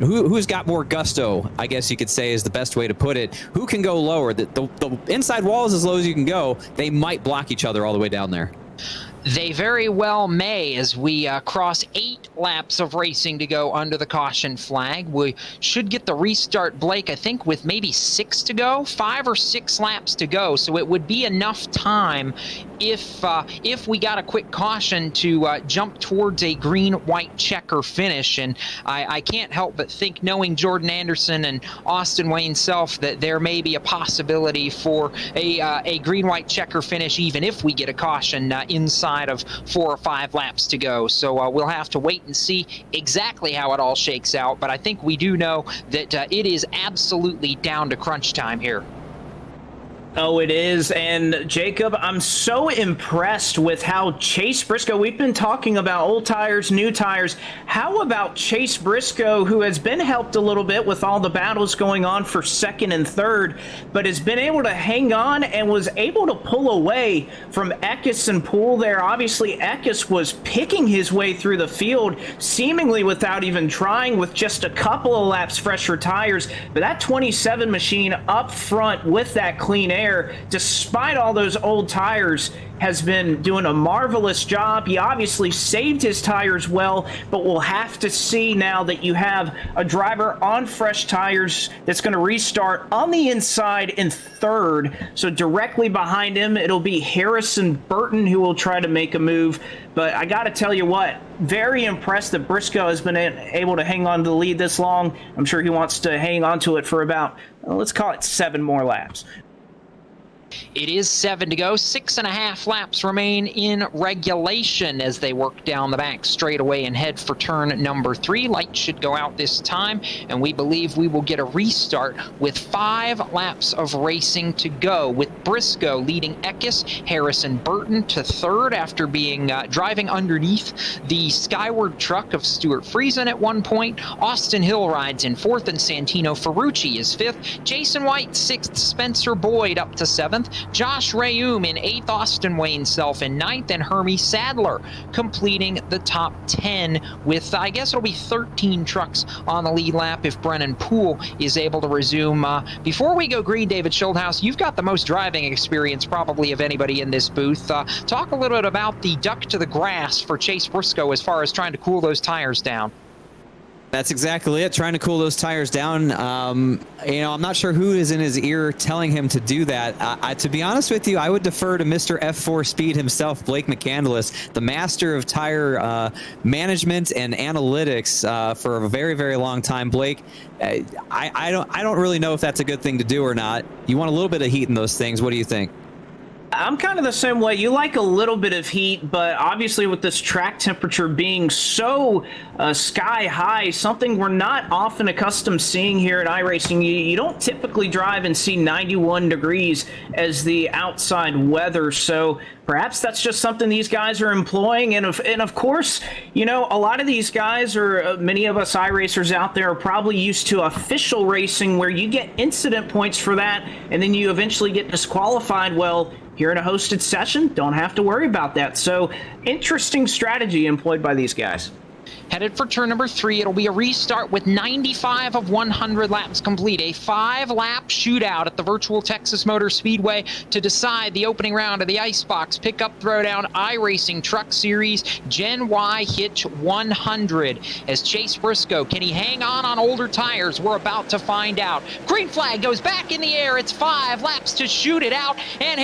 who's got more gusto, I guess you could say is the best way to put it. Who can go lower? The inside wall is as low as you can go. They might block each other all the way down there. They very well may, as we cross 8 laps of racing to go under the caution flag. We should get the restart, Blake, I think with maybe 6 to go, 5 or 6 laps to go. So it would be enough time if we got a quick caution to jump towards a green-white checker finish. And I can't help but think, knowing Jordan Anderson and Austin Wayne Self, that there may be a possibility for a green-white checker finish, even if we get a caution inside of 4 or 5 laps to go. So we'll have to wait and see exactly how it all shakes out. But I think we do know that it is absolutely down to crunch time here. Oh, it is. And Jacob, I'm so impressed with how Chase Briscoe, we've been talking about old tires, new tires. How about Chase Briscoe, who has been helped a little bit with all the battles going on for second and third, but has been able to hang on and was able to pull away from Eckes and Poole there. Obviously, Eckes was picking his way through the field, seemingly without even trying, with just a couple of laps fresher tires. But that 27 machine up front with that clean air, despite all those old tires, has been doing a marvelous job. He obviously saved his tires well, but we'll have to see now that you have a driver on fresh tires that's going to restart on the inside in third. So directly behind him, it'll be Harrison Burton who will try to make a move. But I got to tell you what, very impressed that Briscoe has been able to hang on to the lead this long. I'm sure he wants to hang on to it for about, let's call it 7 more laps. It is 7 to go. 6.5 laps remain in regulation as they work down the back straightaway and head for turn number 3. Lights should go out this time, and we believe we will get a restart with 5 laps of racing to go, with Briscoe leading Eckes, Harrison Burton to third after being driving underneath the skyward truck of Stewart Friesen at one point. Austin Hill rides in 4th, and Santino Ferucci is 5th. Jason White 6th, Spencer Boyd up to 7th. Josh Rayum in 8th, Austin Wayne Self in 9th, and Hermie Sadler completing the top 10 with, I guess it'll be 13 trucks on the lead lap if Brennan Poole is able to resume. Before we go green, David Schildhouse, you've got the most driving experience probably of anybody in this booth. Talk a little bit about the duck to the grass for Chase Briscoe as far as trying to cool those tires down. That's exactly it, trying to cool those tires down. I'm not sure who is in his ear telling him to do that. To be honest with you, I would defer to Mr. F4 Speed himself, Blake McCandless, the master of tire management and analytics for a very, very long time. Blake, I don't really know if that's a good thing to do or not. You want a little bit of heat in those things. What do you think? I'm kind of the same way. You like a little bit of heat, but obviously with this track temperature being so sky high, something we're not often accustomed seeing here at iRacing. You don't typically drive and see 91 degrees as the outside weather, so perhaps that's just something these guys are employing. And of course, a lot of these guys, or many of us iRacers out there, are probably used to official racing where you get incident points for that, and then you eventually get disqualified. Well, here in a hosted session, don't have to worry about that. So interesting strategy employed by these guys. Headed for turn number 3, it'll be a restart with 95 of 100 laps complete. A 5-lap shootout at the virtual Texas Motor Speedway to decide the opening round of the IceBox Pickup Throwdown iRacing Truck Series Gen Y Hitch 100. As Chase Briscoe, can he hang on older tires? We're about to find out. Green flag goes back in the air. It's 5 laps to shoot it out, and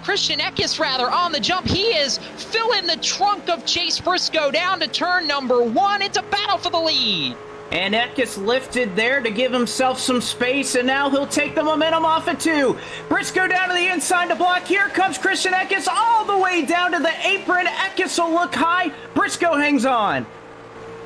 Christian Eckes on the jump. He is filling the trunk of Chase Briscoe down to turn number 1. It's a battle for the lead. And Eckes lifted there to give himself some space, and now he'll take the momentum off it too. Briscoe down to the inside to block. Here comes Christian Eckes all the way down to the apron. Eckes will look high. Briscoe hangs on.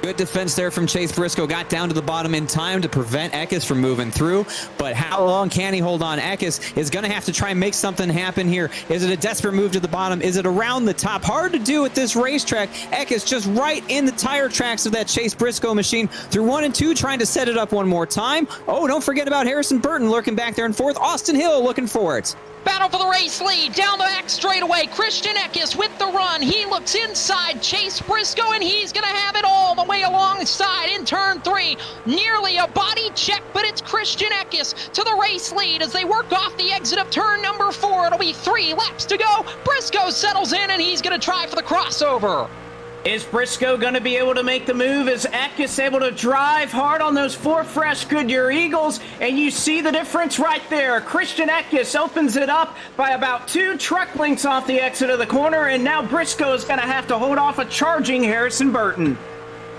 Good defense there from Chase Briscoe. Got down to the bottom in time to prevent Eckes from moving through. But how long can he hold on? Eckes is going to have to try and make something happen here. Is it a desperate move to the bottom? Is it around the top? Hard to do at this racetrack. Eckes just right in the tire tracks of that Chase Briscoe machine through 1 and 2, trying to set it up one more time. Oh, don't forget about Harrison Burton lurking back there in 4th. Austin Hill looking for it. Battle for the race lead, down the back straightaway. Christian Eckes with the run. He looks inside Chase Briscoe, and he's going to have it all the way alongside in turn 3. Nearly a body check, but it's Christian Eckes to the race lead as they work off the exit of turn number 4. It'll be 3 laps to go. Briscoe settles in, and he's going to try for the crossover. Is Briscoe going to be able to make the move? Is Eckes able to drive hard on those 4 fresh Goodyear Eagles? And you see the difference right there. Christian Eckes opens it up by about 2 truck lengths off the exit of the corner, and now Briscoe is going to have to hold off a charging Harrison Burton.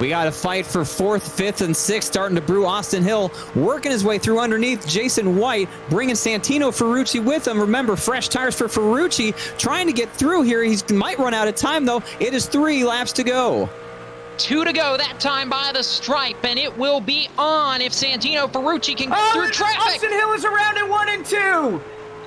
We got a fight for 4th, 5th, and 6th starting to brew. Austin Hill working his way through underneath Jason White, bringing Santino Ferucci with him. Remember, fresh tires for Ferucci, trying to get through here. He might run out of time, though. It is 3 laps to go. 2 to go that time by the stripe, and it will be on if Santino Ferucci can get through traffic. Austin Hill is around in 1 and 2.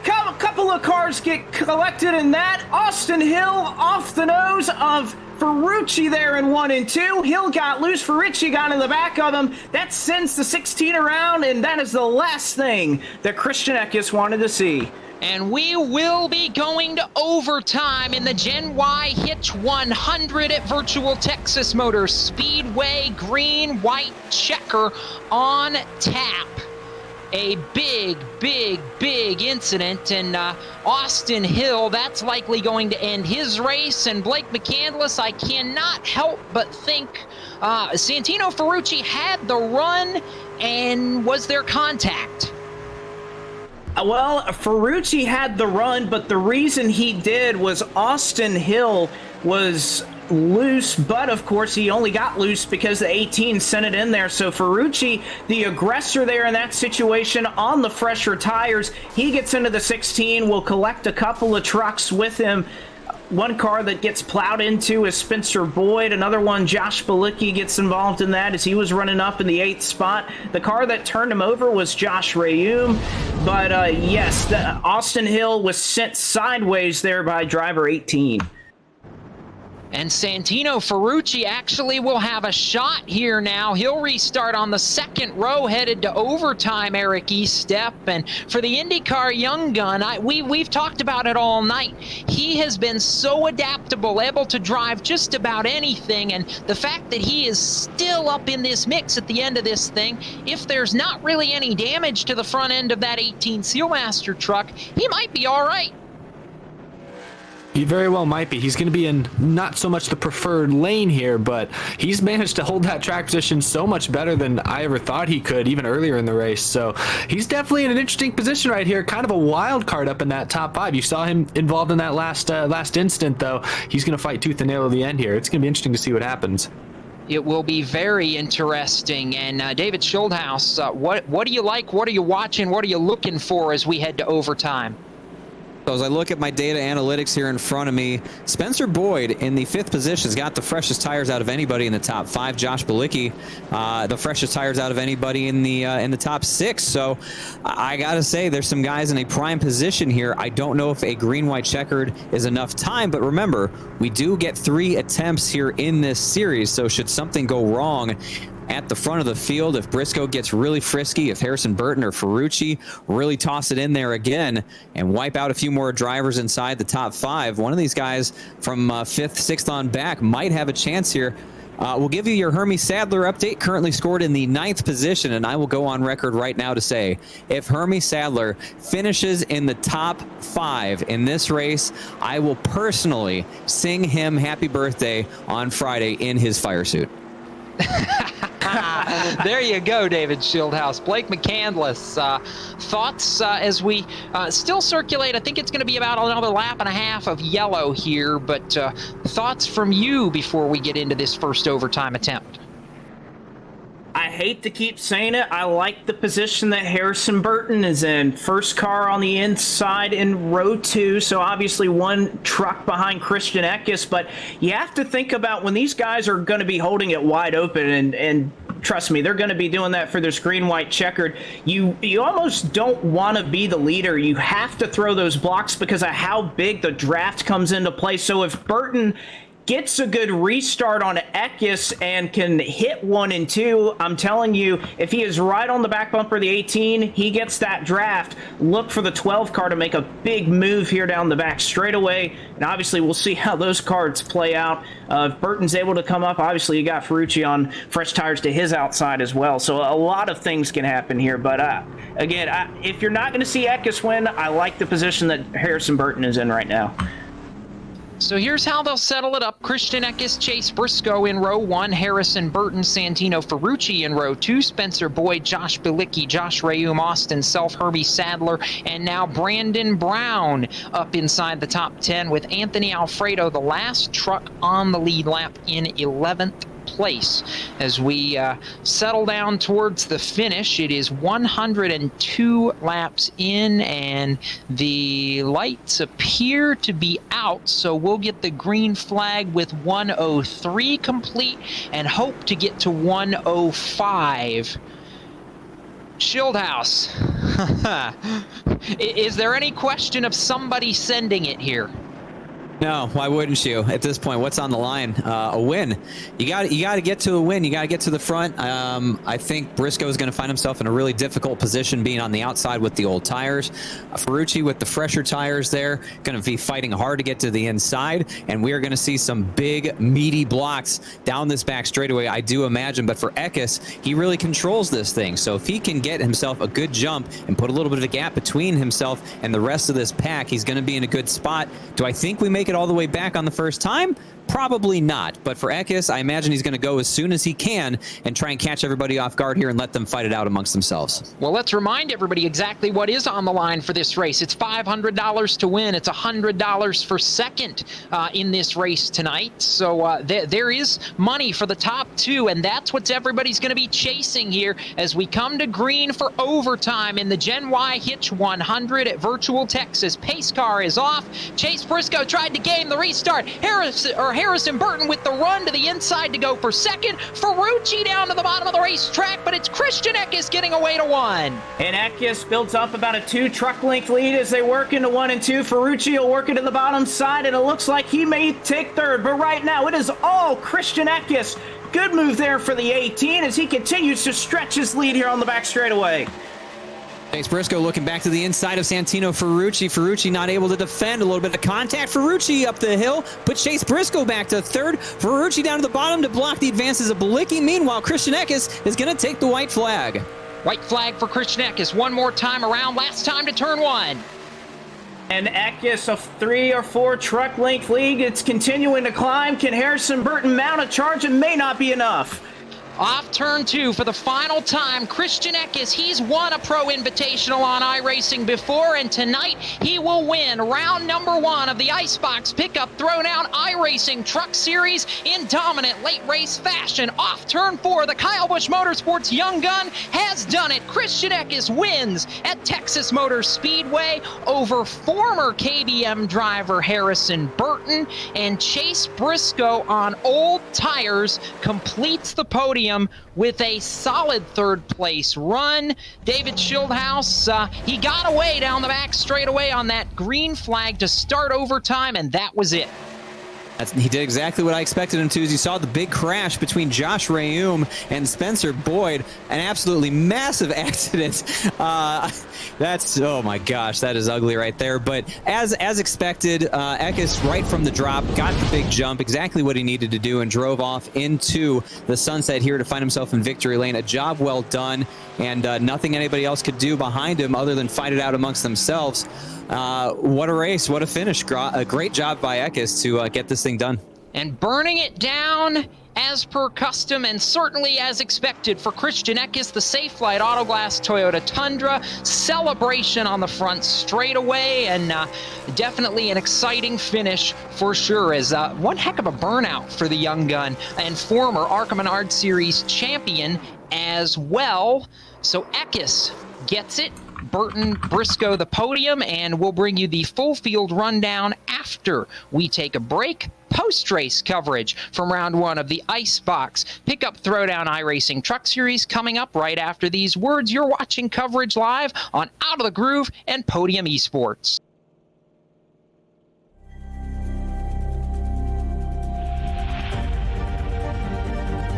A couple of cars get collected in that. Austin Hill off the nose of Ferucci there in 1 and 2. Hill got loose. Ferucci got in the back of him. That sends the 16 around, and that is the last thing that Christian Eckes wanted to see. And we will be going to overtime in the Gen Y Hitch 100 at Virtual Texas Motor Speedway. Green, white checker on tap. A big incident, and Austin Hill, that's likely going to end his race. And Blake McCandless, I cannot help but think Santino Ferucci had the run, and was there contact? Well, Ferucci had the run, but the reason he did was Austin Hill was loose, but of course he only got loose because the 18 sent it in there. So Ferucci, the aggressor there in that situation on the fresher tires, he gets into the 16, will collect a couple of trucks with him. One car that gets plowed into is Spencer Boyd. Another one, Josh Balicki, gets involved in that as he was running up in the 8th spot. The car that turned him over was Josh Rayum. But yes, Austin Hill was sent sideways there by driver 18. And Santino Ferucci actually will have a shot here now. He'll restart on the 2nd row, headed to overtime, Eric Estepp. And for the IndyCar young gun, we've talked about it all night. He has been so adaptable, able to drive just about anything. And the fact that he is still up in this mix at the end of this thing, if there's not really any damage to the front end of that 18 Sealmaster truck, he might be all right. He very well might be. He's going to be in not so much the preferred lane here, but he's managed to hold that track position so much better than I ever thought he could, even earlier in the race. So he's definitely in an interesting position right here. Kind of a wild card up in that top 5. You saw him involved in that last instant, though. He's going to fight tooth and nail to the end here. It's going to be interesting to see what happens. It will be very interesting. And David Schildhouse, what do you like? What are you watching? What are you looking for as we head to overtime? So as I look at my data analytics here in front of me, Spencer Boyd in the 5th position has got the freshest tires out of anybody in the top 5. Josh Balicki, the freshest tires out of anybody in the top 6. So I gotta say, there's some guys in a prime position here. I don't know if a green-white checkered is enough time, but remember, we do get 3 attempts here in this series. So should something go wrong at the front of the field, if Briscoe gets really frisky, if Harrison Burton or Ferucci really toss it in there again and wipe out a few more drivers inside the top 5, one of these guys from 5th, 6th on back might have a chance here. We'll give you your Hermie Sadler update, currently scored in the 9th position, and I will go on record right now to say, if Hermie Sadler finishes in the top 5 in this race, I will personally sing him happy birthday on Friday in his fire suit. There you go, David Schildhouse. Blake McCandless, thoughts as we still circulate? I think it's going to be about another lap and a half of yellow here, but thoughts from you before we get into this first overtime attempt? I hate to keep saying it. I like the position that Harrison Burton is in. First car on the inside in row 2, so obviously 1 truck behind Christian Eckes, but you have to think about when these guys are going to be holding it wide open, and trust me, they're going to be doing that for this green-white checkered. You almost don't want to be the leader. You have to throw those blocks because of how big the draft comes into play. So if Burton gets a good restart on Eckes and can hit 1 and 2, I'm telling you, if he is right on the back bumper of the 18, he gets that draft. Look for the 12 car to make a big move here down the back straightaway, and obviously we'll see how those cards play out. If Burton's able to come up, obviously you got Ferucci on fresh tires to his outside as well, so a lot of things can happen here. But again, if you're not going to see Eckes win, I like the position that Harrison Burton is in right now. So here's how they'll settle it up. Christian Eckes, Chase Briscoe in row 1, Harrison, Burton, Santino, Ferucci in row 2, Spencer Boyd, Josh Bilicki, Josh Rayum, Austin Self, Herbie Sadler, and now Brandon Brown up inside the top 10 with Anthony Alfredo, the last truck on the lead lap, in 11th place. As we settle down towards the finish, it is 102 laps in, and the lights appear to be out, so we'll get the green flag with 103 complete and hope to get to 105. Schildhouse, is there any question of somebody sending it here? No, why wouldn't you? At this point, what's on the line? A win. You got to get to a win. You got to get to the front. I think Briscoe is going to find himself in a really difficult position being on the outside with the old tires. Ferucci with the fresher tires there, going to be fighting hard to get to the inside, and we are going to see some big, meaty blocks down this back straightaway, I do imagine. But for Eckes, he really controls this thing. So if he can get himself a good jump and put a little bit of a gap between himself and the rest of this pack, he's going to be in a good spot. Do I think we make it all the way back on the first time? Probably not. But for Eckes, I imagine he's going to go as soon as he can and try and catch everybody off guard here and let them fight it out amongst themselves. Well, let's remind everybody exactly what is on the line for this race. It's $500 to win. It's $100 for second in this race tonight. So there is money for the top two, and that's what everybody's going to be chasing here as we come to green for overtime in the Gen Y Hitch 100 at Virtual Texas. Pace car is off. Chase Briscoe tried to game the restart. Harrison Burton with the run to the inside to go for second. Ferucci down to the bottom of the racetrack, but it's Christian Eckes getting away to 1. And Eckes builds up about a 2 truck length lead as they work into 1 and 2. Ferucci will work it to the bottom side, and it looks like he may take third. But right now, it is all Christian Eckes. Good move there for the 18 as he continues to stretch his lead here on the back straightaway. Chase Briscoe looking back to the inside of Santino. Ferucci not able to defend. A little bit of contact. Ferucci up the hill, but Chase Briscoe back to third. Ferucci down to the bottom to block the advances of Bilicki. Meanwhile, Christian Eckes is going to take the white flag. White flag for Christian Eckes. One more time around. Last time to turn 1. And Eckes, a 3 or 4 truck length lead. It's continuing to climb. Can Harrison Burton mount a charge? It may not be enough. Off turn 2 for the final time. Christian Eckes, he's won a Pro Invitational on iRacing before, and tonight he will win round number 1 of the IceBox Pickup Throwdown iRacing Truck Series in dominant late race fashion. Off turn 4, the Kyle Busch Motorsports young gun has done it. Christian Eckes wins at Texas Motor Speedway over former KBM driver Harrison Burton, and Chase Briscoe on old tires completes the podium with a solid third place run. David Schildhouse, he got away down the back straightaway on that green flag to start overtime, and that was it. He did exactly what I expected him to. As you saw the big crash between Josh Rayum and Spencer Boyd, an absolutely massive accident. Oh my gosh, that is ugly right there. But as expected, Eckes right from the drop got the big jump, exactly what he needed to do, and drove off into the sunset here to find himself in victory lane. A job well done, and nothing anybody else could do behind him other than fight it out amongst themselves. What a race, what a finish. A great job by Eckes to get this thing done. And burning it down as per custom and certainly as expected for Christian Eckes, the Safelite Autoglass Toyota Tundra celebration on the front straightaway, and definitely an exciting finish for sure, as one heck of a burnout for the young gun and former ARCA Menard Series champion as well. So Eckes gets it. Burton, Briscoe the podium, and we'll bring you the full field rundown after we take a break. Post-race coverage from round 1 of the IceBox Pickup Throwdown iRacing Truck Series coming up right after these words. You're watching coverage live on Out of the Groove and Podium Esports.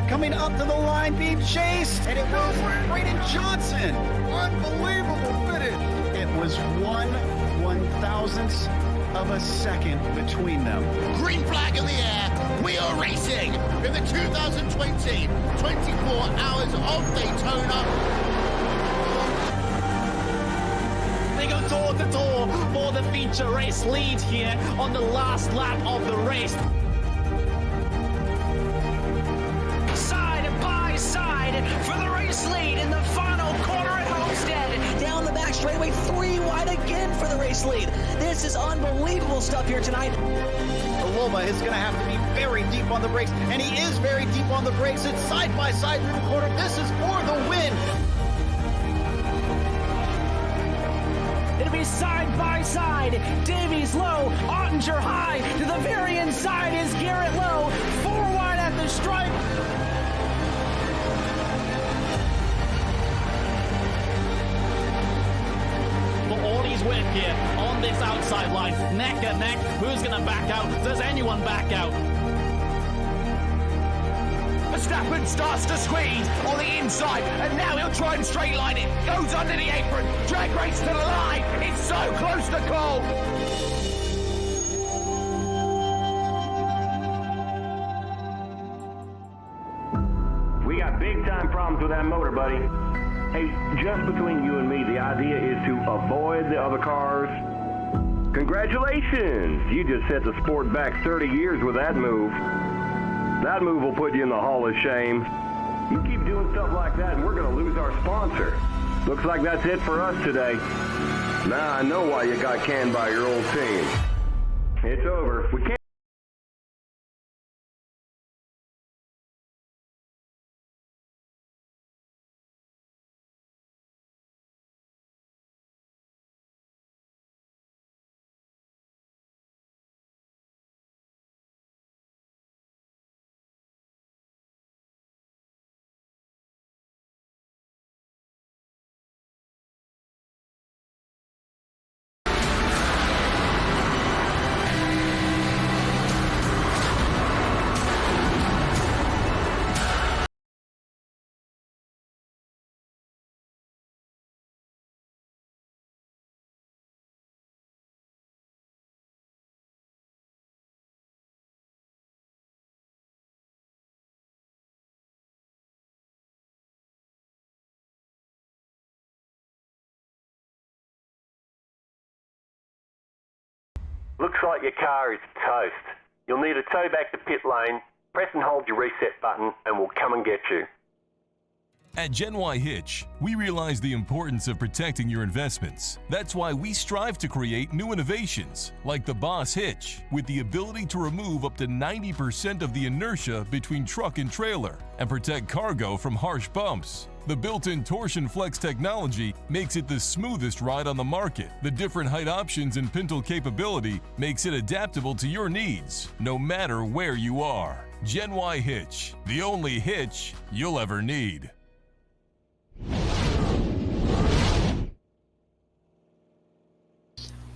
Coming up to the line, being chased, and it was Braden Johnson. Unbelievable finish. It was 1/1000th of a second between them. Green flag in the air. We are racing in the 2020 24 Hours of Daytona. we go door to door for the feature race lead here on the last lap of the race. Side by side for the race lead in the final corner at Homestead. Down the back straightaway, 3 wide again for the race lead. This is unbelievable stuff here tonight. Loma is going to have to be very deep on the brakes, and he is very deep on the brakes. It's side by side through the corner. This is for the win. It'll be side by side. Davies low, Ottinger high. To the very inside is Garrett low. 4 wide at the stripe. For all his work here on this outside line, neck and neck. Who's going to back out? Does anyone back out? Verstappen starts to squeeze on the inside, and now he'll try and straight line it. Goes under the apron, drag race to the line. It's so close to call. We got big time problems with that motor, buddy. Hey, just between you and me, the idea is to avoid the other cars. Congratulations! You just set the sport back 30 years with that move. That move will put you in the Hall of Shame. You keep doing stuff like that and we're going to lose our sponsor. Looks like that's it for us today. Now I know why you got canned by your old team. It's over. We can't. Looks like your car is toast. You'll need a tow back to pit lane, press and hold your reset button, and we'll come and get you. At Gen Y Hitch, we realize the importance of protecting your investments. That's why we strive to create new innovations, like the Boss Hitch, with the ability to remove up to 90% of the inertia between truck and trailer, and protect cargo from harsh bumps. The built-in Torsion Flex technology makes it the smoothest ride on the market. The different height options and pintle capability makes it adaptable to your needs, no matter where you are. Gen Y Hitch, the only hitch you'll ever need.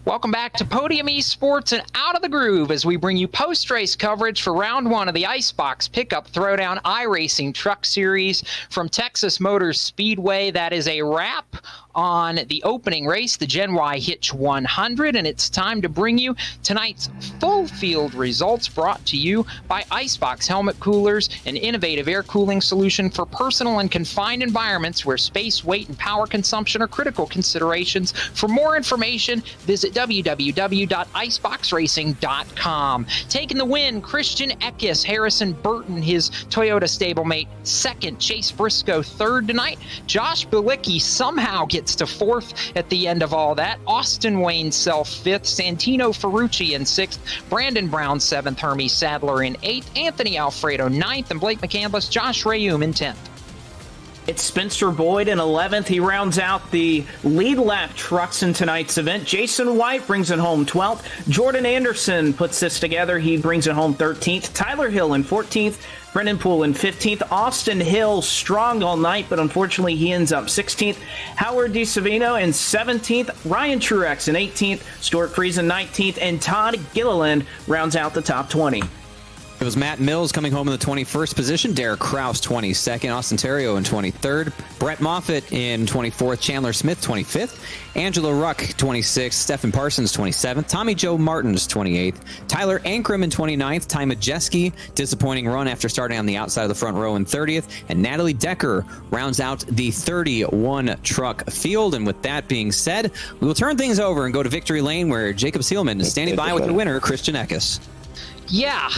Welcome back to Podium Esports and Out of the Groove as we bring you post-race coverage for round 1 of the IceBox Pickup Throwdown iRacing Truck Series from Texas Motor Speedway. That is a wrap on the opening race, the Gen Y Hitch 100, and it's time to bring you tonight's full field results brought to you by IceBox Helmet Coolers, an innovative air cooling solution for personal and confined environments where space, weight, and power consumption are critical considerations. For more information, visit www.iceboxracing.com. Taking the win, Christian Eckes, Harrison Burton, his Toyota stablemate, second. Chase Briscoe, third tonight. Josh Bilicki somehow gets to fourth at the end of all that. Austin Wayne Self fifth. Santino Ferucci in sixth. Brandon Brown seventh. Hermes Sadler in eighth. Anthony Alfredo ninth. And Blake McCandless, Josh Rayum in 10th. It's Spencer Boyd in 11th. He rounds out the lead lap trucks in tonight's event. Jason White brings it home 12th. Jordan Anderson puts this together. He brings it home 13th. Tyler Hill in 14th. Brendan Poole in 15th. Austin Hill strong all night, but unfortunately he ends up 16th. Howard DiSavino in 17th. Ryan Truex in 18th. Stuart Friesen 19th. And Todd Gilliland rounds out the top 20. It was Matt Mills coming home in the 21st position, Derek Kraus 22nd, Austin Terrio in 23rd, Brett Moffitt in 24th, Chandler Smith 25th, Angela Ruck 26th, Stephen Parsons 27th, Tommy Joe Martins 28th, Tyler Ankrum in 29th, Ty Majeski, disappointing run after starting on the outside of the front row in 30th, and Natalie Decker rounds out the 31 truck field. And with that being said, we will turn things over and go to Victory Lane, where Jacob Seelman is standing by with the winner, Christian Eckes. Yeah,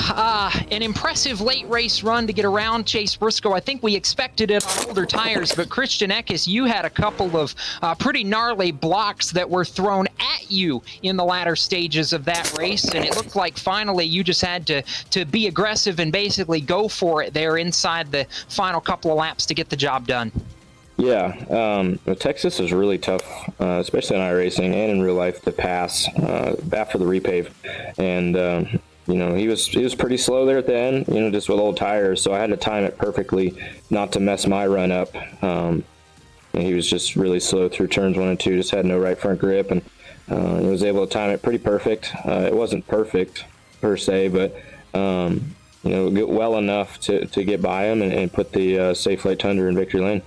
an impressive late race run to get around Chase Briscoe. I think we expected it on older tires, but Christian Eckes, you had a couple of pretty gnarly blocks that were thrown at you in the latter stages of that race, and it looked like finally you just had to be aggressive and basically go for it there inside the final couple of laps to get the job done. Yeah, Texas is really tough, especially in iRacing and in real life, to pass after the repave, and he was pretty slow there at the end, just with old tires. So I had to time it perfectly not to mess my run up. And he was just really slow through turns 1 and 2, just had no right front grip, and he was able to time it pretty perfect. It wasn't perfect per se, but well enough to get by him and put the Safe Light Tundra in victory lane.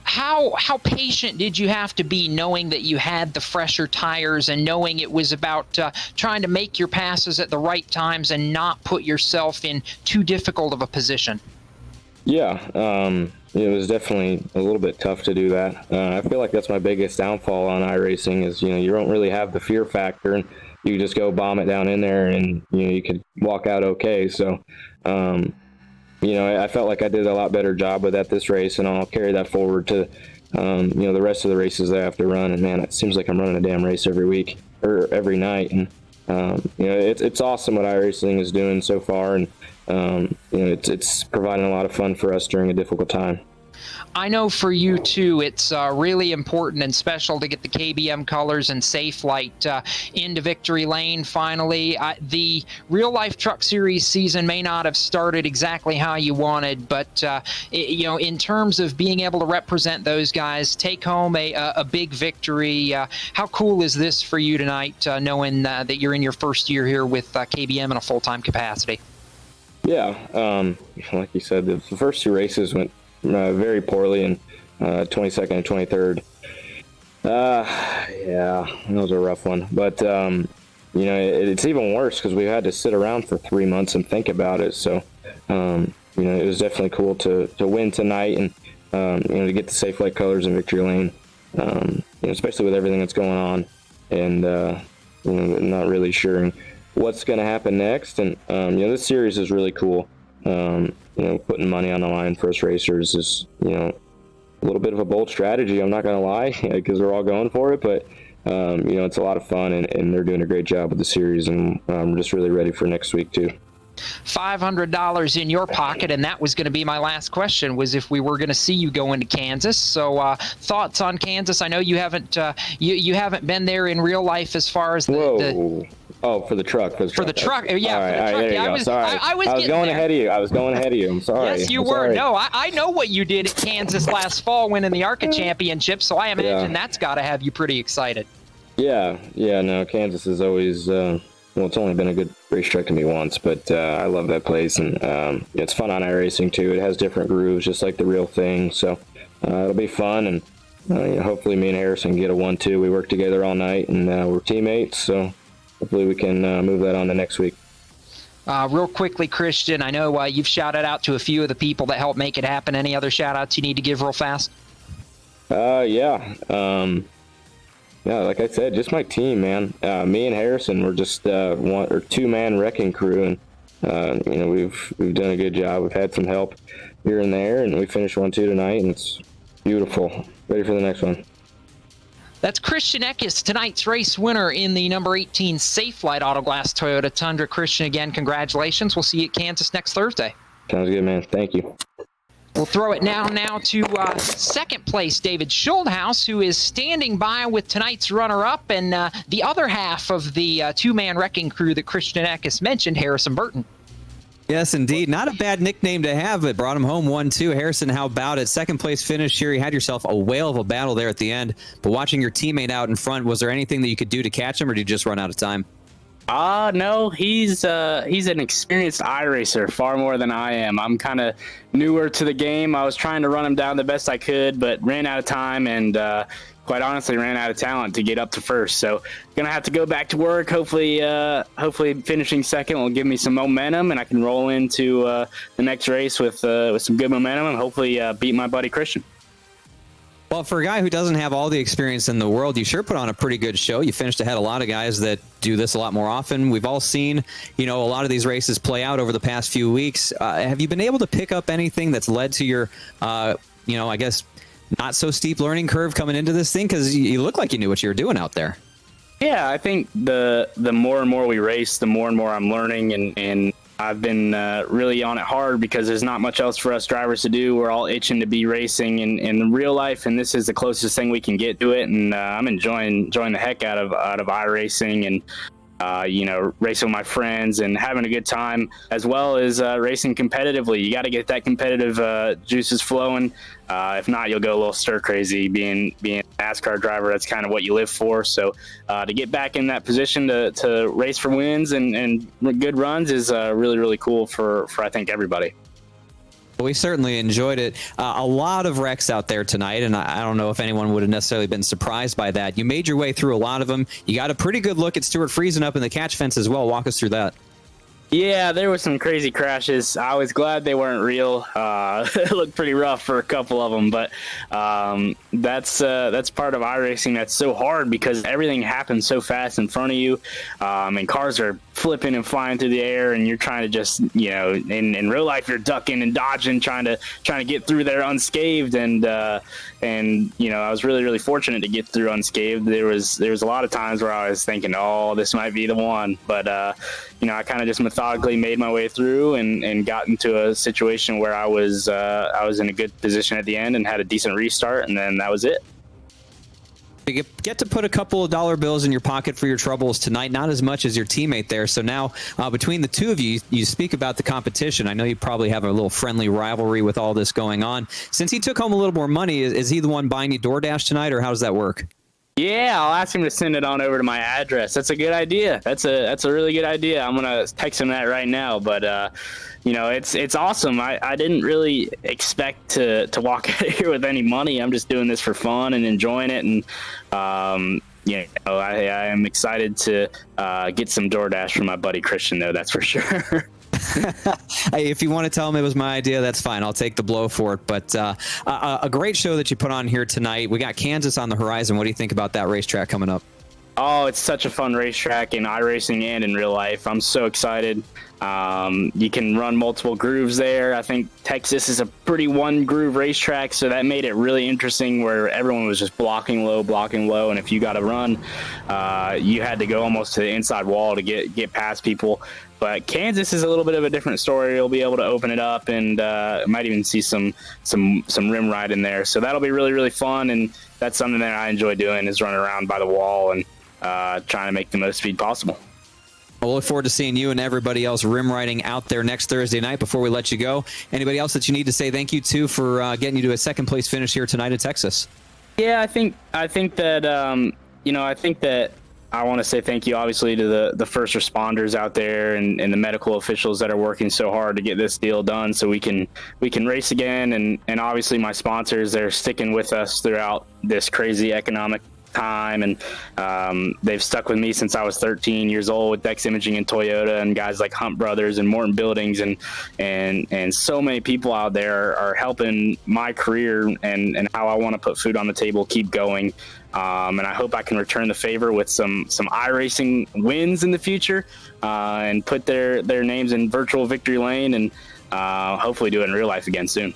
How patient did you have to be, knowing that you had the fresher tires and knowing it was about trying to make your passes at the right times and not put yourself in too difficult of a position? Yeah, it was definitely a little bit tough to do that. I feel like that's my biggest downfall on iRacing is, you don't really have the fear factor, and you just go bomb it down in there and, you could walk out okay. So, I felt like I did a lot better job with that this race, and I'll carry that forward to, the rest of the races that I have to run. And man, it seems like I'm running a damn race every week or every night. And, it's awesome what iRacing is doing so far. And, it's providing a lot of fun for us during a difficult time. I know for you too, it's really important and special to get the KBM colors and Safe Light into victory lane finally. The real life Truck Series season may not have started exactly how you wanted, but in terms of being able to represent those guys, take home a big victory. How cool is this for you tonight, knowing that you're in your first year here with KBM in a full-time capacity? Yeah, like you said, the first 2 races went very poorly, and 22nd and 23rd. Yeah, that was a rough one. But, it's even worse because we had to sit around for 3 months and think about it. So, it was definitely cool to win tonight and, to get the Safe Light colors in victory lane, especially with everything that's going on and, not really sure what's going to happen next. And, this series is really cool. Putting money on the line for us racers is, a little bit of a bold strategy. I'm not going to lie, because we're all going for it, but, it's a lot of fun, and they're doing a great job with the series, and I'm just really ready for next week too. $500 in your pocket, and that was going to be my last question, was if we were going to see you go into Kansas. So thoughts on Kansas? I know you haven't you haven't been there in real life as far as the Oh, for the truck. Yeah, for the truck. There you go. Sorry. I was going ahead of you. I'm sorry. Yes, you were. Sorry. No, I know what you did at Kansas last fall, winning the ARCA championship, so I imagine that's got to have you pretty excited. Yeah, no, Kansas is always, it's only been a good racetrack to me once, but I love that place, and it's fun on iRacing too. It has different grooves, just like the real thing, so it'll be fun, and hopefully me and Harrison get a 1-2. We work together all night, and we're teammates, so hopefully we can move that on to next week. Real quickly, Christian, I know you've shouted out to a few of the people that helped make it happen. Any other shout-outs you need to give real fast? Yeah, like I said, just my team, man. Me and Harrison were just 1 or 2 man wrecking crew, and we've done a good job. We've had some help here and there, and we finished 1-2 tonight, and it's beautiful. Ready for the next one. That's Christian Eckes, tonight's race winner in the number 18 Safe Light Autoglass Toyota Tundra. Christian, again, congratulations. We'll see you at Kansas next Thursday. Sounds good, man. Thank you. We'll throw it now to second place, David Schulthouse, who is standing by with tonight's runner-up, and the other half of the 2-man wrecking crew that Christian Eckes mentioned, Harrison Burton. Yes, indeed. Not a bad nickname to have, but brought him home 1-2. Harrison, how about it? Second place finish here. You had yourself a whale of a battle there at the end. But watching your teammate out in front, was there anything that you could do to catch him, or did you just run out of time? No, he's an experienced iRacer, far more than I am. I'm kind of newer to the game. I was trying to run him down the best I could, but ran out of time and quite honestly ran out of talent to get up to first. So gonna have to go back to work. Hopefully finishing second will give me some momentum and I can roll into the next race with some good momentum and hopefully beat my buddy Christian. Well, for a guy who doesn't have all the experience in the world, you sure put on a pretty good show. You finished ahead of a lot of guys that do this a lot more often. We've all seen, a lot of these races play out over the past few weeks. Have you been able to pick up anything that's led to your, I guess, not so steep learning curve coming into this thing? Because you look like you knew what you were doing out there. Yeah, I think the more and more we race, the more and more I'm learning, and I've been really on it hard because there's not much else for us drivers to do. We're all itching to be racing in real life, and this is the closest thing we can get to it. And I'm enjoying the heck out of iRacing and racing with my friends and having a good time, as well as racing competitively. You got to get that competitive juices flowing. If not, you'll go a little stir crazy. Being a NASCAR driver, that's kind of what you live for. So to get back in that position to race for wins and good runs is really, really cool for I think everybody. We certainly enjoyed it. A lot of wrecks out there tonight, and I don't know if anyone would have necessarily been surprised by that. You made your way through a lot of them. You got a pretty good look at Stewart Friesen up in the catch fence as well. Walk us through that. Yeah, there was some crazy crashes. I was glad they weren't real. It looked pretty rough for a couple of them, but that's part of iRacing. That's so hard because everything happens so fast in front of you, and cars are flipping and flying through the air, and you're trying to just, in real life, you're ducking and dodging, trying to get through there unscathed. And I was really, really fortunate to get through unscathed. There was a lot of times where I was thinking, oh, this might be the one, but I kind of just methodically made my way through and got into a situation where I was in a good position at the end and had a decent restart, and then that was it. You get to put a couple of dollar bills in your pocket for your troubles tonight, not as much as your teammate there. So now between the two of you, you speak about the competition. I know you probably have a little friendly rivalry with all this going on. Since he took home a little more money, is he the one buying you DoorDash tonight, or how does that work? Yeah, I'll ask him to send it on over to my address. That's a good idea. That's a really good idea. I'm gonna text him that right now. But it's awesome. I didn't really expect to walk out of here with any money. I'm just doing this for fun and enjoying it. And I am excited to get some DoorDash from my buddy Christian, though. That's for sure. Hey, if you want to tell him it was my idea, that's fine. I'll take the blow for it. But a great show that you put on here tonight. We got Kansas on the horizon. What do you think about that racetrack coming up? Oh, it's such a fun racetrack in iRacing and in real life. I'm so excited. You can run multiple grooves there. I think Texas is a pretty one groove racetrack, so that made it really interesting where everyone was just blocking low, and if you got a run, you had to go almost to the inside wall to get past people. But Kansas is a little bit of a different story. You'll be able to open it up and might even see some rim ride in there. So that'll be really, really fun, and that's something that I enjoy doing is running around by the wall and trying to make the most speed possible. We'll look forward to seeing you and everybody else rim riding out there next Thursday night. Before we let you go, anybody else that you need to say thank you to for getting you to a second place finish here tonight in Texas? Yeah, I think that I want to say thank you, obviously, to the first responders out there and the medical officials that are working so hard to get this deal done so we can race again. And obviously my sponsors, they're sticking with us throughout this crazy economic time, and they've stuck with me since I was 13 years old with Dex Imaging and Toyota and guys like Hunt Brothers and Morton Buildings and so many people out there are helping my career and how I want to put food on the table keep going. And I hope I can return the favor with some iRacing wins in the future and put their names in virtual victory lane and hopefully do it in real life again soon.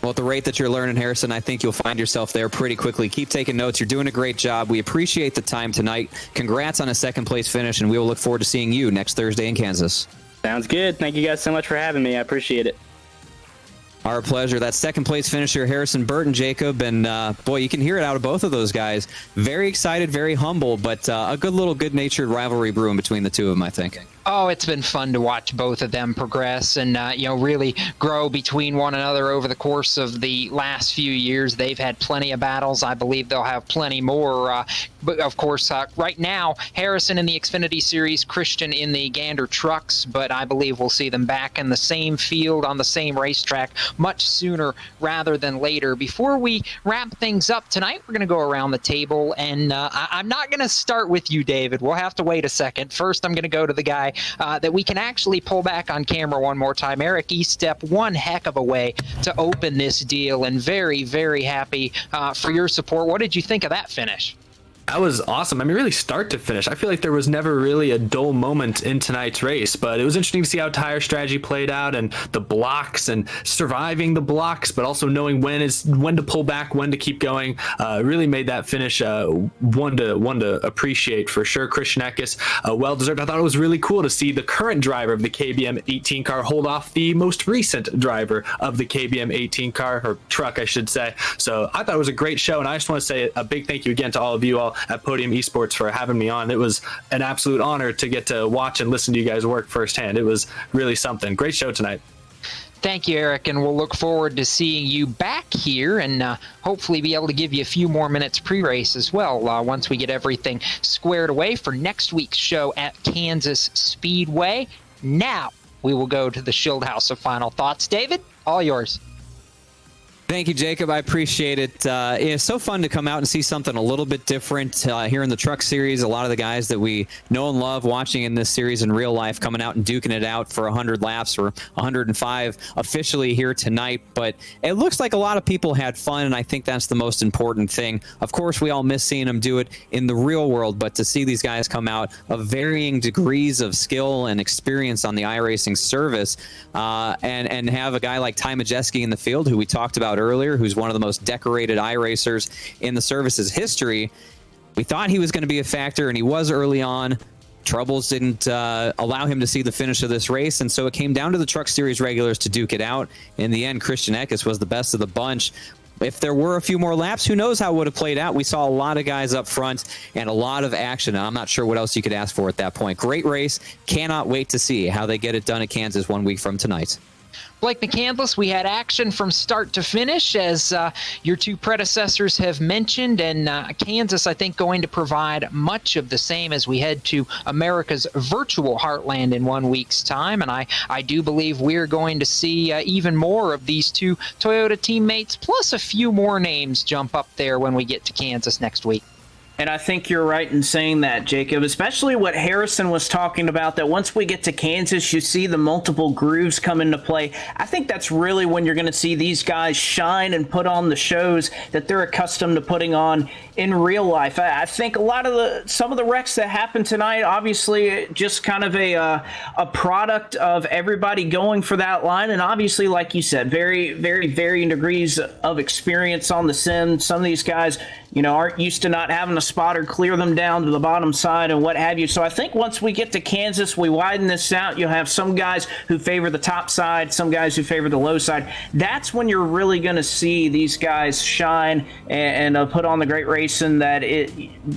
Well, at the rate that you're learning, Harrison, I think you'll find yourself there pretty quickly. Keep taking notes. You're doing a great job. We appreciate the time tonight. Congrats on a second place finish, and we will look forward to seeing you next Thursday in Kansas. Sounds good. Thank you guys so much for having me. I appreciate it. Our pleasure. That second place finisher, Harrison Burton, Jacob, and boy, you can hear it out of both of those guys. Very excited, very humble, but a good natured rivalry brewing between the two of them, I think. Oh, it's been fun to watch both of them progress and, really grow between one another over the course of the last few years. They've had plenty of battles. I believe they'll have plenty more. But, of course, right now, Harrison in the Xfinity Series, Christian in the Gander Trucks, but I believe we'll see them back in the same field on the same racetrack much sooner rather than later. Before we wrap things up tonight, we're going to go around the table, and I'm not going to start with you, David. We'll have to wait a second. First, I'm going to go to the guy that we can actually pull back on camera one more time. Estepp, one heck of a way to open this deal, and very, very happy for your support. What did you think of that finish? That was awesome. I mean, really start to finish. I feel like there was never really a dull moment in tonight's race, but it was interesting to see how tire strategy played out and the blocks and surviving the blocks, but also knowing when to pull back, when to keep going. Really made that finish one to appreciate for sure. Christian Eckes, well deserved. I thought it was really cool to see the current driver of the KBM 18 car hold off the most recent driver of the KBM 18 car, or truck, I should say. So I thought it was a great show, and I just want to say a big thank you again to all of you all at Podium Esports for having me on. It was an absolute honor to get to watch and listen to you guys work firsthand. It was really something. Great show tonight. Thank you, Eric, and we'll look forward to seeing you back here and hopefully be able to give you a few more minutes pre-race as well once we get everything squared away for next week's show at Kansas Speedway. Now we will go to the Shield House of Final Thoughts. David, all yours. Thank you, Jacob. I appreciate it. It's so fun to come out and see something a little bit different here in the Truck Series. A lot of the guys that we know and love watching in this series in real life coming out and duking it out for 100 laps or 105 officially here tonight. But it looks like a lot of people had fun, and I think that's the most important thing. Of course, we all miss seeing them do it in the real world, but to see these guys come out of varying degrees of skill and experience on the iRacing service and have a guy like Ty Majeski in the field, who we talked about earlier, who's one of the most decorated iRacers in the service's history. We thought he was going to be a factor, and he was early on. Troubles didn't allow him to see the finish of this race, and so it came down to the Truck Series regulars to duke it out. In the end, Christian Eckes was the best of the bunch. If there were a few more laps, who knows how it would have played out. We saw a lot of guys up front and a lot of action, and I'm not sure what else you could ask for at that point. Great race. Cannot wait to see how they get it done at Kansas 1 week from tonight. Blake McCandless, we had action from start to finish, as your two predecessors have mentioned, and Kansas, I think, going to provide much of the same as we head to America's virtual heartland in 1 week's time, and I do believe we're going to see even more of these two Toyota teammates, plus a few more names jump up there when we get to Kansas next week. And I think you're right in saying that, Jacob, especially what Harrison was talking about, that once we get to Kansas, you see the multiple grooves come into play. I think that's really when you're going to see these guys shine and put on the shows that they're accustomed to putting on in real life. I think some of the wrecks that happened tonight, obviously just kind of a product of everybody going for that line. And obviously, like you said, very, very varying degrees of experience on the sim. Some of these guys, aren't used to not having a spotter clear them down to the bottom side and what have you. So I think once we get to Kansas, we widen this out. You'll have some guys who favor the top side, some guys who favor the low side. That's when you're really going to see these guys shine and put on the great racing that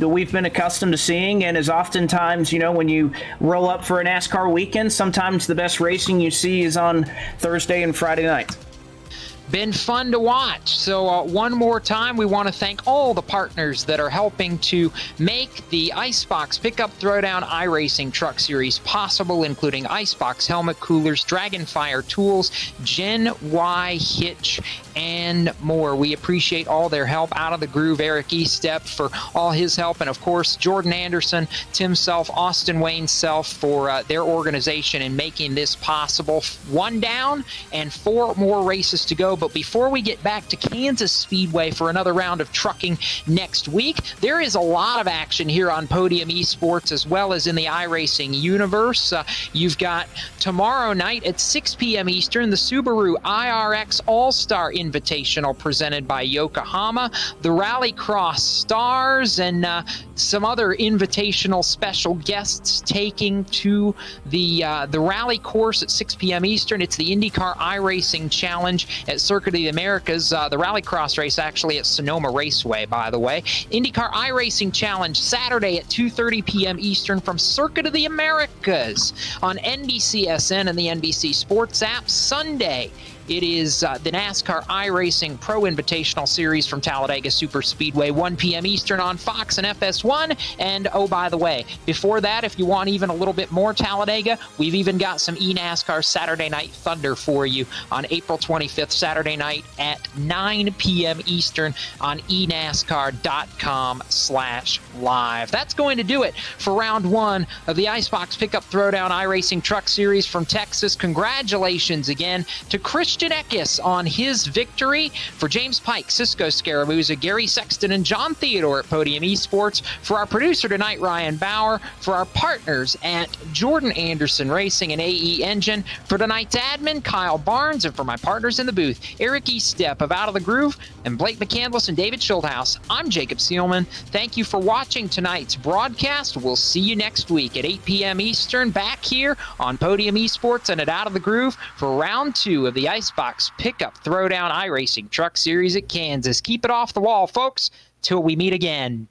we've been accustomed to seeing. And is oftentimes, when you roll up for a NASCAR weekend, sometimes the best racing you see is on Thursday and Friday nights. Been fun to watch. So one more time, we want to thank all the partners that are helping to make the IceBox Pickup Throwdown iRacing Truck Series possible, including IceBox Helmet Coolers, Dragonfire Tools, Gen Y Hitch, and more. We appreciate all their help. Out of the Groove, Eric Estepp for all his help, and of course Jordan Anderson, Tim Self, Austin Wayne Self for their organization in making this possible. 1 down and 4 more races to go. But before we get back to Kansas Speedway for another round of trucking next week, there is a lot of action here on Podium Esports as well as in the iRacing universe. You've got tomorrow night at 6 p.m. Eastern, the Subaru IRX All-Star Invitational presented by Yokohama, the Rallycross Stars, and some other Invitational special guests taking to the rally course at 6 p.m. Eastern. It's the IndyCar iRacing Challenge at Circuit of the Americas. The Rallycross race actually at Sonoma Raceway, by the way. IndyCar iRacing Challenge Saturday at 2:30 p.m. Eastern from Circuit of the Americas on NBCSN and the NBC Sports app. Sunday, it is the NASCAR iRacing Pro Invitational Series from Talladega Super Speedway, 1 p.m. Eastern on Fox and FS1. And, oh, by the way, before that, if you want even a little bit more Talladega, we've even got some eNASCAR Saturday Night Thunder for you on April 25th, Saturday night at 9 p.m. Eastern on eNASCAR.com/live. That's going to do it for round one of the IceBox Pickup Throwdown iRacing Truck Series from Texas. Congratulations again to Christian Eckes on his victory. For James Pike, Cisco Scaramuza, Gary Sexton, and John Theodore at Podium Esports. For our producer tonight, Ryan Bauer. For our partners at Jordan Anderson Racing and AE Engine. For tonight's admin, Kyle Barnes. And for my partners in the booth, Eric Estepp of Out of the Groove and Blake McCandless and David Schildhouse. I'm Jacob Seelman. Thank you for watching tonight's broadcast. We'll see you next week at 8 p.m. Eastern back here on Podium Esports and at Out of the Groove for round two of the IceBox Pickup Throwdown iRacing Truck Series at Kansas. Keep it off the wall, folks, till we meet again.